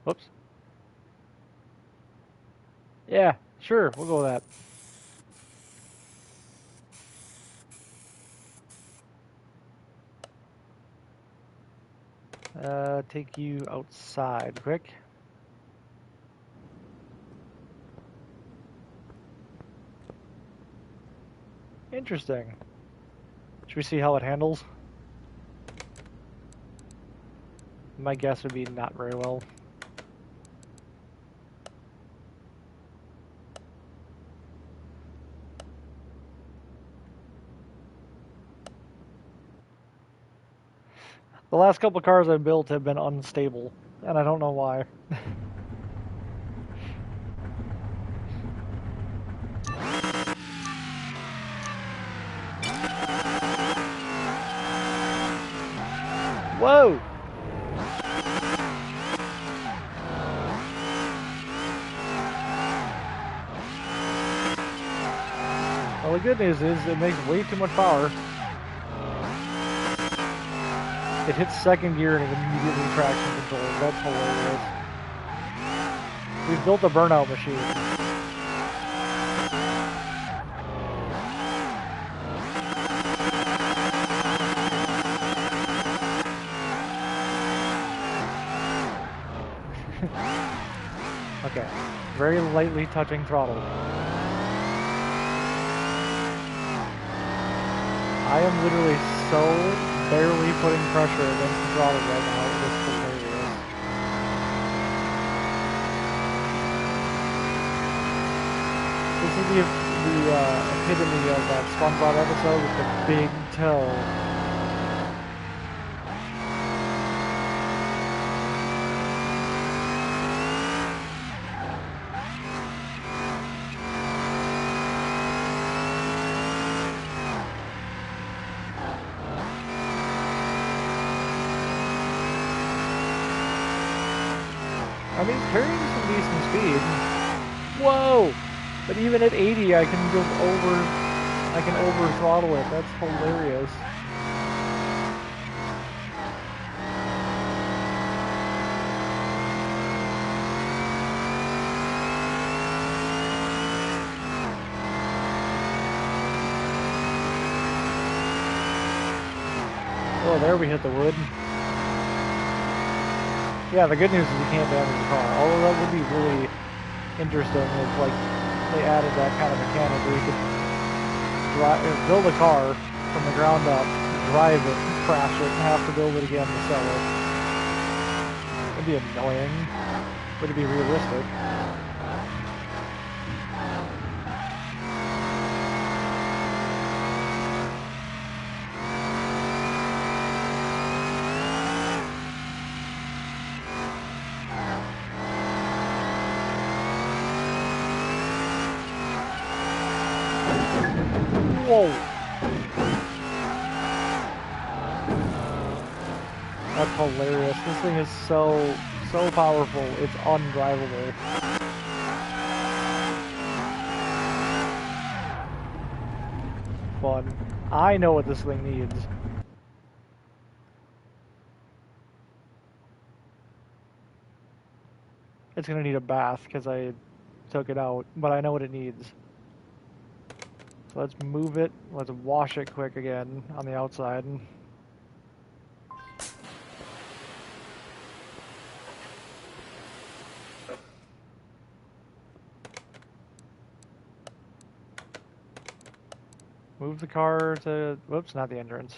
[SPEAKER 1] Whoops. Yeah, sure, we'll go with that. Take you outside quick. Interesting. Should we see how it handles? My guess would be not very well. The last couple cars I built have been unstable, and I don't know why. Whoa! Well, the good news is it makes way too much power. It hits second gear and it immediately traction controls. That's hilarious. We've built a burnout machine. Okay, very lightly touching throttle. I am literally so barely putting pressure against the throttle right now. It is hilarious. This is the epitome of that SpongeBob episode with the big toe. I mean, carrying some decent speed. Whoa! But even at 80, I can over throttle it. That's hilarious. Oh, there we hit the wood. Yeah, the good news is you can't damage the car. Although that would be really interesting if, like, they added that kind of mechanic where you could build a car from the ground up, drive it, crash it, and have to build it again to sell it. It'd be annoying, but it'd be realistic. Whoa! That's hilarious. This thing is so powerful, it's undrivable. Fun. I know what this thing needs. It's gonna need a bath because I took it out, but I know what it needs. So let's move it. Let's wash it quick again on the outside. Move the car to, whoops, not the entrance.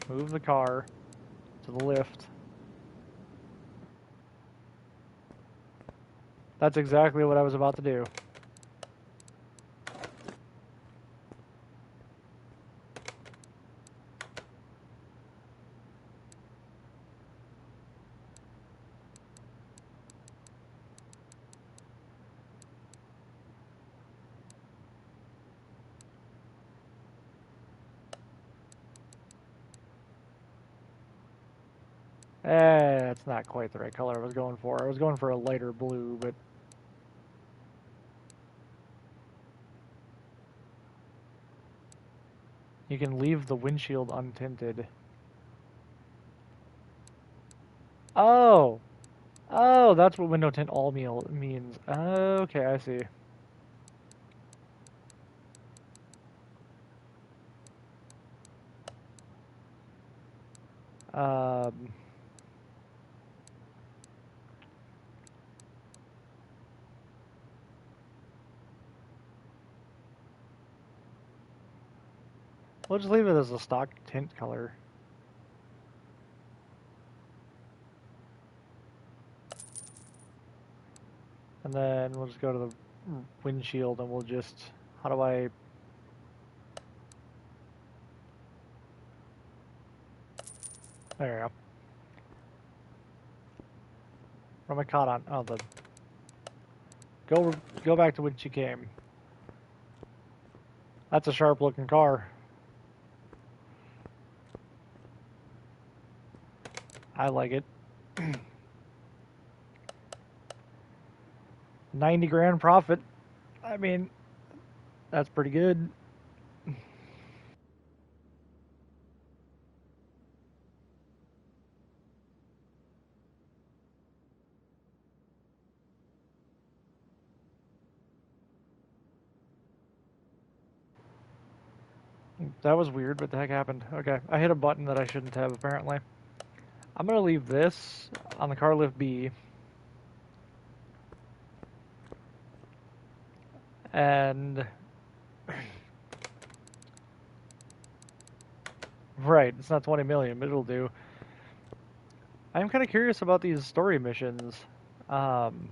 [SPEAKER 1] Move the car to the lift. That's exactly what I was about to do. It's not quite the right color I was going for. I was going for a lighter blue, but you can leave the windshield untinted. Oh! Oh, that's what window tint all means. Okay, I see. We'll just leave it as a stock tint color. And then we'll just go to the windshield and we'll just, how do I, There you go. What am I caught on? Oh, the... Go back to when she came. That's a sharp-looking car. I like it. 90 grand profit. I mean, that's pretty good. That was weird, but the heck happened? Okay, I hit a button that I shouldn't have, apparently. I'm gonna leave this on the car lift B. And... right, it's not 20 million, but it'll do. I'm kind of curious about these story missions. Um...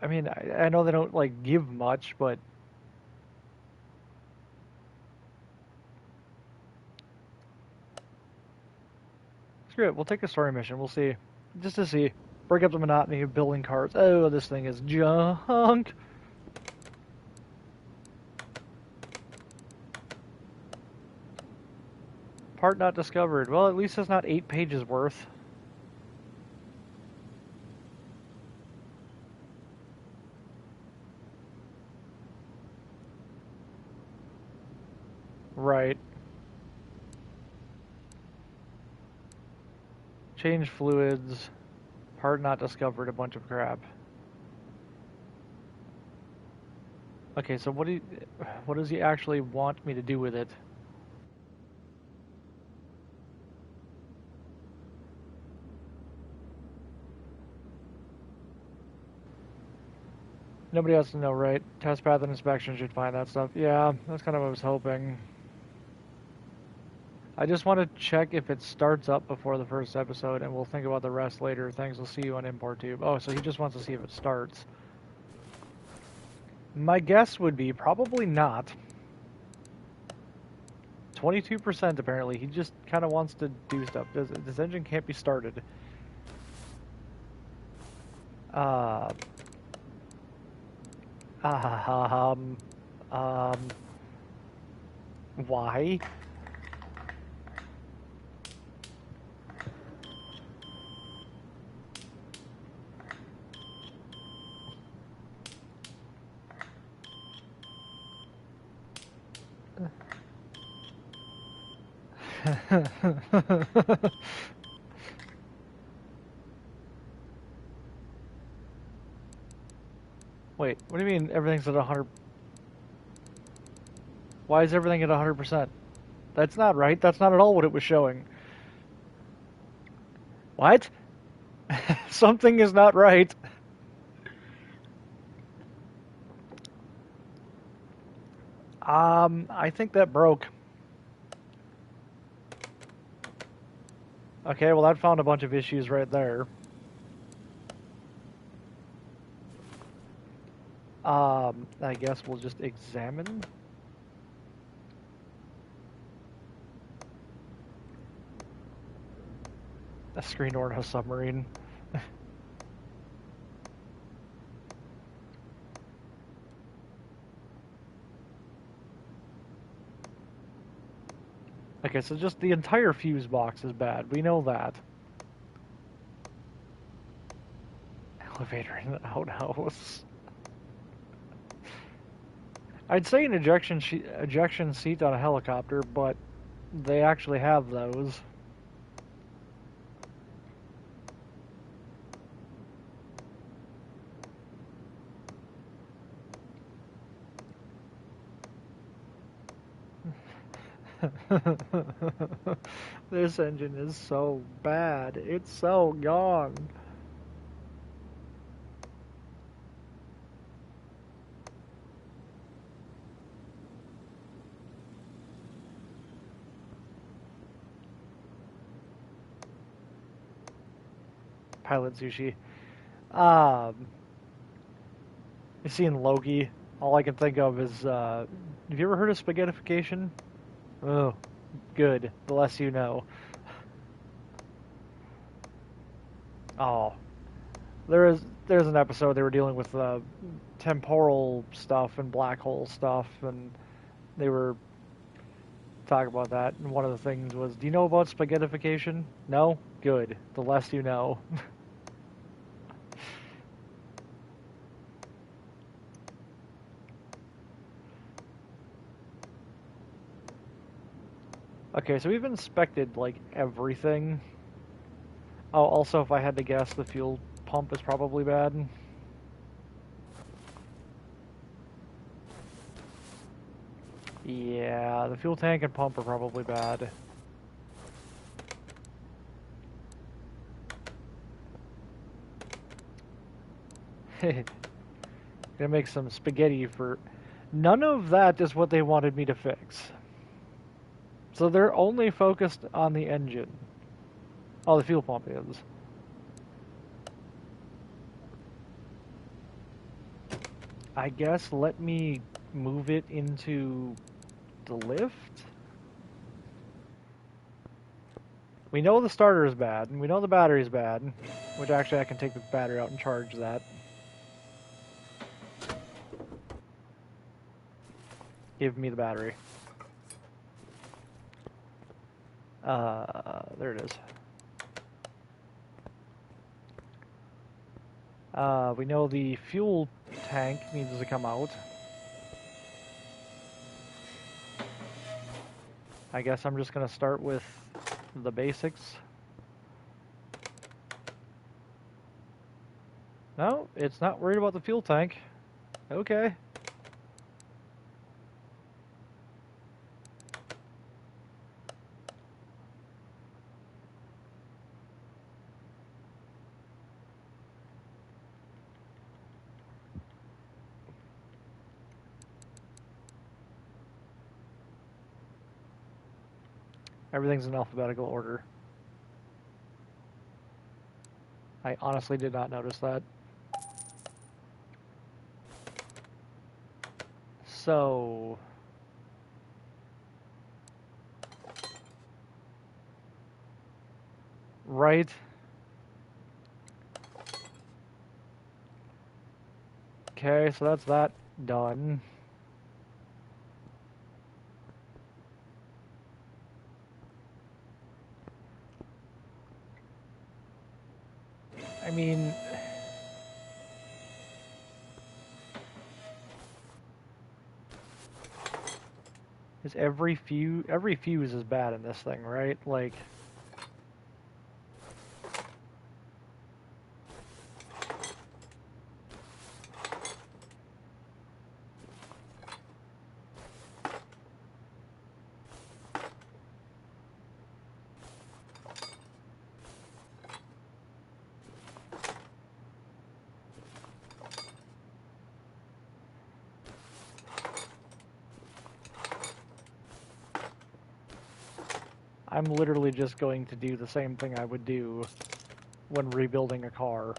[SPEAKER 1] I mean, I know they don't, like, give much, but... Screw it, we'll take a story mission, we'll see. Just to see. Break up the monotony of building cars. Oh, this thing is junk! Part not discovered. Well, at least it's not 8 pages worth. Right. Change fluids. Part not discovered. A bunch of crap. Okay, so what does he actually want me to do with it? Nobody has to know, right? Test path and inspection should find that stuff. Yeah, that's kind of what I was hoping. I just want to check if it starts up before the first episode, and we'll think about the rest later. Thanks, we'll see you on import tube. Oh, so he just wants to see if it starts. My guess would be probably not. 22% apparently. He just kind of wants to do stuff. This engine can't be started. Uh... Um... Um... Why? Wait, what do you mean everything's at 100? Why is everything at 100%? That's not right. That's not at all what it was showing. What? Something is not right. I think that broke. Okay, well that found a bunch of issues right there. I guess we'll just examine. A screen or a submarine. Okay, so just the entire fuse box is bad. We know that. Elevator in the outhouse. I'd say an ejection seat on a helicopter, but they actually have those. This engine is so bad. It's so gone. Pilot sushi. You seeing Loki? All I can think of is, have you ever heard of spaghettification? Oh, good. The less you know. Oh, there's an episode they were dealing with temporal stuff and black hole stuff, and they were talking about that. And one of the things was, do you know about spaghettification? No? Good. The less you know. Okay, so we've inspected like everything. Oh, also, if I had to guess, the fuel pump is probably bad. Yeah, the fuel tank and pump are probably bad. Gonna make some spaghetti for... None of that is what they wanted me to fix. So they're only focused on the engine. Oh, the fuel pump is. I guess let me move it into the lift? We know the starter is bad, and we know the battery is bad, which actually I can take the battery out and charge that. Give me the battery. There it is. We know the fuel tank needs to come out. I guess I'm just gonna start with the basics. No, it's not worried about the fuel tank. Okay. Everything's in alphabetical order. I honestly did not notice that. So... Right. Okay, so that's that done. I mean... Is every fuse is bad in this thing, right? Like... I'm literally just going to do the same thing I would do when rebuilding a car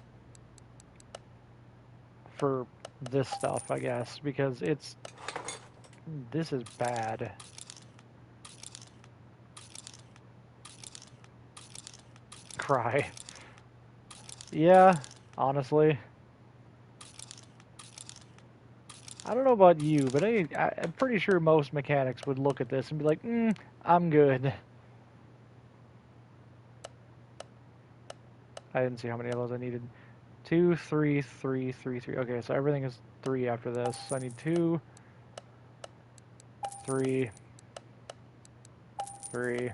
[SPEAKER 1] for this stuff, I guess, because it's... This is bad. Cry. Yeah, honestly. I don't know about you, but I'm pretty sure most mechanics would look at this and be like, I'm good. I didn't see how many of those I needed. 2, 3, 3, 3, 3. Okay, so everything is 3 after this. So I need 2, 3, 3.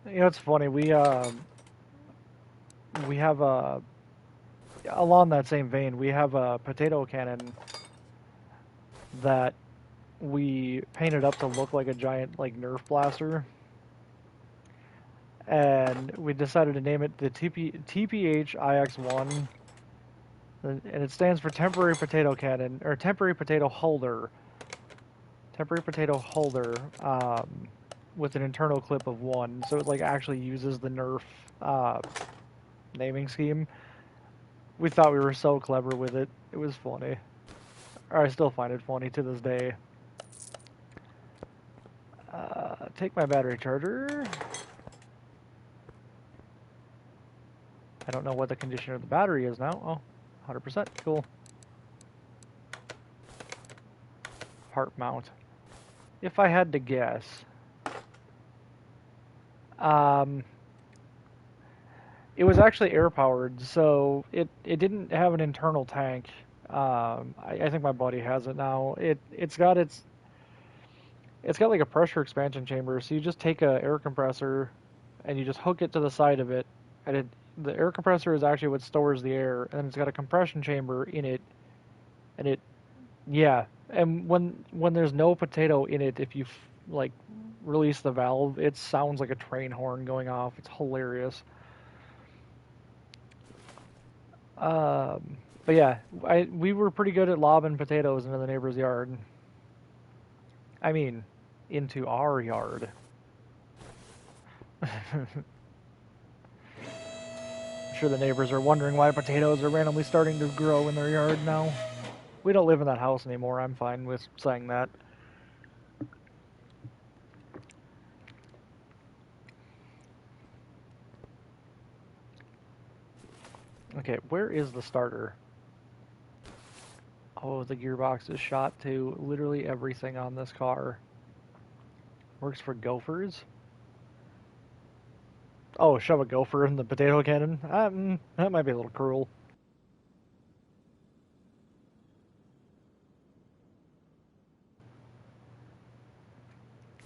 [SPEAKER 1] You know, it's funny. We have a... Along that same vein, we have a potato cannon that we painted up to look like a giant, like, Nerf blaster. and we decided to name it the TPH IX1, and it stands for Temporary Potato Cannon, or Temporary Potato Holder. Temporary Potato Holder, with an internal clip of 1, so it like actually uses the Nerf naming scheme. We thought we were so clever with it. It was funny. Or I still find it funny to this day. Take my battery charger. I don't know what the condition of the battery is now. Oh, 100%. Cool. Part mount. If I had to guess, it was actually air powered, so it didn't have an internal tank. I think my buddy has it now. It's got like a pressure expansion chamber. So you just take a air compressor, and you just hook it to the side of it, and the air compressor is actually what stores the air, and it's got a compression chamber in it, and yeah. And when there's no potato in it, if you like release the valve, it sounds like a train horn going off. It's hilarious. But yeah, we were pretty good at lobbing potatoes into the neighbor's yard. I mean, into our yard. I'm sure the neighbors are wondering why potatoes are randomly starting to grow in their yard now. We don't live in that house anymore. I'm fine with saying that. Okay, where is the starter? Oh, the gearbox is shot to literally everything on this car. Works for Gophers. Oh, shove a gopher in the potato cannon? That might be a little cruel.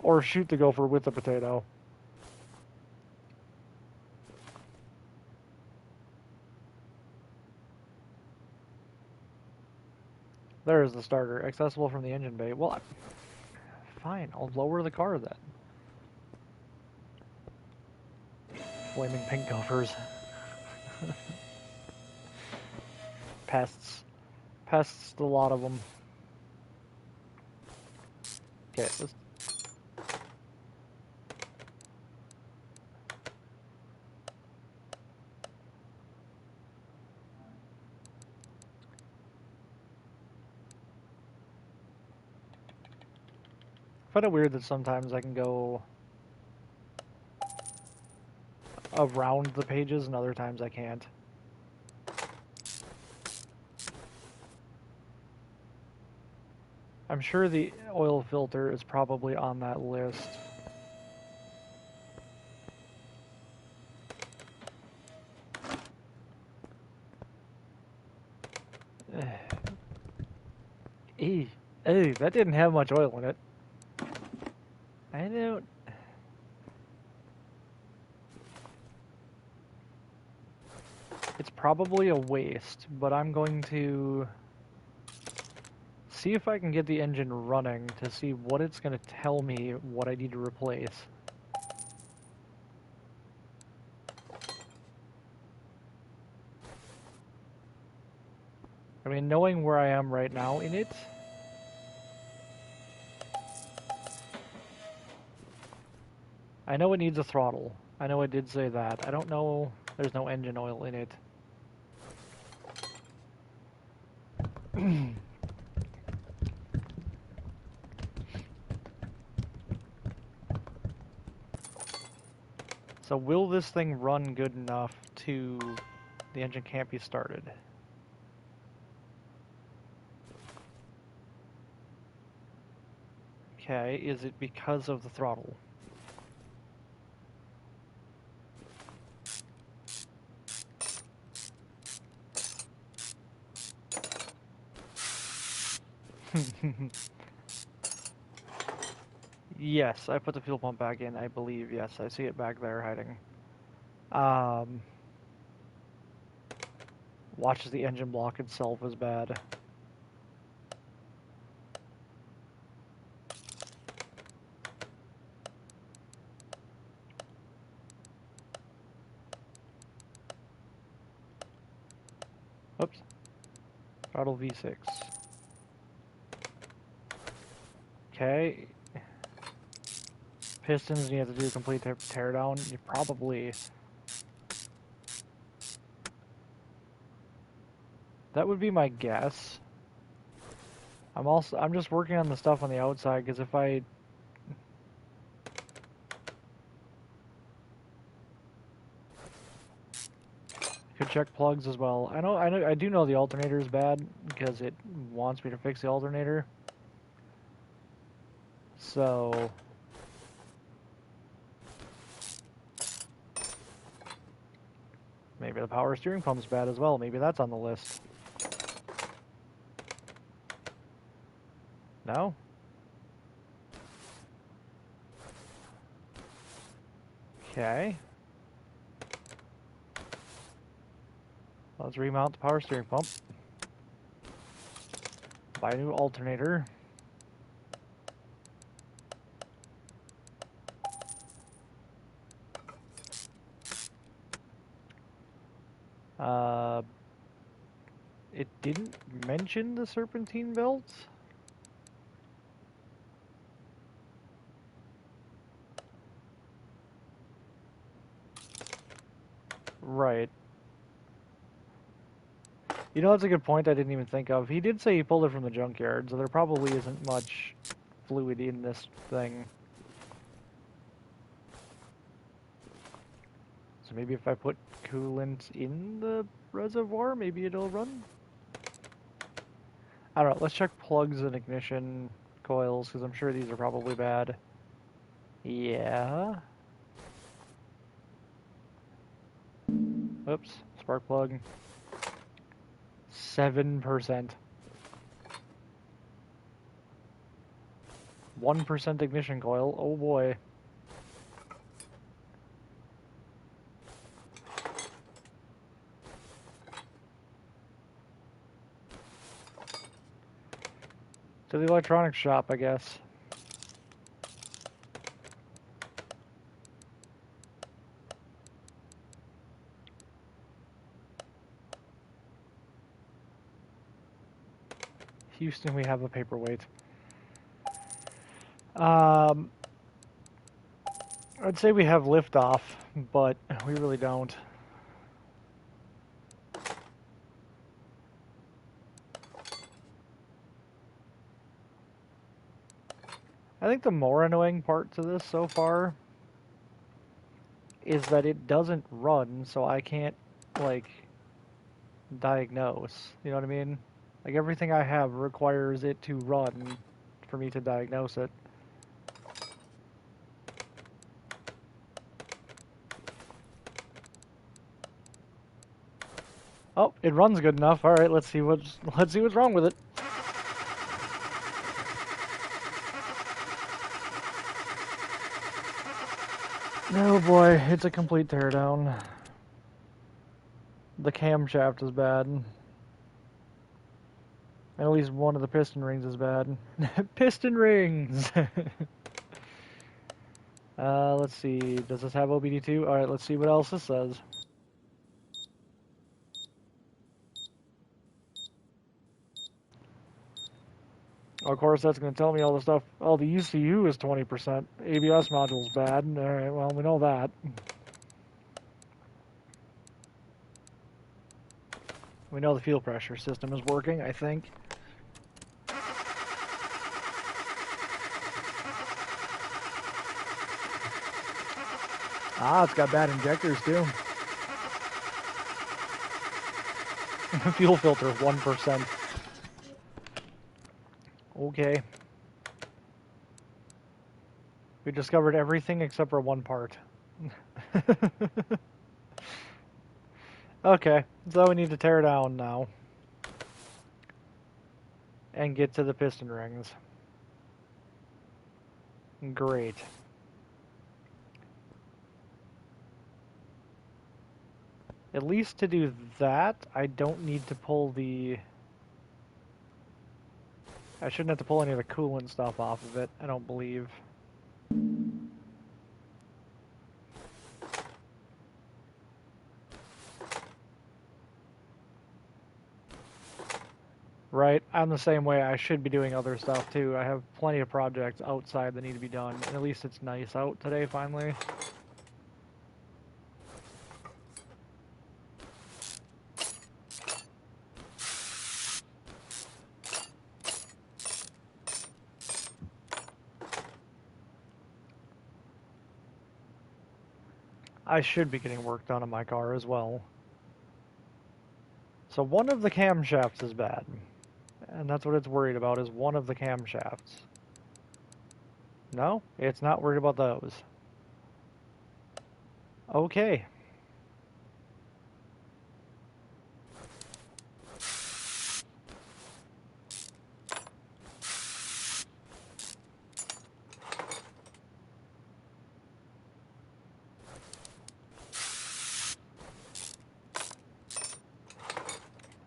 [SPEAKER 1] Or shoot the gopher with the potato. There is the starter, accessible from the engine bay. Well, fine, I'll lower the car then. Flaming pink gophers. Pests. Pests, a lot of them. Okay, let's... I find it weird that sometimes I can go around the pages and other times I can't. I'm sure the oil filter is probably on that list. Eee. Hey, that didn't have much oil in it. I don't... It's probably a waste, but I'm going to see if I can get the engine running to see what it's going to tell me what I need to replace. I mean, knowing where I am right now in it, I know it needs a throttle. I know it did say that. I don't know, there's no engine oil in it. So will this thing run good enough to... the engine can't be started? Okay, is it because of the throttle? Yes, I put the fuel pump back in, I believe. Yes, I see it back there hiding. Watches the engine block itself as bad. Oops. Throttle V6. Okay. Pistons, you have to do a complete teardown. You probably... That would be my guess. I'm just working on the stuff on the outside, because if I... Could check plugs as well. I do know the alternator is bad, because it wants me to fix the alternator. So... Maybe the power steering pump's bad as well. Maybe that's on the list. No? Okay. Let's remount the power steering pump. Buy a new alternator. It didn't mention the serpentine belts. Right. You know, that's a good point I didn't even think of. He did say he pulled it from the junkyard, so there probably isn't much fluid in this thing. So maybe if I put coolant in the reservoir, maybe it'll run? I don't know, let's check plugs and ignition coils, because I'm sure these are probably bad. Yeah. Oops, spark plug. 7%. 1% ignition coil, oh boy. To the electronics shop, I guess. Houston, we have a paperweight. I'd say we have liftoff, but we really don't. I think the more annoying part to this so far is that it doesn't run, so I can't, like, diagnose. You know what I mean? Like, everything I have requires it to run for me to diagnose it. Oh, it runs good enough. All right, let's see what's wrong with it. Oh boy, it's a complete teardown. The camshaft is bad. And at least one of the piston rings is bad. Piston rings! Let's see. Does this have OBD2? Alright, let's see what else this says. Of course, that's going to tell me all the stuff. Oh, the ECU is 20%. ABS module's bad. Alright, well, we know that. We know the fuel pressure system is working, I think. Ah, it's got bad injectors, too. Fuel filter, 1%. Okay. We discovered everything except for one part. Okay, so we need to tear down now. And get to the piston rings. Great. At least to do that, I don't need to pull the... I shouldn't have to pull any of the coolant stuff off of it, I don't believe. Right, I'm the same way. I should be doing other stuff too. I have plenty of projects outside that need to be done. And at least it's nice out today, finally. I should be getting work done on my car as well. So one of the camshafts is bad. And that's what it's worried about, is one of the camshafts. No, it's not worried about those. Okay.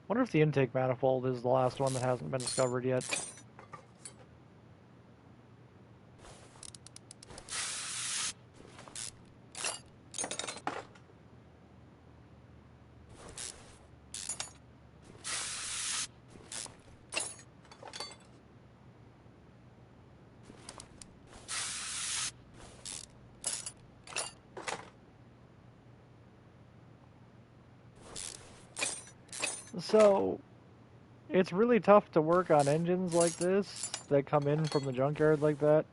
[SPEAKER 1] Wonder if the intake manifold is the last one that hasn't been discovered yet. So, it's really tough to work on engines like this that come in from the junkyard like that.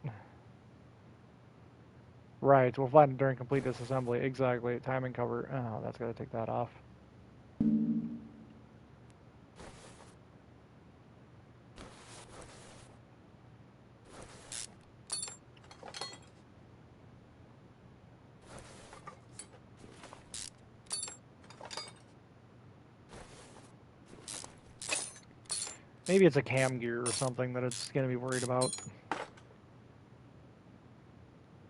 [SPEAKER 1] Right, we'll find it during complete disassembly. Exactly, timing cover. Oh, that's gotta take that off. Maybe it's a cam gear or something that it's gonna be worried about.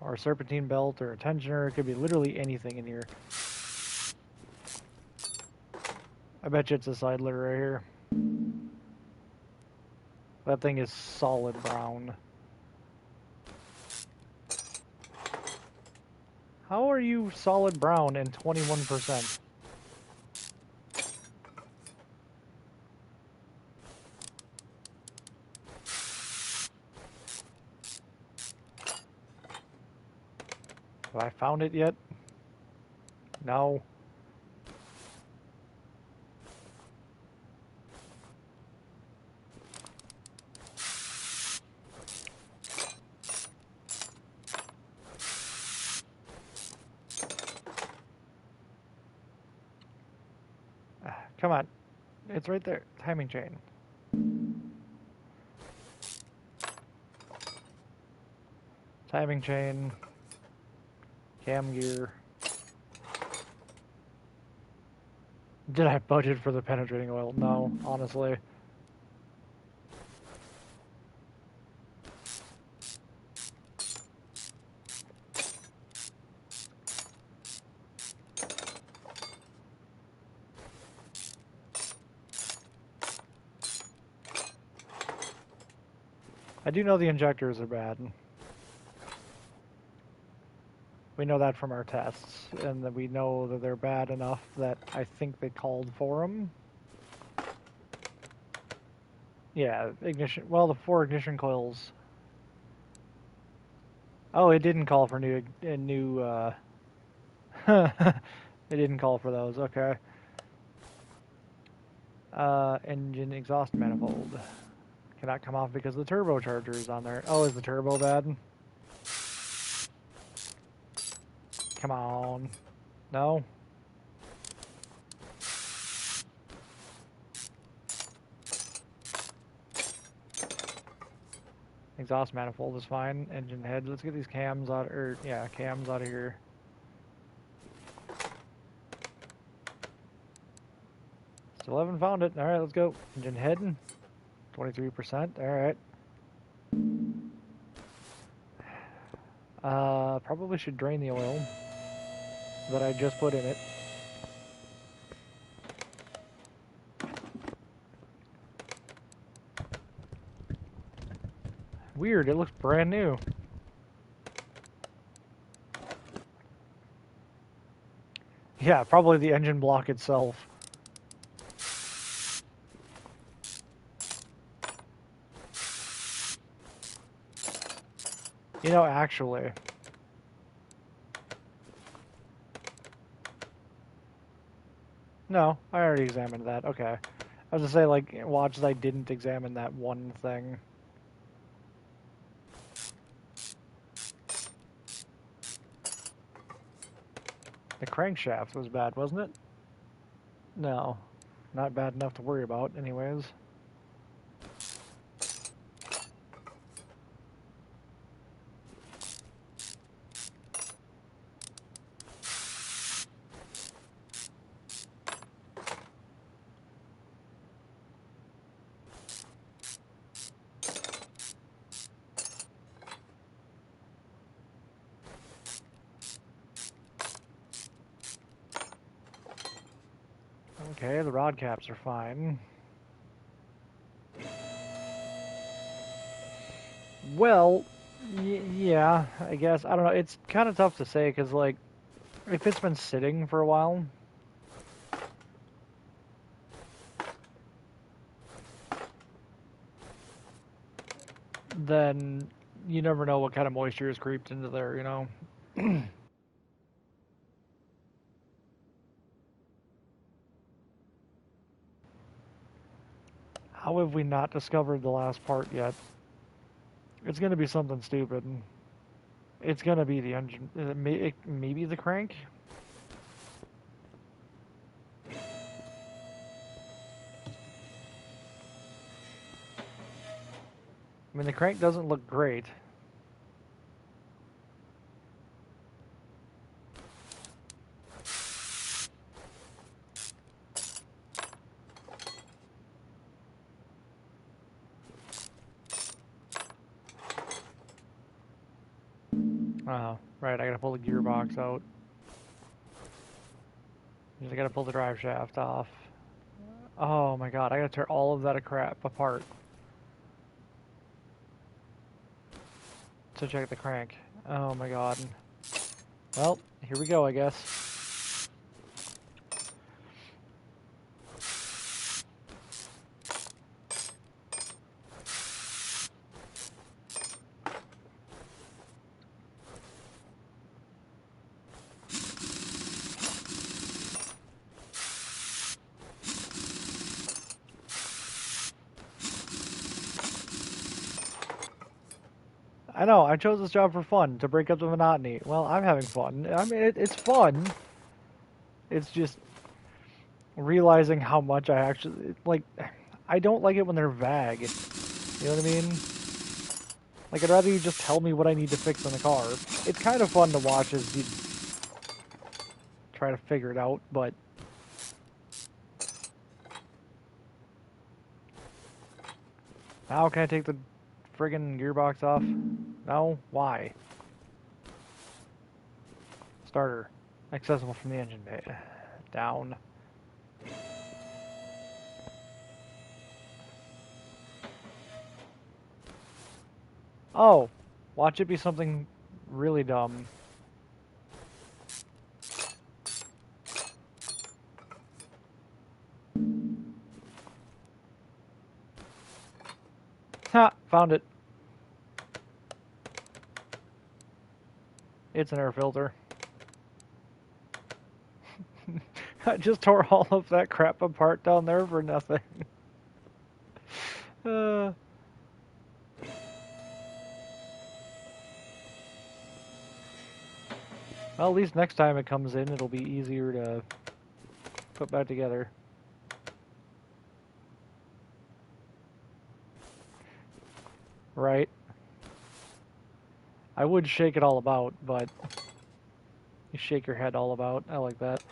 [SPEAKER 1] Or a serpentine belt or a tensioner. It could be literally anything in here. I bet you it's a side litter right here. That thing is solid brown. How are you solid brown and 21%? Have I found it yet? No. Come on. It's right there. Timing chain. Timing chain. Cam gear. Did I budget for the penetrating oil? No, honestly. I do know the injectors are bad. We know that from our tests, and that we know that they're bad enough that I think they called for them. Yeah, ignition. Well, the 4 ignition coils. Oh, it didn't call for new. It didn't call for those. Okay. Engine exhaust manifold cannot come off because the turbocharger is on there. Oh, is the turbo bad? Come on. No? Exhaust manifold is fine. Engine head. Let's get these cams out, cams out of here. Still haven't found it. Alright, let's go. Engine head. 23%. Alright. Probably should drain the oil that I just put in it. Weird, it looks brand new. Yeah, probably the engine block itself. You know, actually. No, I already examined that. Okay. I was gonna say, like, watch as I didn't examine that one thing. The crankshaft was bad, wasn't it? No. Not bad enough to worry about, anyways. Okay, the rod caps are fine. Well, yeah, I guess. I don't know. It's kind of tough to say because, like, if it's been sitting for a while, then you never know what kind of moisture has creeped into there, you know? How have we not discovered the last part yet? It's gonna be something stupid. It's gonna be the engine. Maybe the crank? I mean, the crank doesn't look great. Oh, right, I gotta pull the gearbox out. I gotta pull the drive shaft off. Oh my god, I gotta tear all of that crap apart to check the crank. Oh my god. Well, here we go, I guess. I know, I chose this job for fun, to break up the monotony. Well, I'm having fun. I mean, it's fun. It's just realizing how much I actually, like, I don't like it when they're vague. You know what I mean? Like, I'd rather you just tell me what I need to fix in the car. It's kind of fun to watch as you try to figure it out, but... Now can I take the friggin' gearbox off? No? Why? Starter. Accessible from the engine bay. Down. Oh! Watch it be something really dumb. Ha! Found it. It's an air filter. I just tore all of that crap apart down there for nothing. Well, at least next time it comes in, it'll be easier to put back together. Right? I would shake it all about, but you shake your head all about. I like that.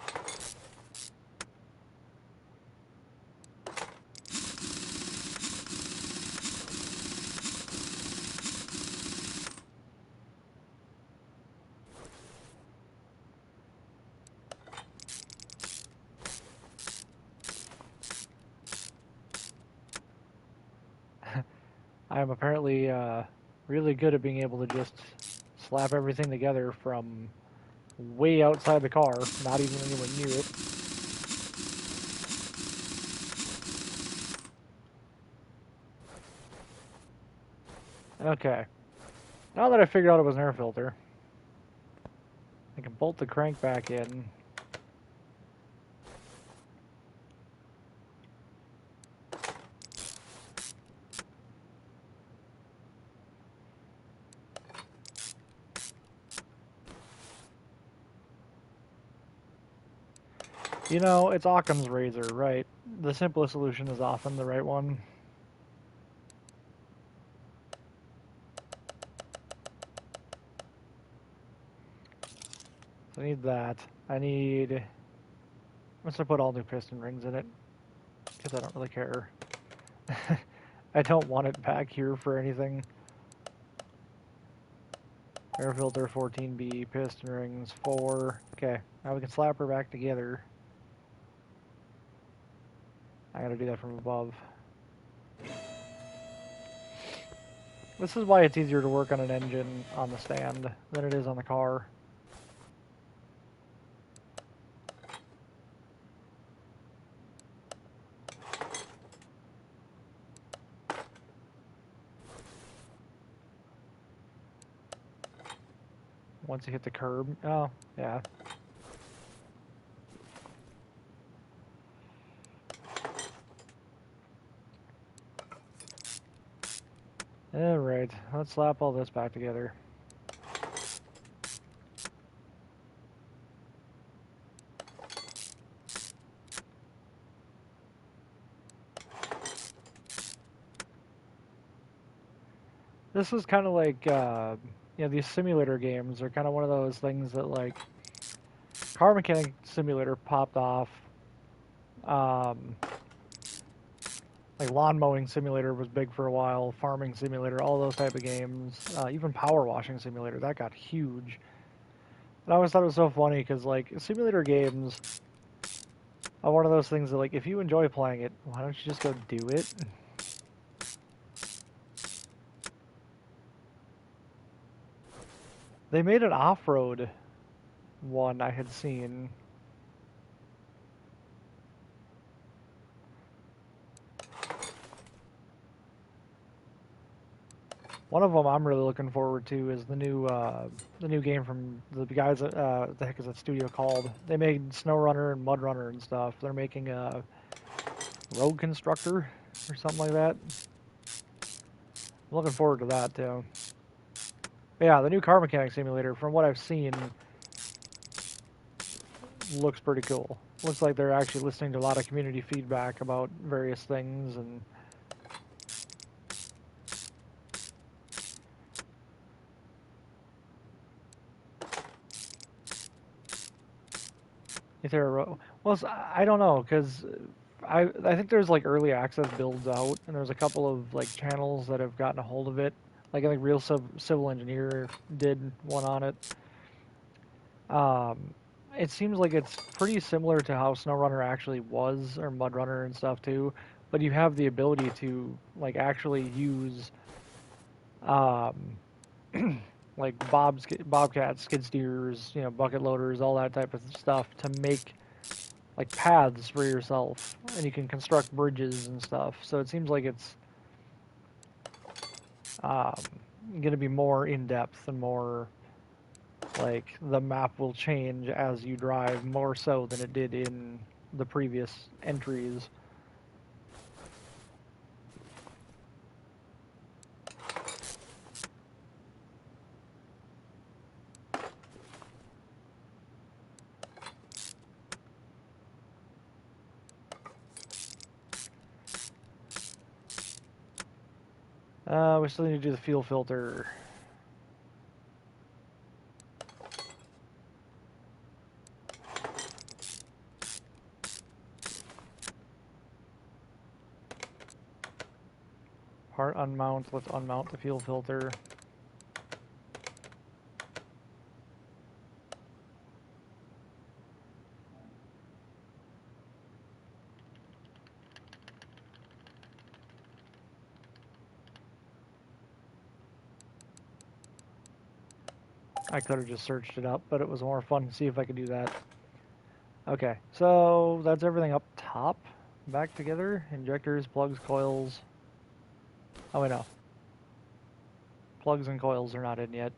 [SPEAKER 1] I am apparently really good at being able to just slap everything together from way outside the car, not even anywhere near it. Okay. Now that I figured out it was an air filter, I can bolt the crank back in. You know, it's Occam's razor, right? The simplest solution is often the right one. So I need that. I need... I'm just gonna put all new piston rings in it, because I don't really care. I don't want it back here for anything. Air filter 14B, piston rings 4. Okay, now we can slap her back together. I gotta do that from above. This is why it's easier to work on an engine on the stand than it is on the car. Once you hit the curb. Oh, yeah. Alright, let's slap all this back together. This is kind of like, you know, these simulator games are kind of one of those things that, like, Car Mechanic Simulator popped off. Like Lawn Mowing Simulator was big for a while, Farming Simulator, all those type of games. Even Power Washing Simulator, that got huge. And I always thought it was so funny because, like, simulator games are one of those things that, like, if you enjoy playing it, why don't you just go do it? They made an off-road one I had seen. One of them I'm really looking forward to is the new game from the guys at the heck is that studio called? They made SnowRunner and MudRunner and stuff. They're making a Road Constructor or something like that. I'm looking forward to that too. But yeah, the new Car Mechanic Simulator, from what I've seen, looks pretty cool. Looks like they're actually listening to a lot of community feedback about various things and. Is there a well, I don't know because I think there's like early access builds out, and there's a couple of like channels that have gotten a hold of it. Like I think Real Civil Engineer did one on it. It seems like it's pretty similar to how SnowRunner actually was, or MudRunner and stuff too. But you have the ability to like actually use um, like bobcats, skid steers, you know, bucket loaders, all that type of stuff to make like paths for yourself, and you can construct bridges and stuff. So it seems like it's um, going to be more in depth and more like the map will change as you drive more so than it did in the previous entries. We still need to do the fuel filter. Part unmount, let's unmount the fuel filter. I could have just searched it up, but it was more fun to see if I could do that. Okay, so that's everything up top. Back together. Injectors, plugs, coils. Oh, wait, no. plugs and coils are not in yet.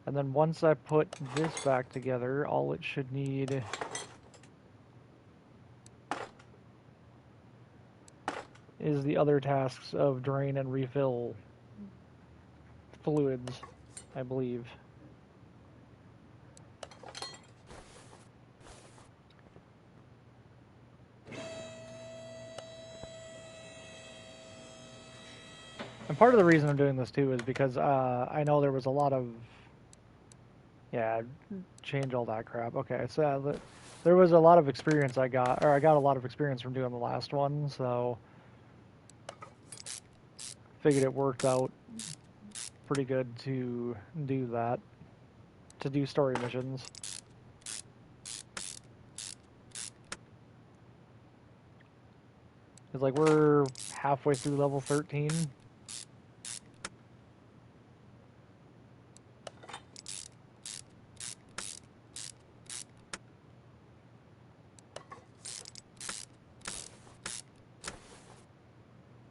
[SPEAKER 1] And then once I put this back together, all it should need is the other tasks of drain and refill fluids, I believe. And part of the reason I'm doing this too is because I know there was a lot of, yeah, change all that crap. Okay, so there was a lot of experience I got a lot of experience from doing the last one, so figured it worked out pretty good to do that, to do story missions. It's like we're halfway through level 13.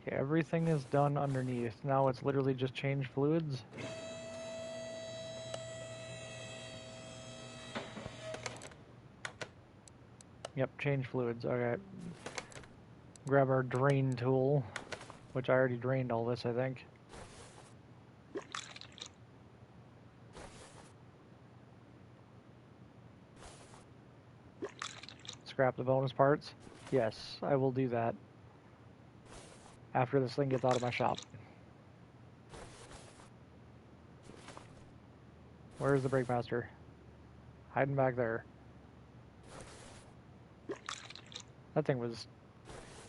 [SPEAKER 1] Okay, everything is done underneath. Now it's literally just change fluids. Yep, change fluids. Okay. Grab our drain tool, which I already drained all this, I think. Scrap the bonus parts. Yes, I will do that after this thing gets out of my shop. Where's the brake master? Hiding back there. That thing was...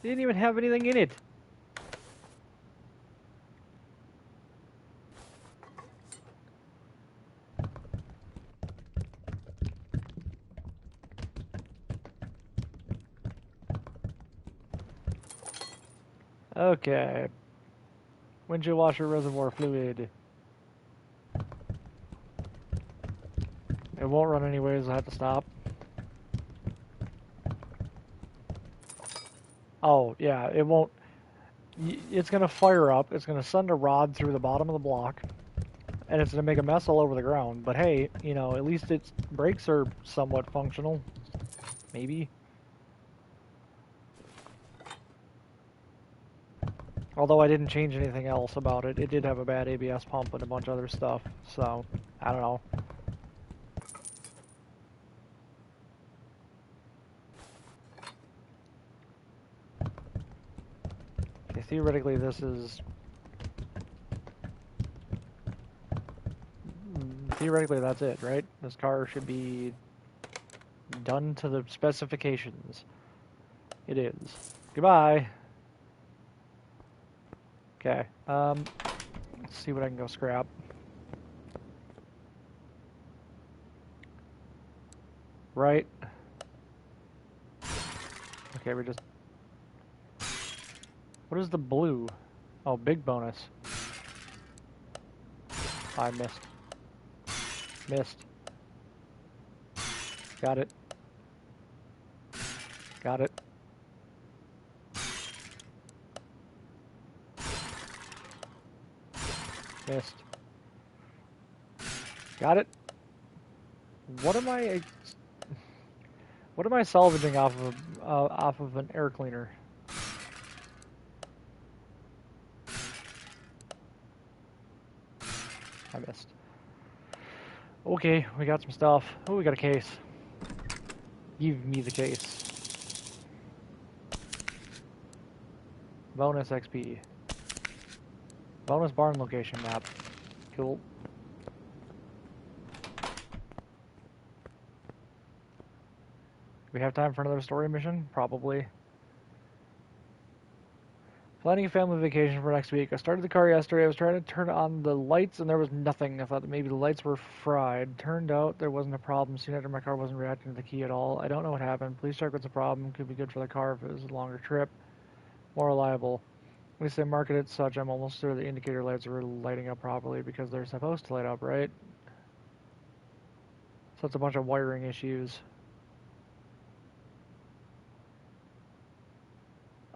[SPEAKER 1] didn't even have anything in it. Okay. Windshield washer reservoir fluid. It won't run anyways, I have to stop. Oh, yeah, it won't... it's going to fire up, it's going to send a rod through the bottom of the block, and it's going to make a mess all over the ground. But hey, you know, at least its brakes are somewhat functional. Maybe. Although I didn't change anything else about it. It did have a bad ABS pump and a bunch of other stuff, so I don't know. Okay, theoretically this is... theoretically that's it, right? This car should be done to the specifications. It is. Goodbye! Okay, let's see what I can go scrap. Right. Okay, we just... what is the blue? Oh, big bonus. I missed. Missed. Got it. Got it. Missed. Got it. What am I... what am I salvaging off of an air cleaner? I missed. Okay, we got some stuff. Oh, we got a case. Give me the case. Bonus XP. Bonus barn location map. Cool. Do we have time for another story mission? Probably. Planning a family vacation for next week. I started the car yesterday. I was trying to turn on the lights and there was nothing. I thought that maybe the lights were fried. Turned out there wasn't a problem. Soon after, my car wasn't reacting to the key at all. I don't know what happened. Please check what's the problem. Could be good for the car if it was a longer trip. More reliable. At least they market it such. I'm almost sure the indicator lights are lighting up properly because they're supposed to light up, right? So it's a bunch of wiring issues.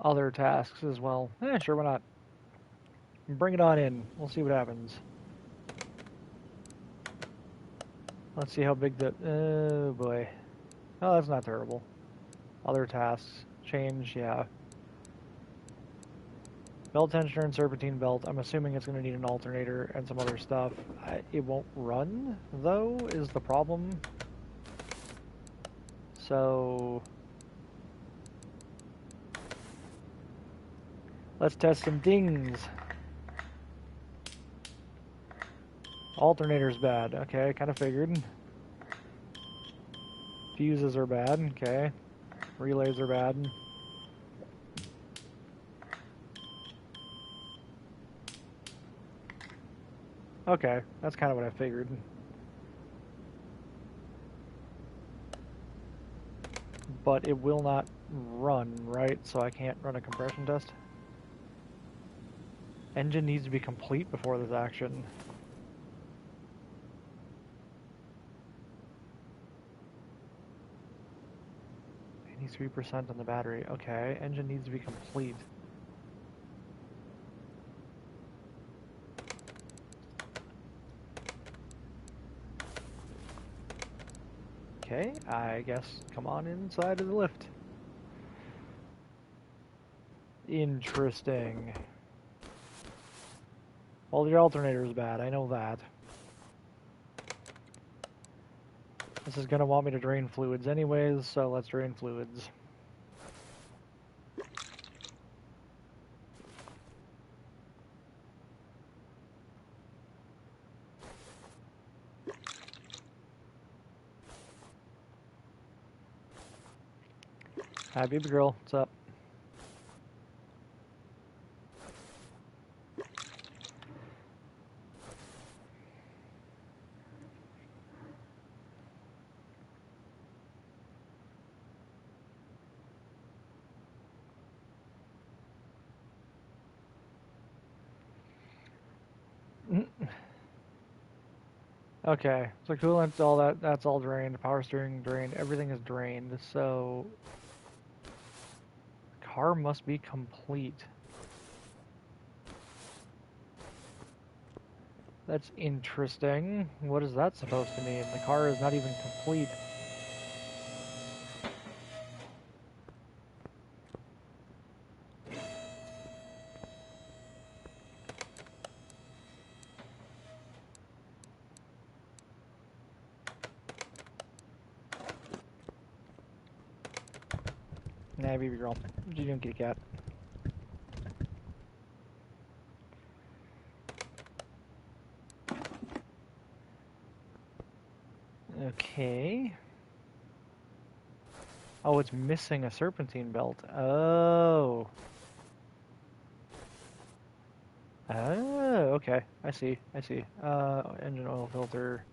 [SPEAKER 1] other tasks as well. Sure, why not? Bring it on in. We'll see what happens. Let's see how big the... Oh, boy. Oh, that's not terrible. Other tasks. Change, yeah. Belt tensioner and serpentine belt. I'm assuming it's going to need an alternator and some other stuff. It won't run, though, is the problem. So... let's test some things. Alternator's bad. Okay, kind of figured. Fuses are bad. Okay. Relays are bad. Okay, that's kind of what I figured. But it will not run, right? So I can't run a compression test? Engine needs to be complete before this action. %, on the battery. Okay, engine needs to be complete. Okay, I guess come on inside of the lift. Interesting. Well, the alternator is bad, I know that. This is gonna want me to drain fluids anyways, so let's drain fluids. Hi, baby girl, what's up? Okay, so coolant's all that's all drained, power steering drained, everything is drained, so the car must be complete. That's interesting. What is that supposed to mean? The car is not even complete. Nah, baby girl. You don't get a cat. Okay. Oh, it's missing a serpentine belt. Oh. Oh, okay. I see. I see. Engine oil filter.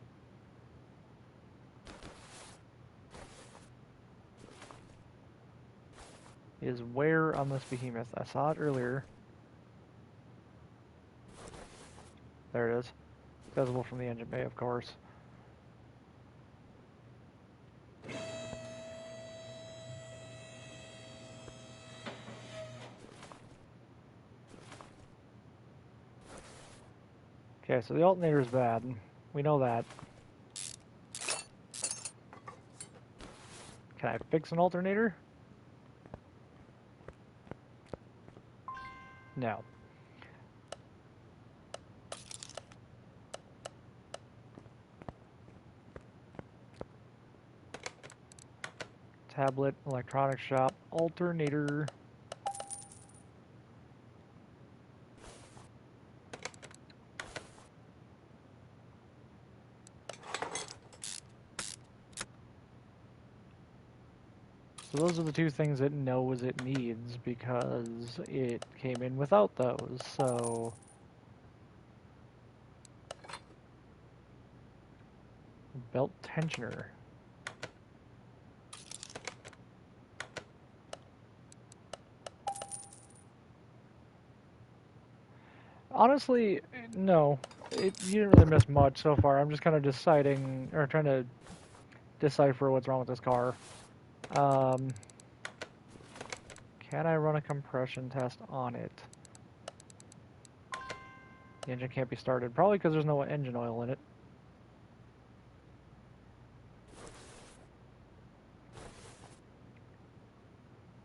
[SPEAKER 1] Is where on this behemoth? I saw it earlier. There it is. Visible from the engine bay, of course. Okay, so the alternator is bad. We know that. Can I fix an alternator? No. Tablet, electronics shop, alternator. So those are the two things it knows it needs because it came in without those, so... Belt tensioner. Honestly, no. You didn't really miss much so far. I'm just kind of deciding, or trying to decipher what's wrong with this car. Can I run a compression test on it? The engine can't be started. Probably because there's no engine oil in it.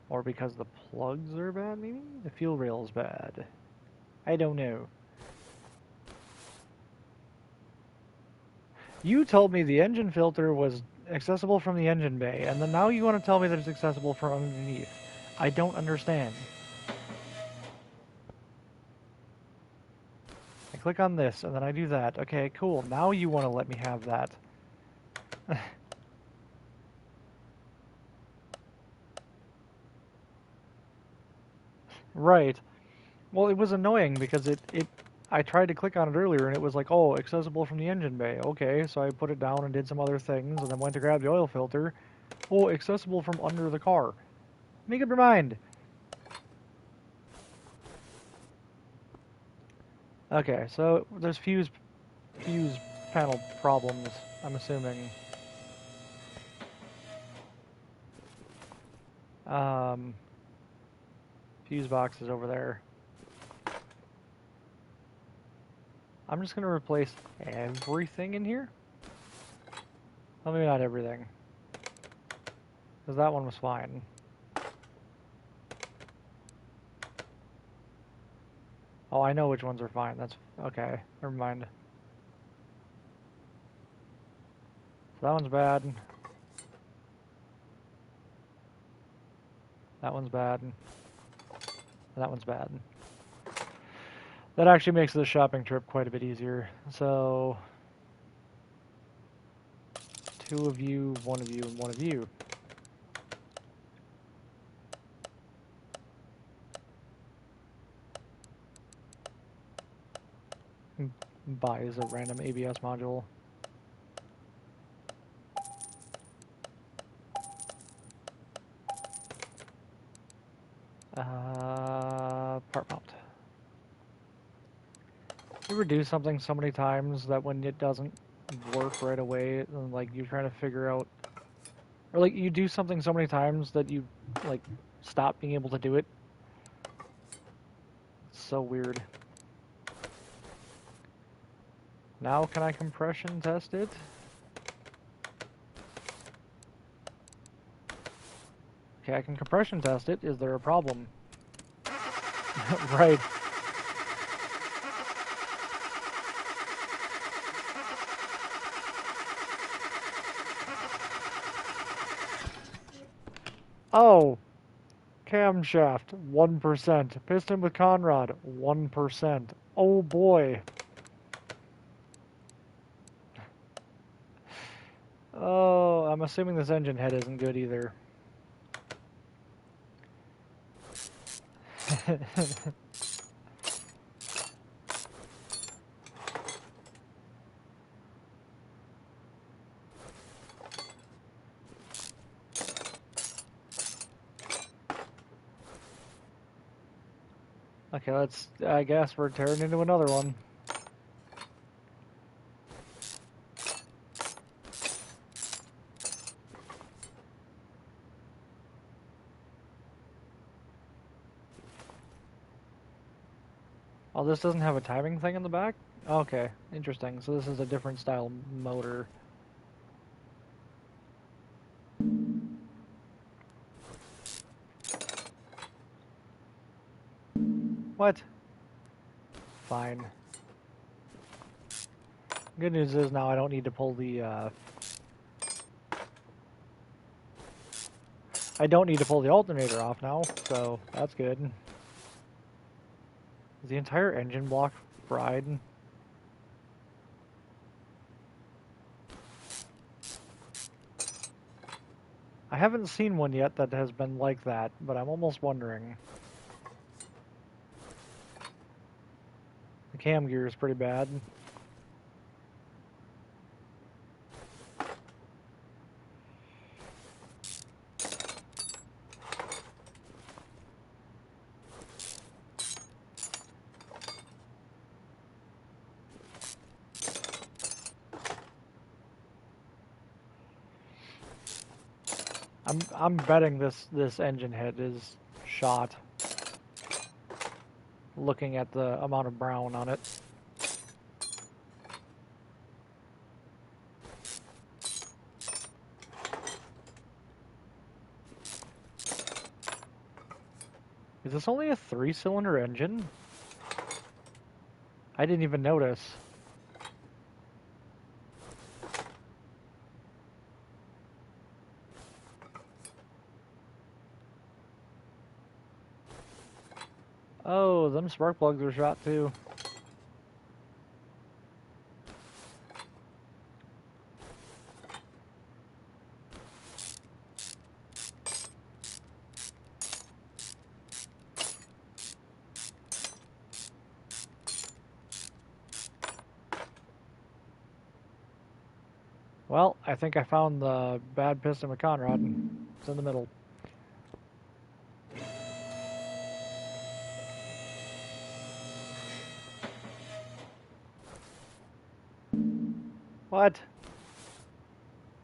[SPEAKER 1] Or because the plugs are bad, maybe? The fuel rail is bad. I don't know. You told me the engine filter was accessible from the engine bay, and then now you want to tell me that it's accessible from underneath. I don't understand. I click on this, and then I do that. Okay, cool. Now you want to let me have that. Right. Well, it was annoying because I tried to click on it earlier and it was like, oh, accessible from the engine bay. Okay, so I put it down and did some other things and then went to grab the oil filter. Oh, accessible from under the car. Make up your mind. Okay, so there's fuse panel problems, I'm assuming. Fuse box is over there. I'm just gonna replace everything in here. Well, maybe not everything, because that one was fine. Oh, I know which ones are fine. That's okay. Never mind. So that one's bad. That one's bad. And that one's bad. That actually makes the shopping trip quite a bit easier. So, 2 of you, 1 of you, and 1 of you. Buys a random ABS module. Part mount. You ever do something so many times that when it doesn't work right away, and like you're trying to figure out, or like you do something so many times that you like stop being able to do it? It's so weird. Now can I compression test it? Okay, I can compression test it. Is there a problem? Right. Oh, camshaft 1%. Piston with conrod 1%. Oh boy. Oh, I'm assuming this engine head isn't good either. Okay, I guess we're tearing into another one. Oh, this doesn't have a timing thing in the back? Okay, interesting. So this is a different style motor. What? Fine. Good news is now I don't need to pull the, I don't need to pull the alternator off now, so that's good. Is the entire engine block fried? I haven't seen one yet that has been like that, but I'm almost wondering. The cam gear is pretty bad. I'm betting this engine head is shot. Looking at the amount of brown on it. Is this only a 3-cylinder engine? I didn't even notice. Oh, them spark plugs were shot too. Well, I think I found the bad piston with Conrad. It's in the middle. What?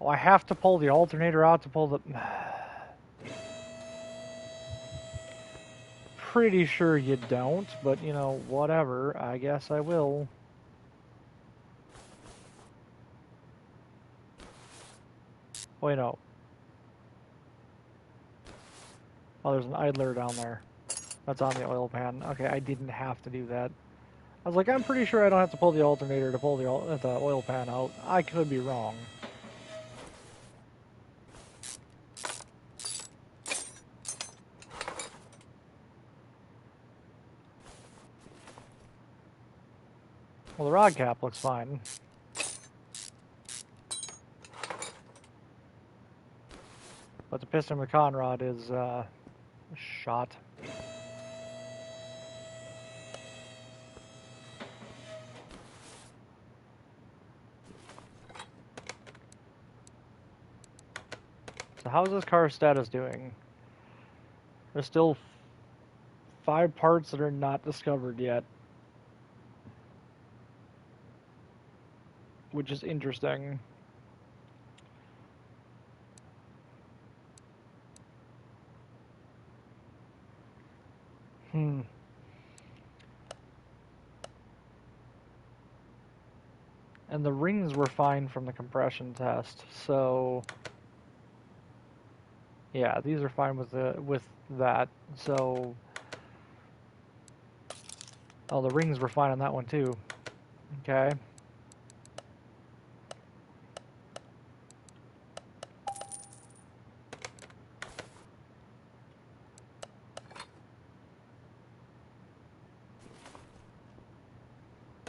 [SPEAKER 1] Oh, I have to pull the alternator out to pull the... Pretty sure you don't, but you know, whatever. I guess I will. Wait, no. Oh, there's an idler down there. That's on the oil pan. Okay, I didn't have to do that. I was like, I'm pretty sure I don't have to pull the alternator to pull the oil pan out. I could be wrong. Well, the rod cap looks fine. But the piston with Conrad is shot. So how's this car status doing? There's still 5 parts that are not discovered yet. Which is interesting. And the rings were fine from the compression test, so yeah, these are fine with that. So, oh, the rings were fine on that one too. Okay.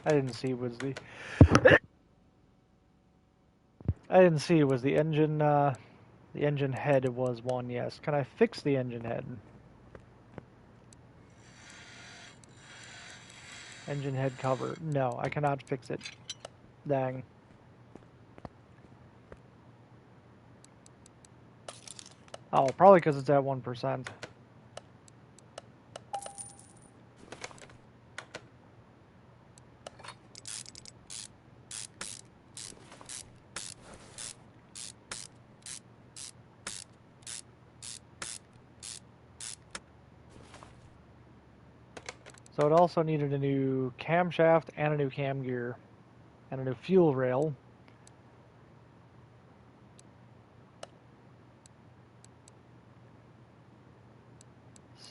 [SPEAKER 1] I didn't see was the engine head was one. Yes. Can I fix the engine head? Engine head cover. No, I cannot fix it. Dang. Oh, probably because it's at 1%. So it also needed a new camshaft and a new cam gear and a new fuel rail.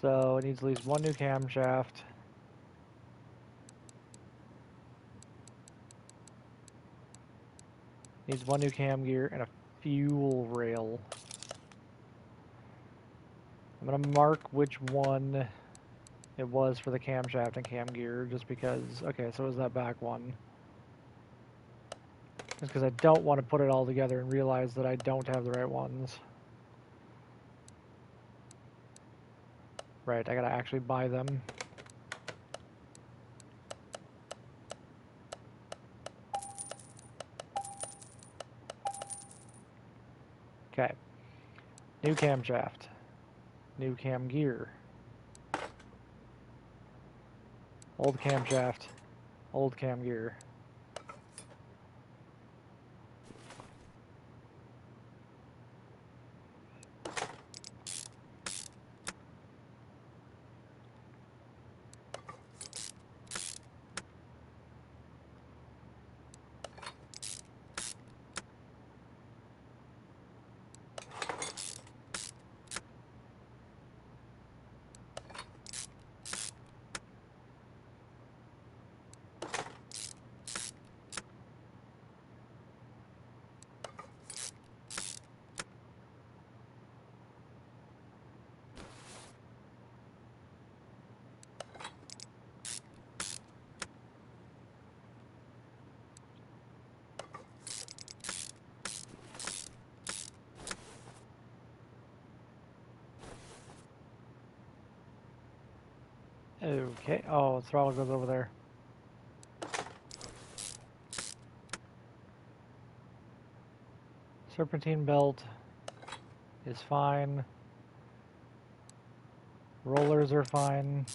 [SPEAKER 1] So it needs at least one new camshaft. Needs one new cam gear and a fuel rail. I'm going to mark which one it was for the camshaft and cam gear just because... Okay, so it was that back one. Just because I don't want to put it all together and realize that I don't have the right ones. Right, I gotta actually buy them. Okay. New camshaft. New cam gear. Old camshaft. Old cam gear. Okay. Oh, the throttle goes over there. Serpentine belt is fine. Rollers are fine.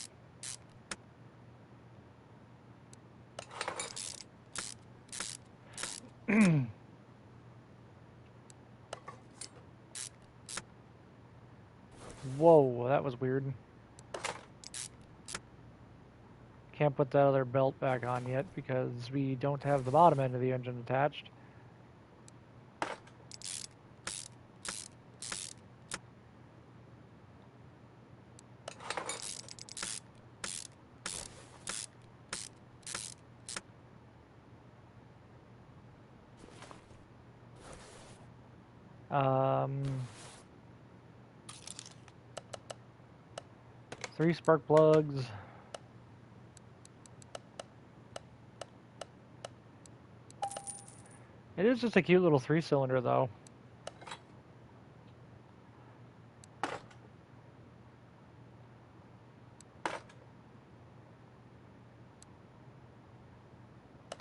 [SPEAKER 1] Whoa, that was weird. Can't put that other belt back on yet because we don't have the bottom end of the engine attached. Um, 3 spark plugs. It is just a cute little 3-cylinder though.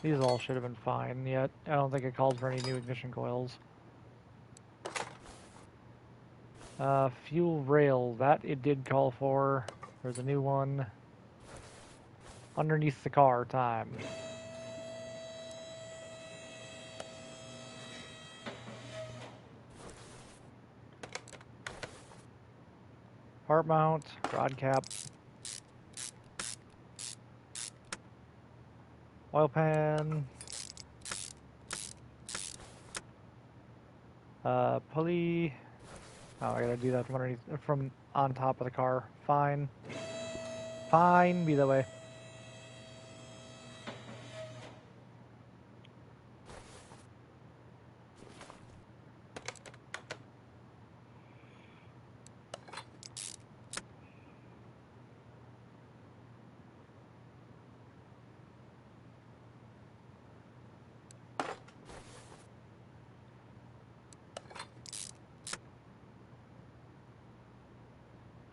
[SPEAKER 1] These all should have been fine yet. I don't think it called for any new ignition coils. Fuel rail, that it did call for. There's a new one. Underneath the car time. Part mount, rod cap. Oil pan. Pulley. Oh, I gotta do that from underneath, from on top of the car. Fine. Fine, be that way.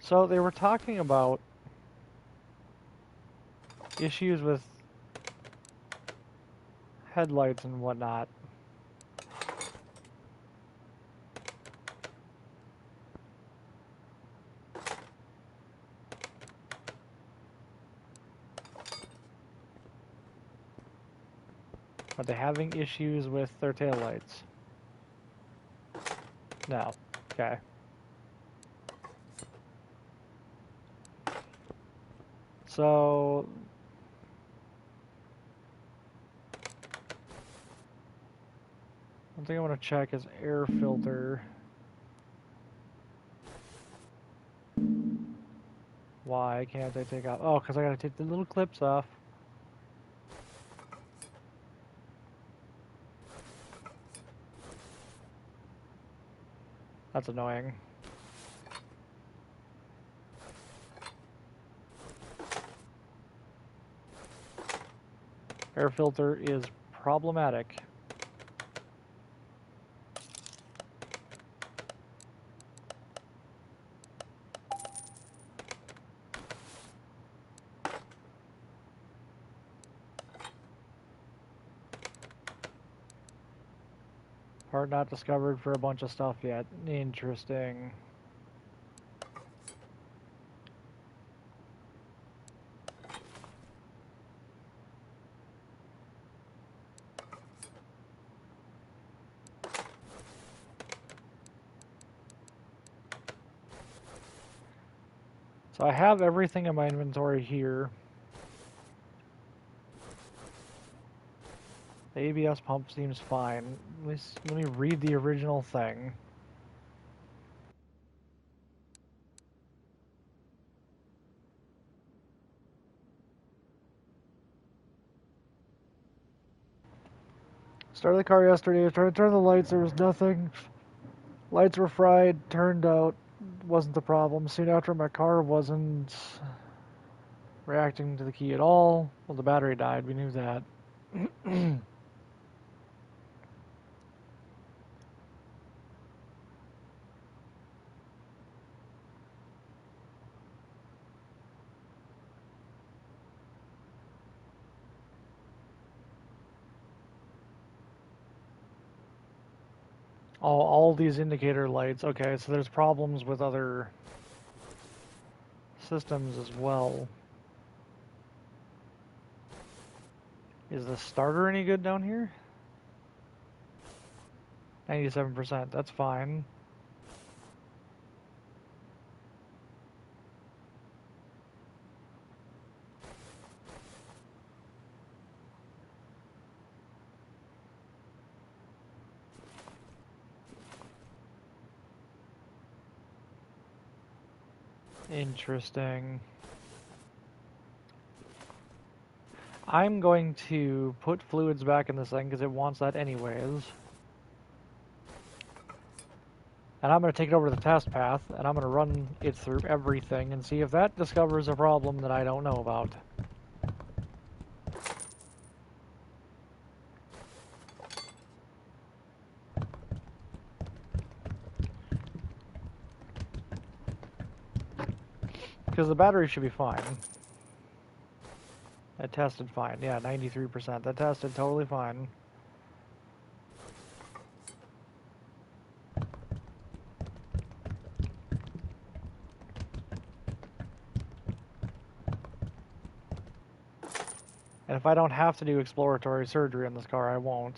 [SPEAKER 1] So they were talking about issues with headlights and whatnot. Are they having issues with their taillights? No. Okay. So one thing I want to check is air filter. Why can't I take off? Oh, because I gotta take the little clips off. That's annoying. Air filter is problematic. Part not discovered for a bunch of stuff yet. Interesting. So I have everything in my inventory here. The ABS pump seems fine. Let me read the original thing. Started the car yesterday, tried to turn the lights, there was nothing. Lights were fried, turned out, wasn't the problem. Soon after, my car wasn't reacting to the key at all. Well, the battery died, we knew that. All these indicator lights. Okay, so there's problems with other systems as well. Is the starter any good down here? 97%, that's fine. Interesting. I'm going to put fluids back in this thing because it wants that anyways. And I'm going to take it over to the test path, and I'm going to run it through everything and see if that discovers a problem that I don't know about. Because the battery should be fine. That tested fine. Yeah, 93%. That tested totally fine. And if I don't have to do exploratory surgery on this car, I won't.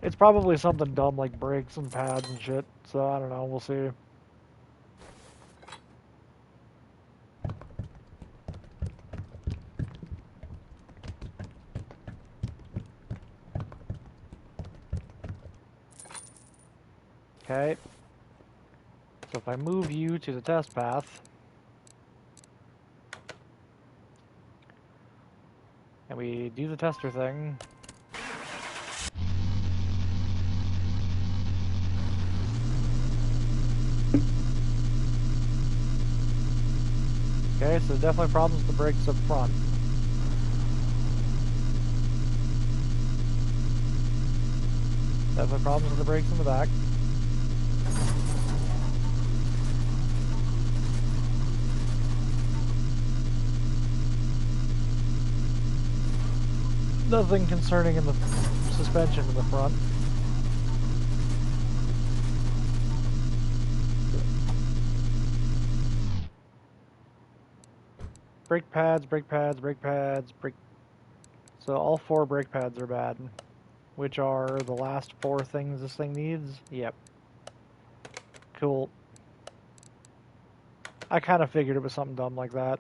[SPEAKER 1] It's probably something dumb like brakes and pads and shit, so I don't know, we'll see. Okay. So if I move you to the test path, and we do the tester thing, okay, so definitely problems with the brakes up front. Definitely problems with the brakes in the back. Nothing concerning in the suspension in the front. Brake pads, brake pads, brake pads, brake... So all 4 brake pads are bad. Which are the last 4 things this thing needs? Yep. Cool. I kind of figured it was something dumb like that.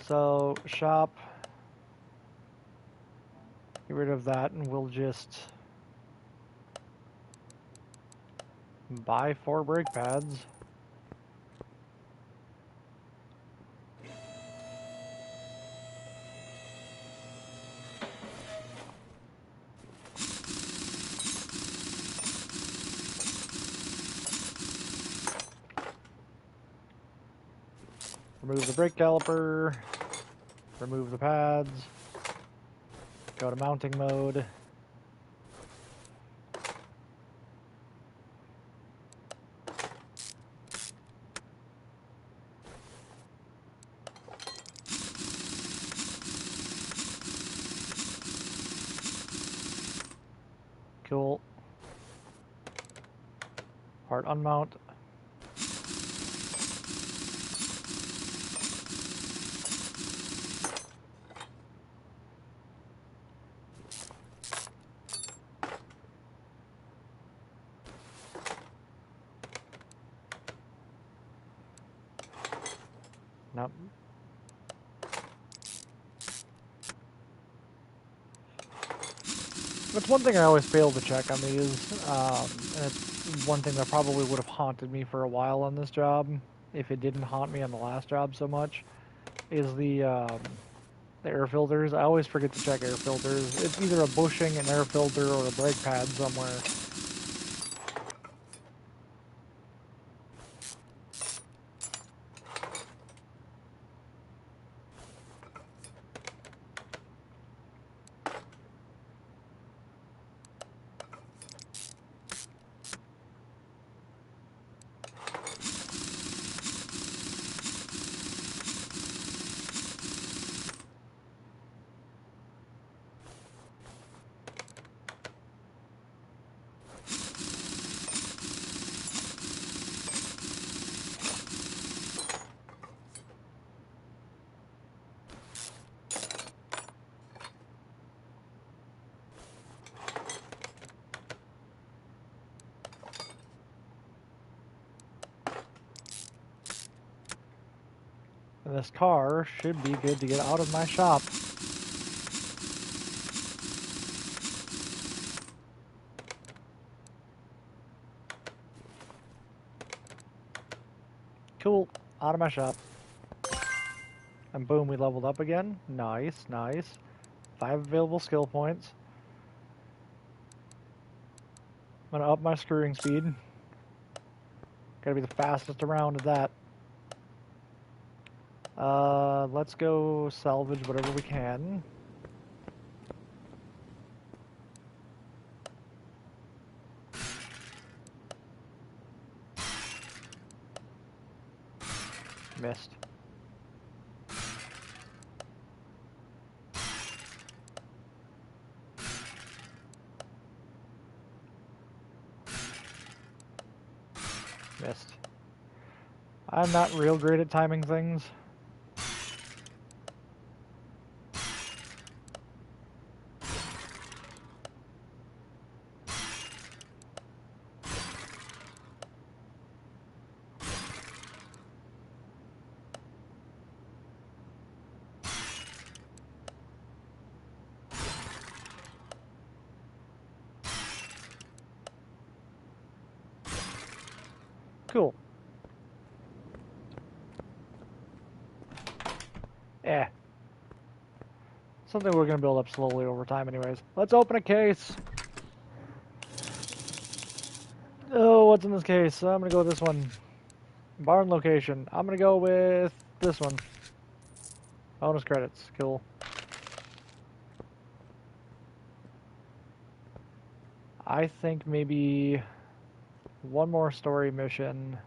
[SPEAKER 1] So, shop. Get rid of that and we'll just buy 4 brake pads. Remove the brake caliper. Remove the pads. Go to mounting mode. Cool. Part unmount. Nope. That's one thing I always fail to check on these, and it's one thing that probably would have haunted me for a while on this job, if it didn't haunt me on the last job so much, is the air filters. I always forget to check air filters. It's either a bushing, an air filter, or a brake pad somewhere. this car should be good to get out of my shop. Cool, out of my shop. And boom, we leveled up again. Nice, nice. 5 available skill points. I'm gonna up my screwing speed. Gotta be the fastest around at that. Let's go salvage whatever we can. Missed. Missed. I'm not real great at timing things. Cool. Eh. Something we're going to build up slowly over time anyways. Let's open a case. Oh, what's in this case? I'm going to go with this one. Barn location. I'm going to go with this one. Bonus credits. Cool. I think maybe one more story mission.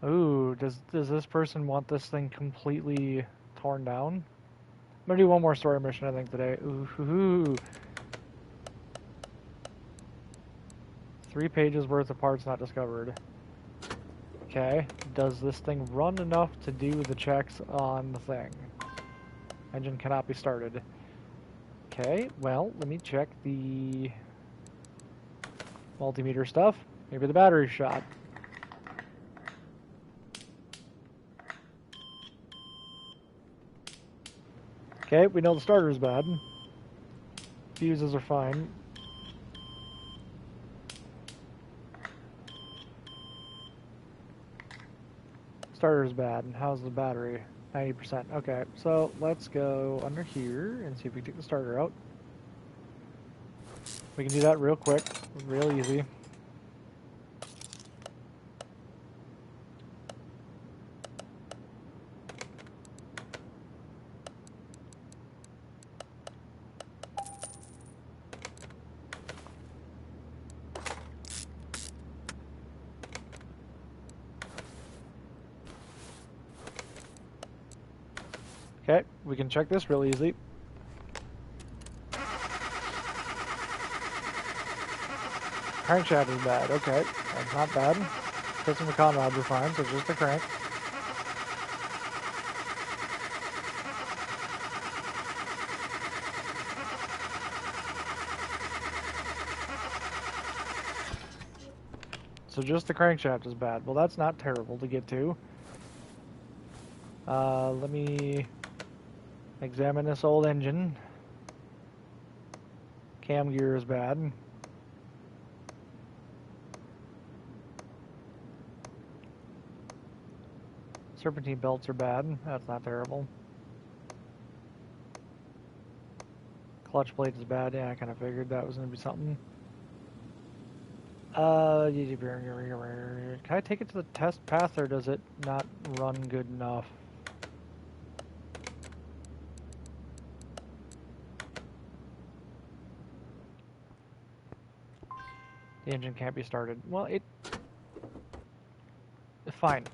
[SPEAKER 1] Ooh, does this person want this thing completely torn down? I'm gonna do one more story mission, I think, today. Ooh. 3 pages worth of parts not discovered. Okay, does this thing run enough to do the checks on the thing? Engine cannot be started. Okay, well, let me check the multimeter stuff. Maybe the battery's shot. Okay, we know the starter's bad. Fuses are fine. Starter's bad. How's the battery? 90%. Okay, so let's go under here and see if we can take the starter out. We can do that real quick, real easy. Okay, we can check this real easy. Crankshaft is bad. Okay, that's not bad. Piston and con rods are fine, so it's just the crank. So just the crankshaft is bad. Well, that's not terrible to get to. Let me examine this old engine. Cam gear is bad. Serpentine belts are bad. That's not terrible. Clutch plate is bad. Yeah, I kind of figured that was going to be something. Can I take it to the test path, or does it not run good enough? The engine can't be started. Well, fine.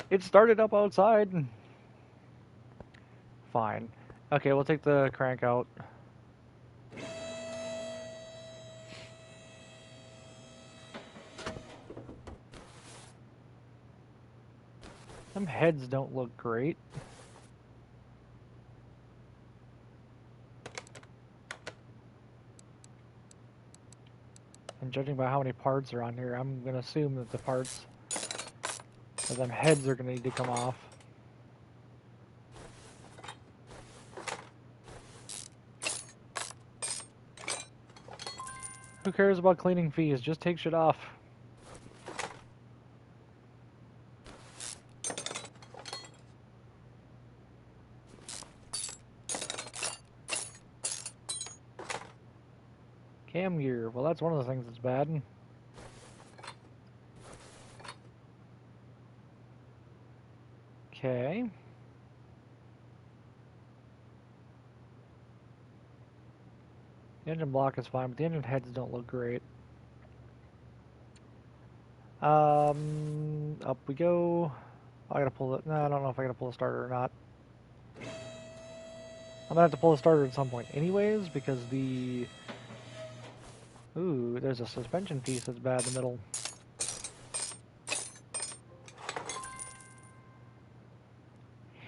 [SPEAKER 1] It started up outside. Fine. Okay, we'll take the crank out. Some heads don't look great. And judging by how many parts are on here, I'm gonna assume that the parts of them heads are gonna need to come off. Who cares about cleaning fees? Just take shit off. Cam gear. Well, that's one of the things that's bad. Okay. The engine block is fine, but the engine heads don't look great. Up we go. I gotta pull it. No, I don't know if I gotta pull the starter or not. I'm gonna have to pull the starter at some point anyways, because the... Ooh, there's a suspension piece that's bad in the middle.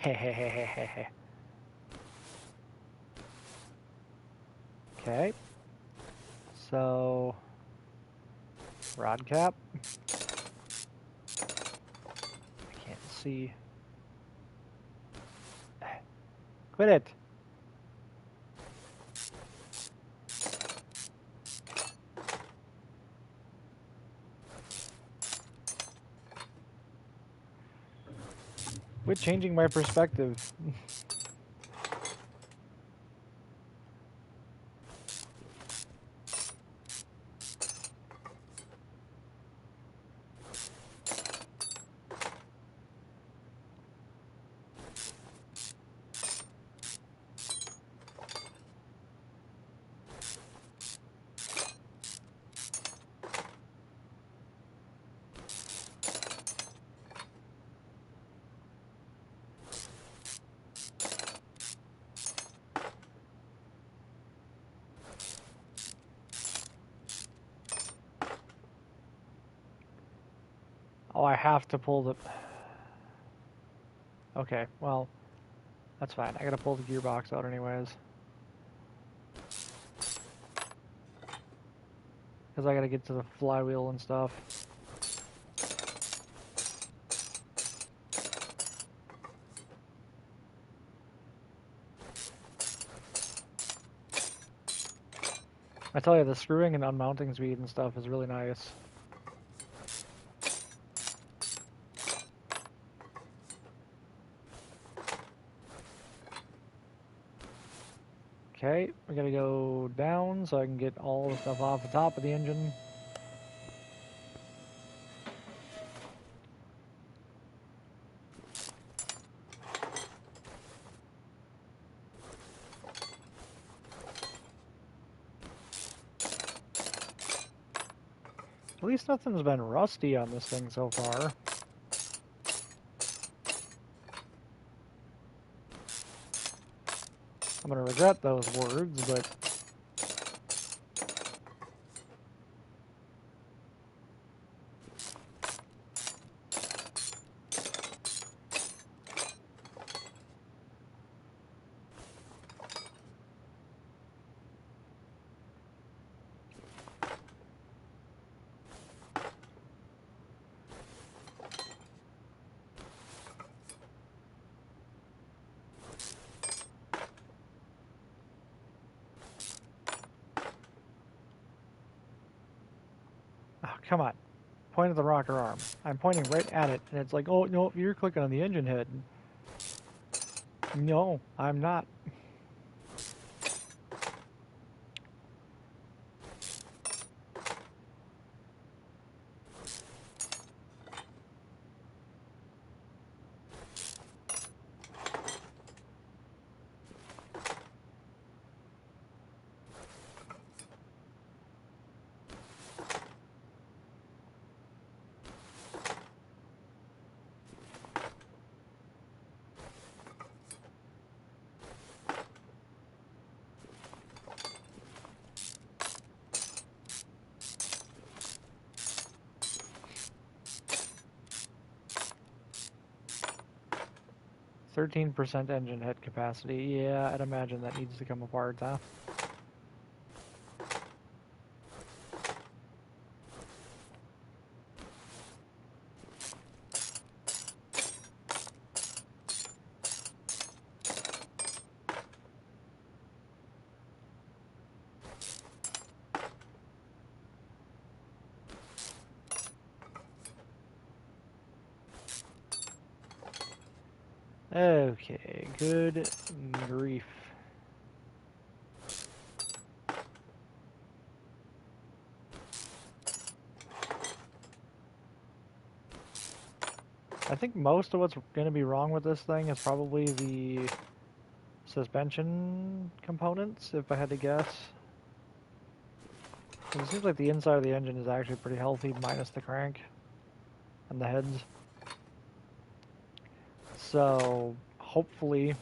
[SPEAKER 1] Hehehehehe. Okay. So... Rod cap. I can't see. Quit it! Quit changing my perspective. Oh, I have to pull the... Okay, well, that's fine. I gotta pull the gearbox out anyways. Because I gotta get to the flywheel and stuff. I tell you, the screwing and unmounting speed and stuff is really nice. Okay, we gotta go down so I can get all the stuff off the top of the engine. At least nothing's been rusty on this thing so far. I'm gonna regret those words, but... Oh, come on. Point at the rocker arm. I'm pointing right at it, and it's like, oh, no, you're clicking on the engine head. No, I'm not. %, engine head capacity. Yeah, I'd imagine that needs to come apart, huh? Okay, good grief. I think most of what's going to be wrong with this thing is probably the suspension components, if I had to guess. It seems like the inside of the engine is actually pretty healthy, minus the crank and the heads. So, hopefully,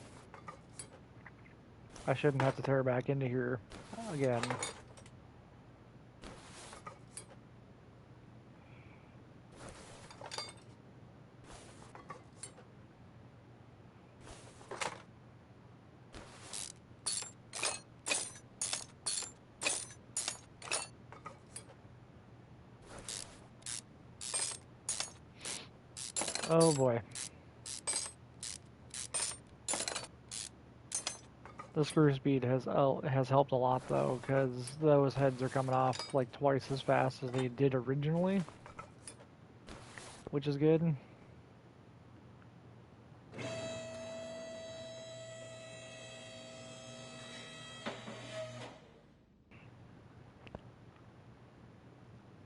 [SPEAKER 1] I shouldn't have to tear back into here again. Oh boy. The screw speed has helped a lot though, because those heads are coming off like twice as fast as they did originally, which is good.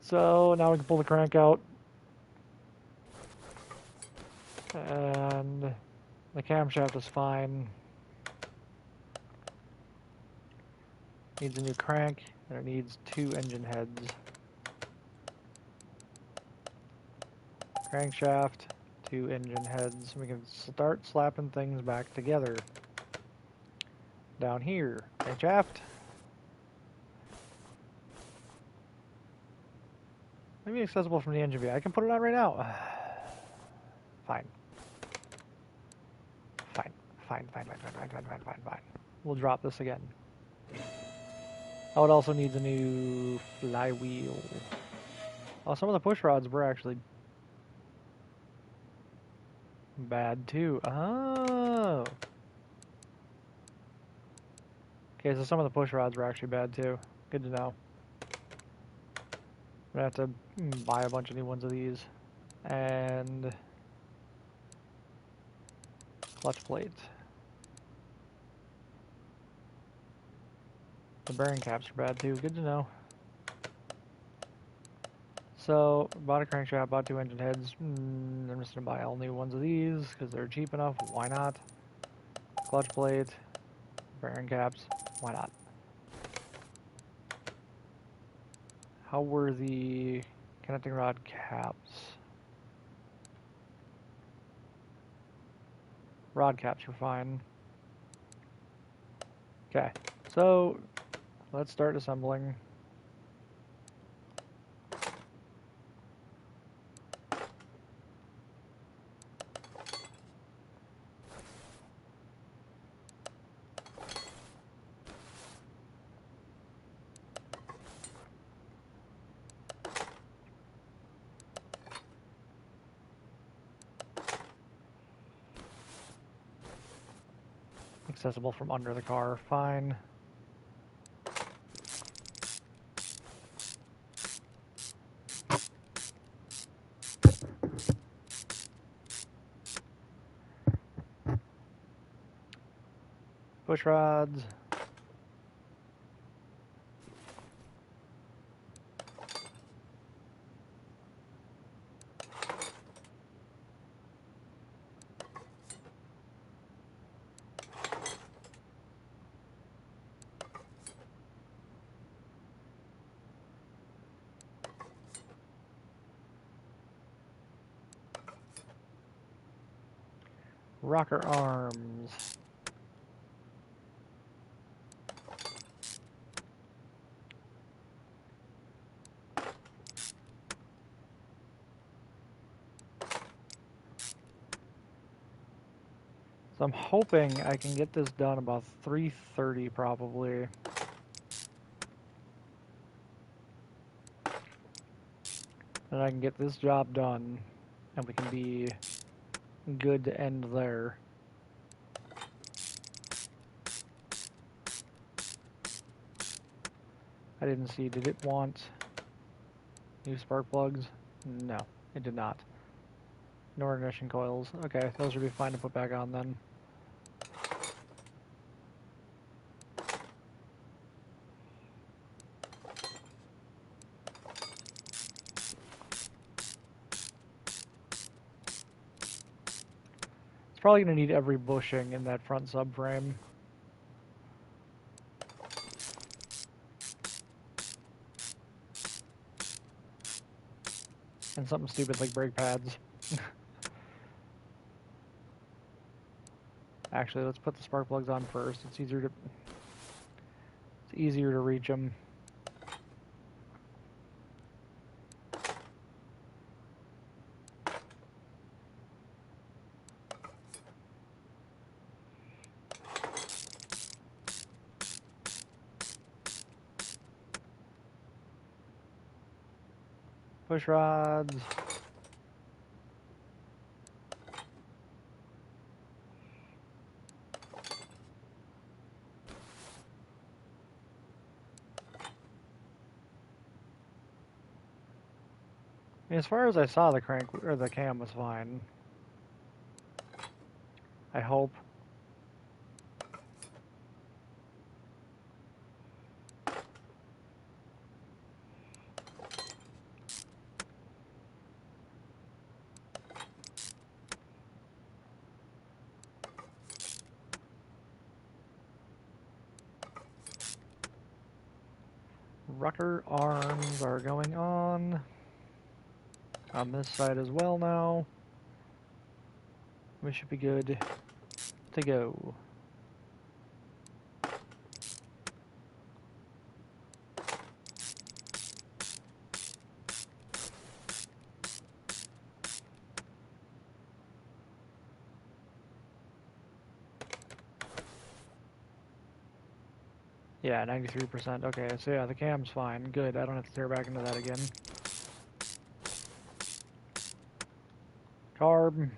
[SPEAKER 1] So now we can pull the crank out, and the camshaft is fine. Needs a new crank, and it needs 2 engine heads. Crankshaft, 2 engine heads. We can start slapping things back together. Down here, crankshaft. Maybe accessible from the engine bay. I can put it on right now. Fine. Fine. Fine. We'll drop this again. Oh, it also needs a new flywheel. Oh, some of the push rods were actually bad too. Oh. Okay, so some of the push rods were actually bad too. Good to know. I'm gonna have to buy a bunch of new ones of these. And clutch plate. The bearing caps are bad too. Good to know. So, bought a crankshaft, bought 2 engine heads. I'm just gonna buy all new ones of these because they're cheap enough. Why not? Clutch plate, bearing caps. Why not? How were the connecting rod caps? Rod caps are fine. Okay, so let's start assembling. Accessible from under the car, fine. Push rods. Rocker arms. So I'm hoping I can get this done about 3:30 probably. And I can get this job done, and we can be good to end there. I didn't see, did it want new spark plugs? No, it did not. No ignition coils. Okay, those would be fine to put back on then. It's probably going to need every bushing in that front subframe. And something stupid like brake pads. Actually, let's put the spark plugs on first. It's easier to reach them. Push rods. As far as I saw, the crank or the cam was fine. I hope. Rocker arms are going on this side as well now. We should be good to go. Yeah, 93%. Okay, so yeah, the cam's fine. Good, I don't have to tear back into that again. Carb,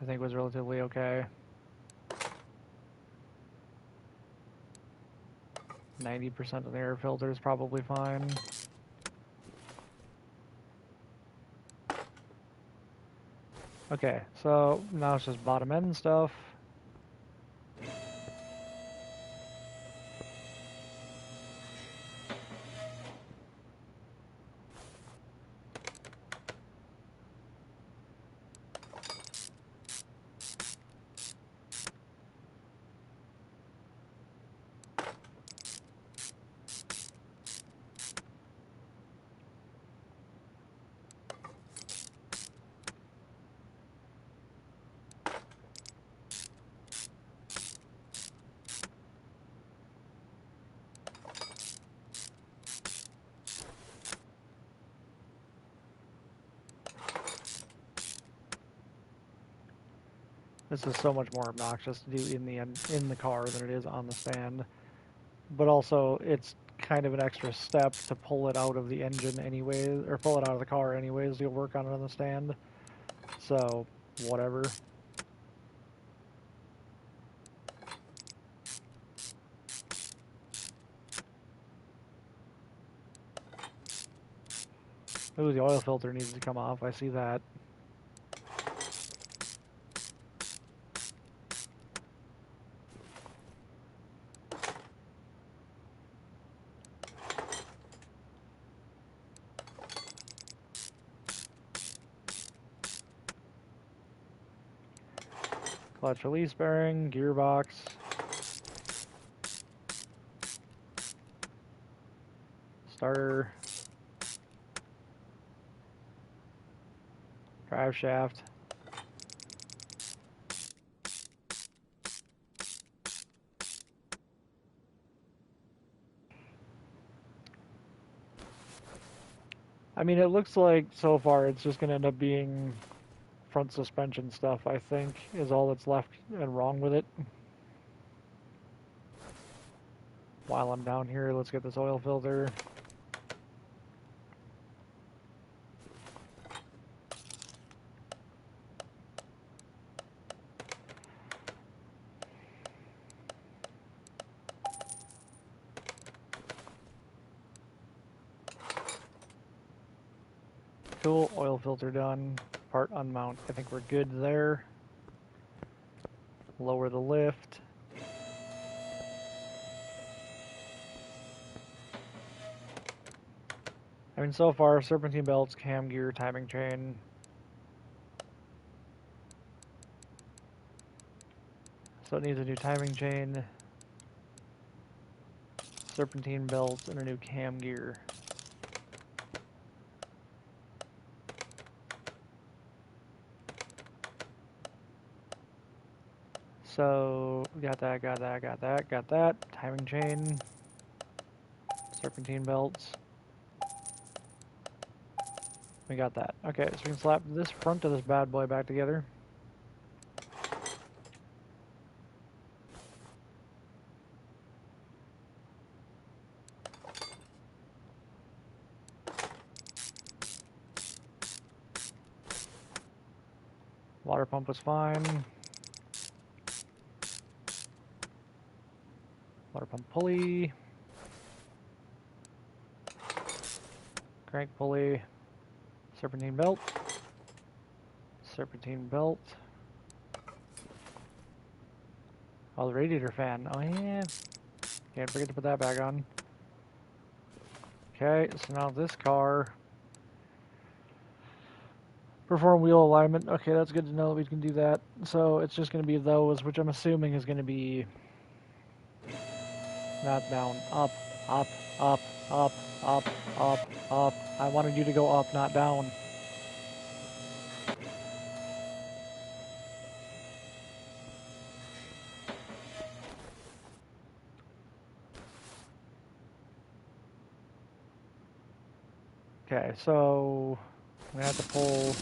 [SPEAKER 1] I think was relatively okay. 90% of the air filter is probably fine. Okay, so now it's just bottom end stuff. This is so much more obnoxious to do in the car than it is on the stand. But also, it's kind of an extra step to pull it out of the engine anyways, or pull it out of the car anyways. You'll work on it on the stand. So, whatever. Ooh, the oil filter needs to come off. I see that. Clutch release bearing, gearbox. Starter. Drive shaft. I mean, it looks like so far it's just going to end up being front suspension stuff, I think, is all that's left and wrong with it. While I'm down here, let's get this oil filter. Cool, oil filter done. Part unmount. I think we're good there. Lower the lift. I mean, so far, serpentine belts, cam gear, timing chain. So it needs a new timing chain, serpentine belts, and a new cam gear. So, got that, got that, got that, got that. Timing chain, serpentine belts. We got that. Okay, so we can slap this front of this bad boy back together. Water pump was fine. Water pump pulley. Crank pulley. Serpentine belt. Serpentine belt. Oh, the radiator fan. Oh, yeah. Can't forget to put that back on. Okay, so now this car. Perform wheel alignment. Okay, that's good to know that we can do that. So it's just going to be those, which I'm assuming is going to be not down. Up, up, up, up, up, up, up. I wanted you to go up, not down. Okay, so I'm going to have to pull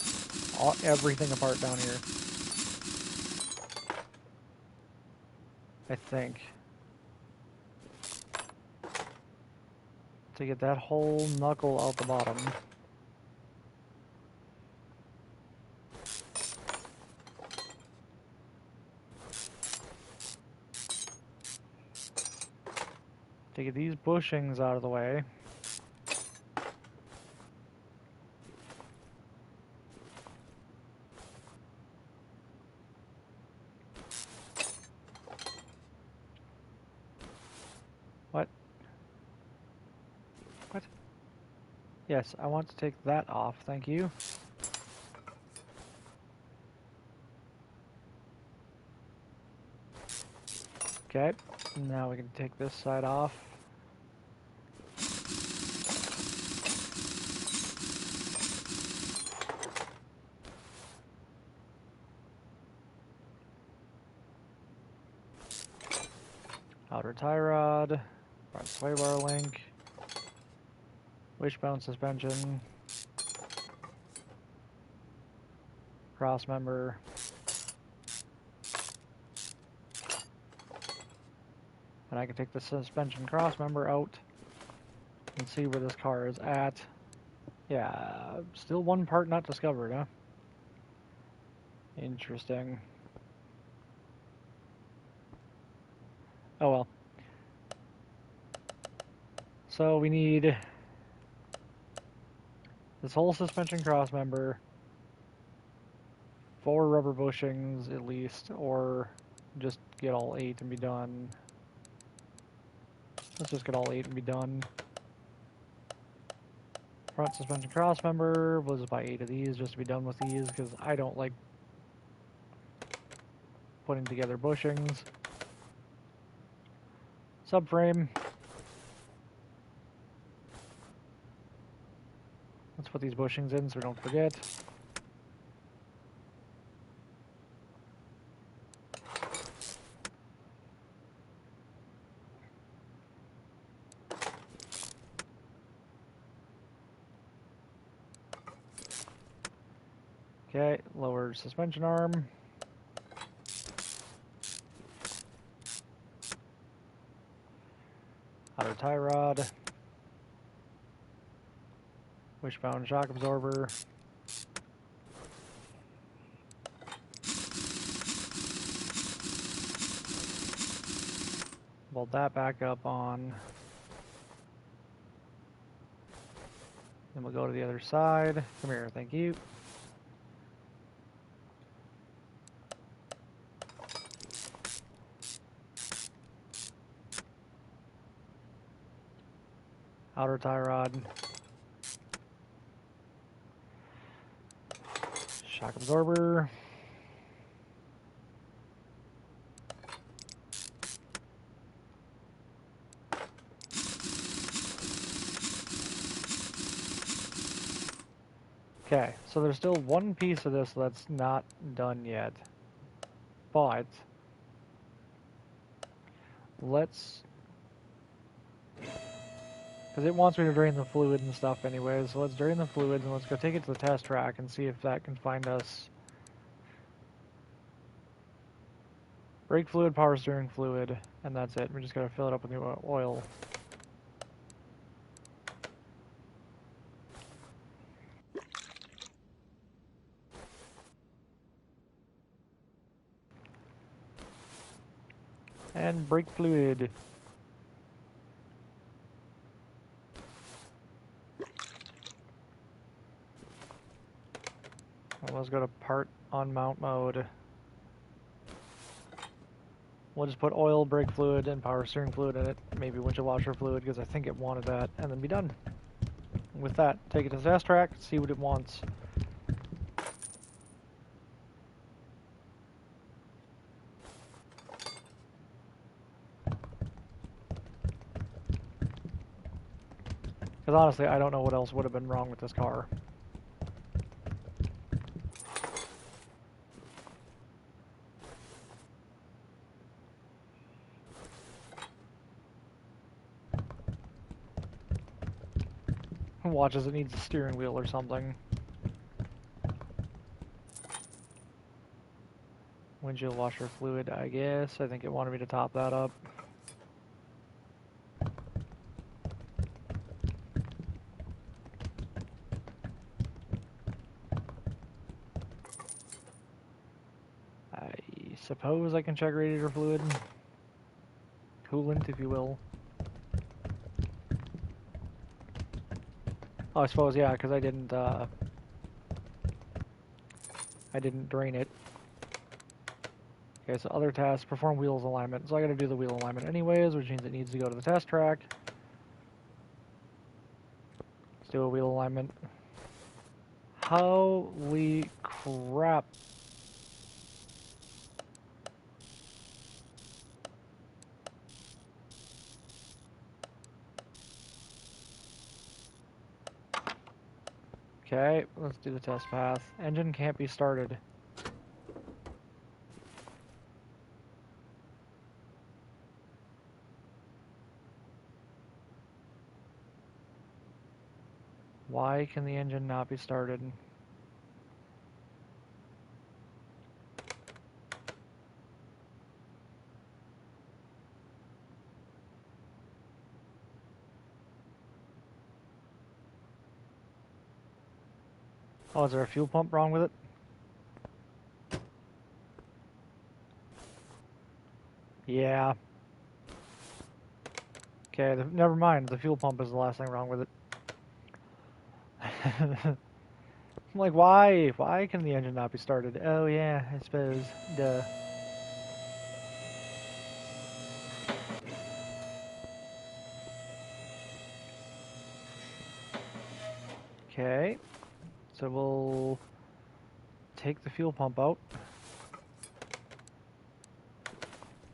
[SPEAKER 1] everything apart down here. I think. To get that whole knuckle out the bottom. To get these bushings out of the way. What? What? Yes, I want to take that off, thank you. Okay, now we can take this side off. Outer tie rod, front sway bar link, wishbone suspension, cross member, and I can take the suspension cross member out and see where this car is at. Yeah, still one part not discovered, huh? Interesting. Oh well. So we need this whole suspension cross member, 4 rubber bushings at least, or just get all 8 and be done. Let's just get all 8 and be done. Front suspension cross member, we'll just buy 8 of these just to be done with these, because I don't like putting together bushings. Subframe. Let's put these bushings in so we don't forget. Okay, lower suspension arm. Outer tie rod. Wishbone shock absorber. Bolt that back up on. Then we'll go to the other side. Come here, thank you. Outer tie rod. Shock absorber. Okay, so there's still one piece of this that's not done yet. But let's, because it wants me to drain the fluid and stuff anyways, so let's drain the fluids and let's go take it to the test track and see if that can find us brake fluid, power steering fluid, and that's it. We just gotta fill it up with new oil. And brake fluid. Well, let's go to part on mount mode. We'll just put oil, brake fluid, and power steering fluid in it. Maybe windshield washer fluid, because I think it wanted that, and then be done. With that, take it to the test track, see what it wants. Because honestly, I don't know what else would have been wrong with this car. Watch as it needs a steering wheel or something. Windshield washer fluid, I guess. I think it wanted me to top that up. I suppose I can check radiator fluid. Coolant, if you will. Oh, I suppose, yeah, because I didn't drain it. Okay, so other tasks, perform wheels alignment. So I gotta do the wheel alignment anyways, which means it needs to go to the test track. Let's do a wheel alignment. Holy crap. Okay, let's do the test path. Engine can't be started. Why can the engine not be started? Oh, is there a fuel pump wrong with it? Yeah. Okay, never mind. The fuel pump is the last thing wrong with it. I'm like, why? Why can the engine not be started? Oh, yeah, I suppose. Duh. Okay. So we'll take the fuel pump out.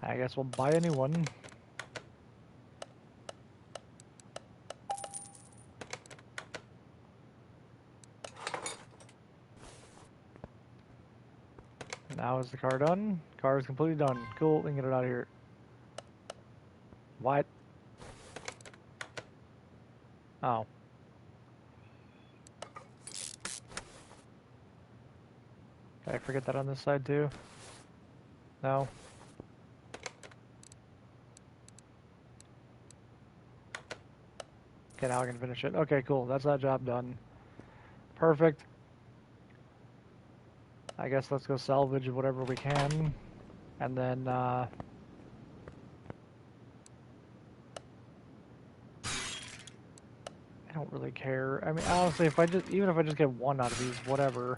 [SPEAKER 1] I guess we'll buy a new one. Now is the car done? Car is completely done. Cool, we can get it out of here. What? Oh. Did I forget that on this side too? No? Okay, now I can finish it. Okay, cool. That's that job done. Perfect. I guess let's go salvage whatever we can. And then, I don't really care. I mean, honestly, even if I just get one out of these, whatever.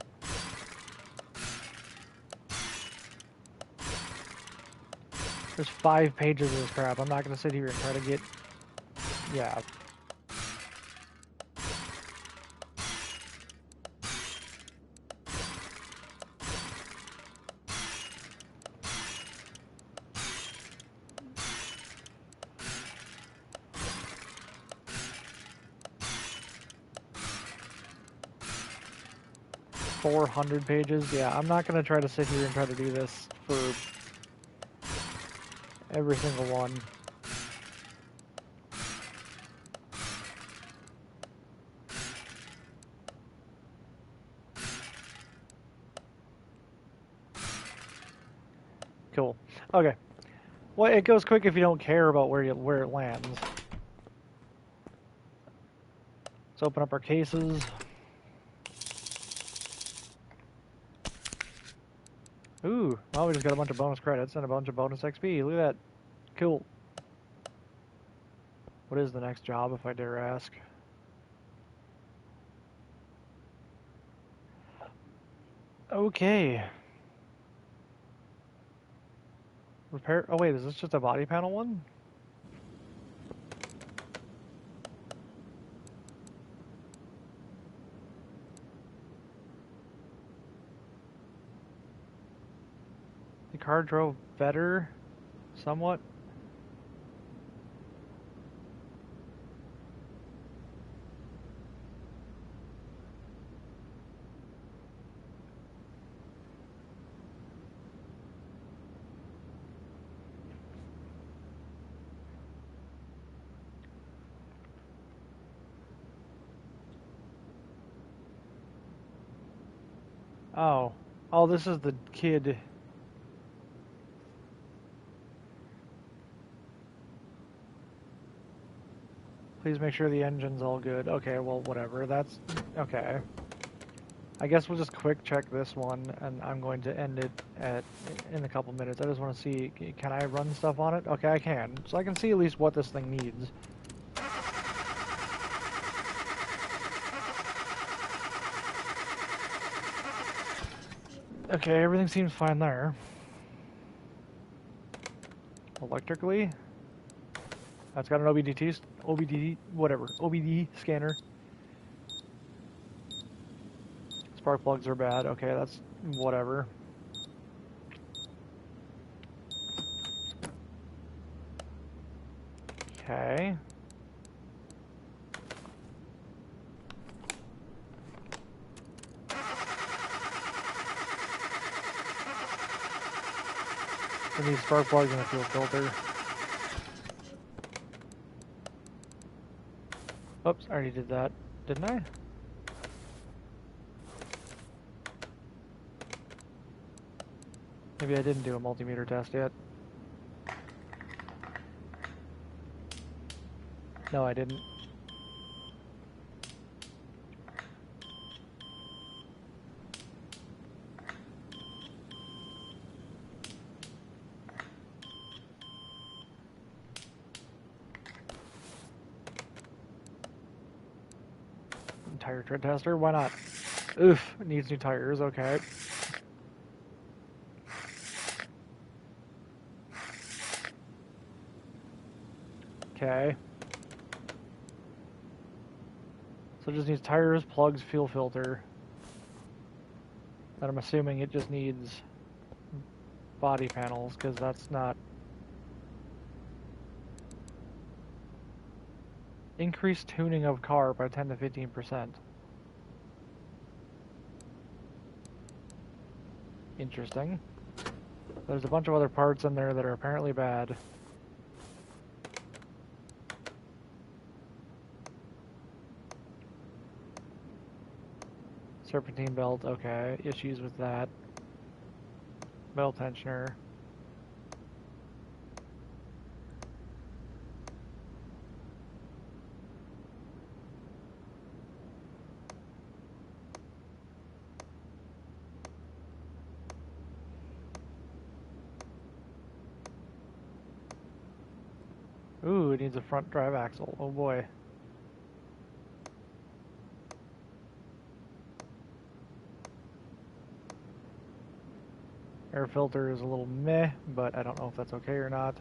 [SPEAKER 1] There's 5 pages of this crap. I'm not gonna sit here and try to get, yeah. $400 pages. Yeah, I'm not gonna try to sit here and try to do this for every single one. Cool. Okay. Well, it goes quick if you don't care about where it lands. Let's open up our cases. Ooh, well, we just got a bunch of bonus credits and a bunch of bonus XP. Look at that. Cool. What is the next job, if I dare ask? Okay. Repair. Oh, wait, is this just a body panel one? The car drove better, somewhat. Oh. Oh, this is the kid. Please make sure the engine's all good. Okay, well, whatever. That's... okay. I guess we'll just quick check this one, and I'm going to end it in a couple minutes. I just want to see, can I run stuff on it? Okay, I can. So I can see at least what this thing needs. Okay, everything seems fine there. Electrically, that's got an OBD, whatever, OBD scanner. Spark plugs are bad. Okay, that's whatever. Okay. We need spark plugs and a fuel filter. Oops, I already did that, didn't I? Maybe I didn't do a multimeter test yet. No, I didn't. Tire tread tester, why not? Oof, it needs new tires, okay. Okay. So it just needs tires, plugs, fuel filter. And I'm assuming it just needs body panels, because that's not... Increased tuning of car by 10 to 15%. Interesting. There's a bunch of other parts in there that are apparently bad. Serpentine belt, okay. Issues with that. Belt tensioner. Ooh, it needs a front drive axle. Oh boy. Air filter is a little meh, but I don't know if that's okay or not.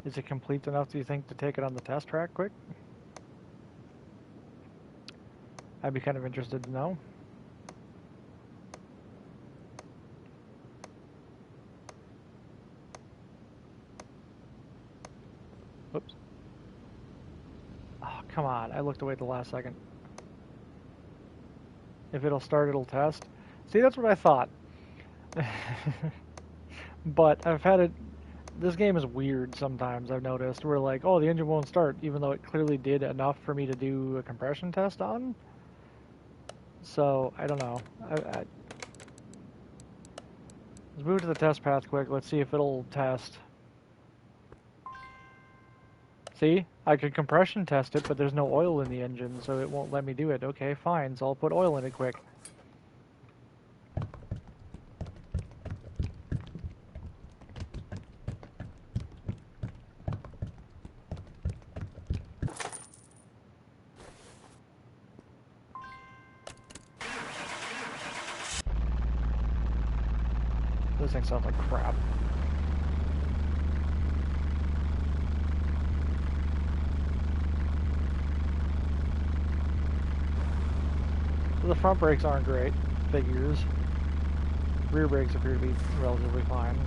[SPEAKER 1] Is it complete enough, do you think, to take it on the test track quick? I'd be kind of interested to know. Oops. Oh, come on. I looked away at the last second. If it'll start, it'll test. See, that's what I thought. But I've had it... This game is weird sometimes, I've noticed. Where like, oh, the engine won't start, even though it clearly did enough for me to do a compression test on. So, I don't know. Let's move to the test path quick. Let's see if it'll test. See? I could compression test it, but there's no oil in the engine, so it won't let me do it. Okay, fine, so I'll put oil in it quick. This thing sounds like crap. So the front brakes aren't great. Figures. Rear brakes appear to be relatively fine.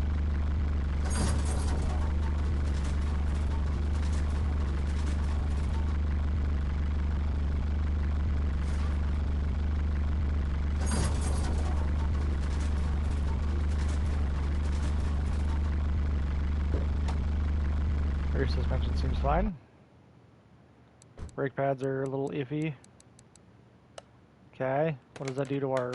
[SPEAKER 1] Rear suspension seems fine. Brake pads are a little iffy. Okay, what does that do to our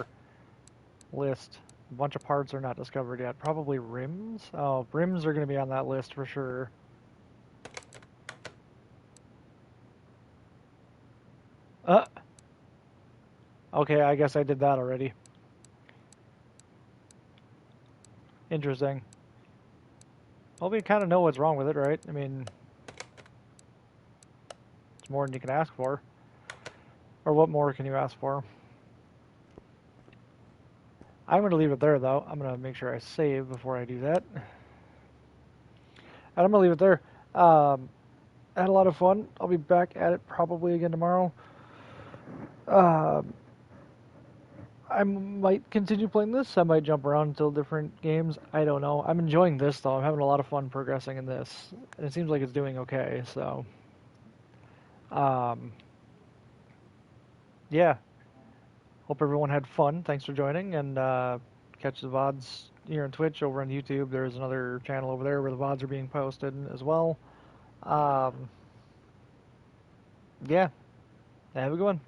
[SPEAKER 1] list? A bunch of parts are not discovered yet. Probably rims? Oh, rims are going to be on that list for sure. Okay, I guess I did that already. Interesting. Well, we kind of know what's wrong with it, right? I mean, it's more than you can ask for. Or what more can you ask for? I'm going to leave it there, though. I'm going to make sure I save before I do that. And I'm going to leave it there. I had a lot of fun. I'll be back at it probably again tomorrow. I might continue playing this. I might jump around until different games. I don't know. I'm enjoying this, though. I'm having a lot of fun progressing in this. And it seems like it's doing okay, so... yeah. Hope everyone had fun. Thanks for joining, and catch the VODs here on Twitch, over on YouTube. There's another channel over there where the VODs are being posted as well. Yeah. Have a good one.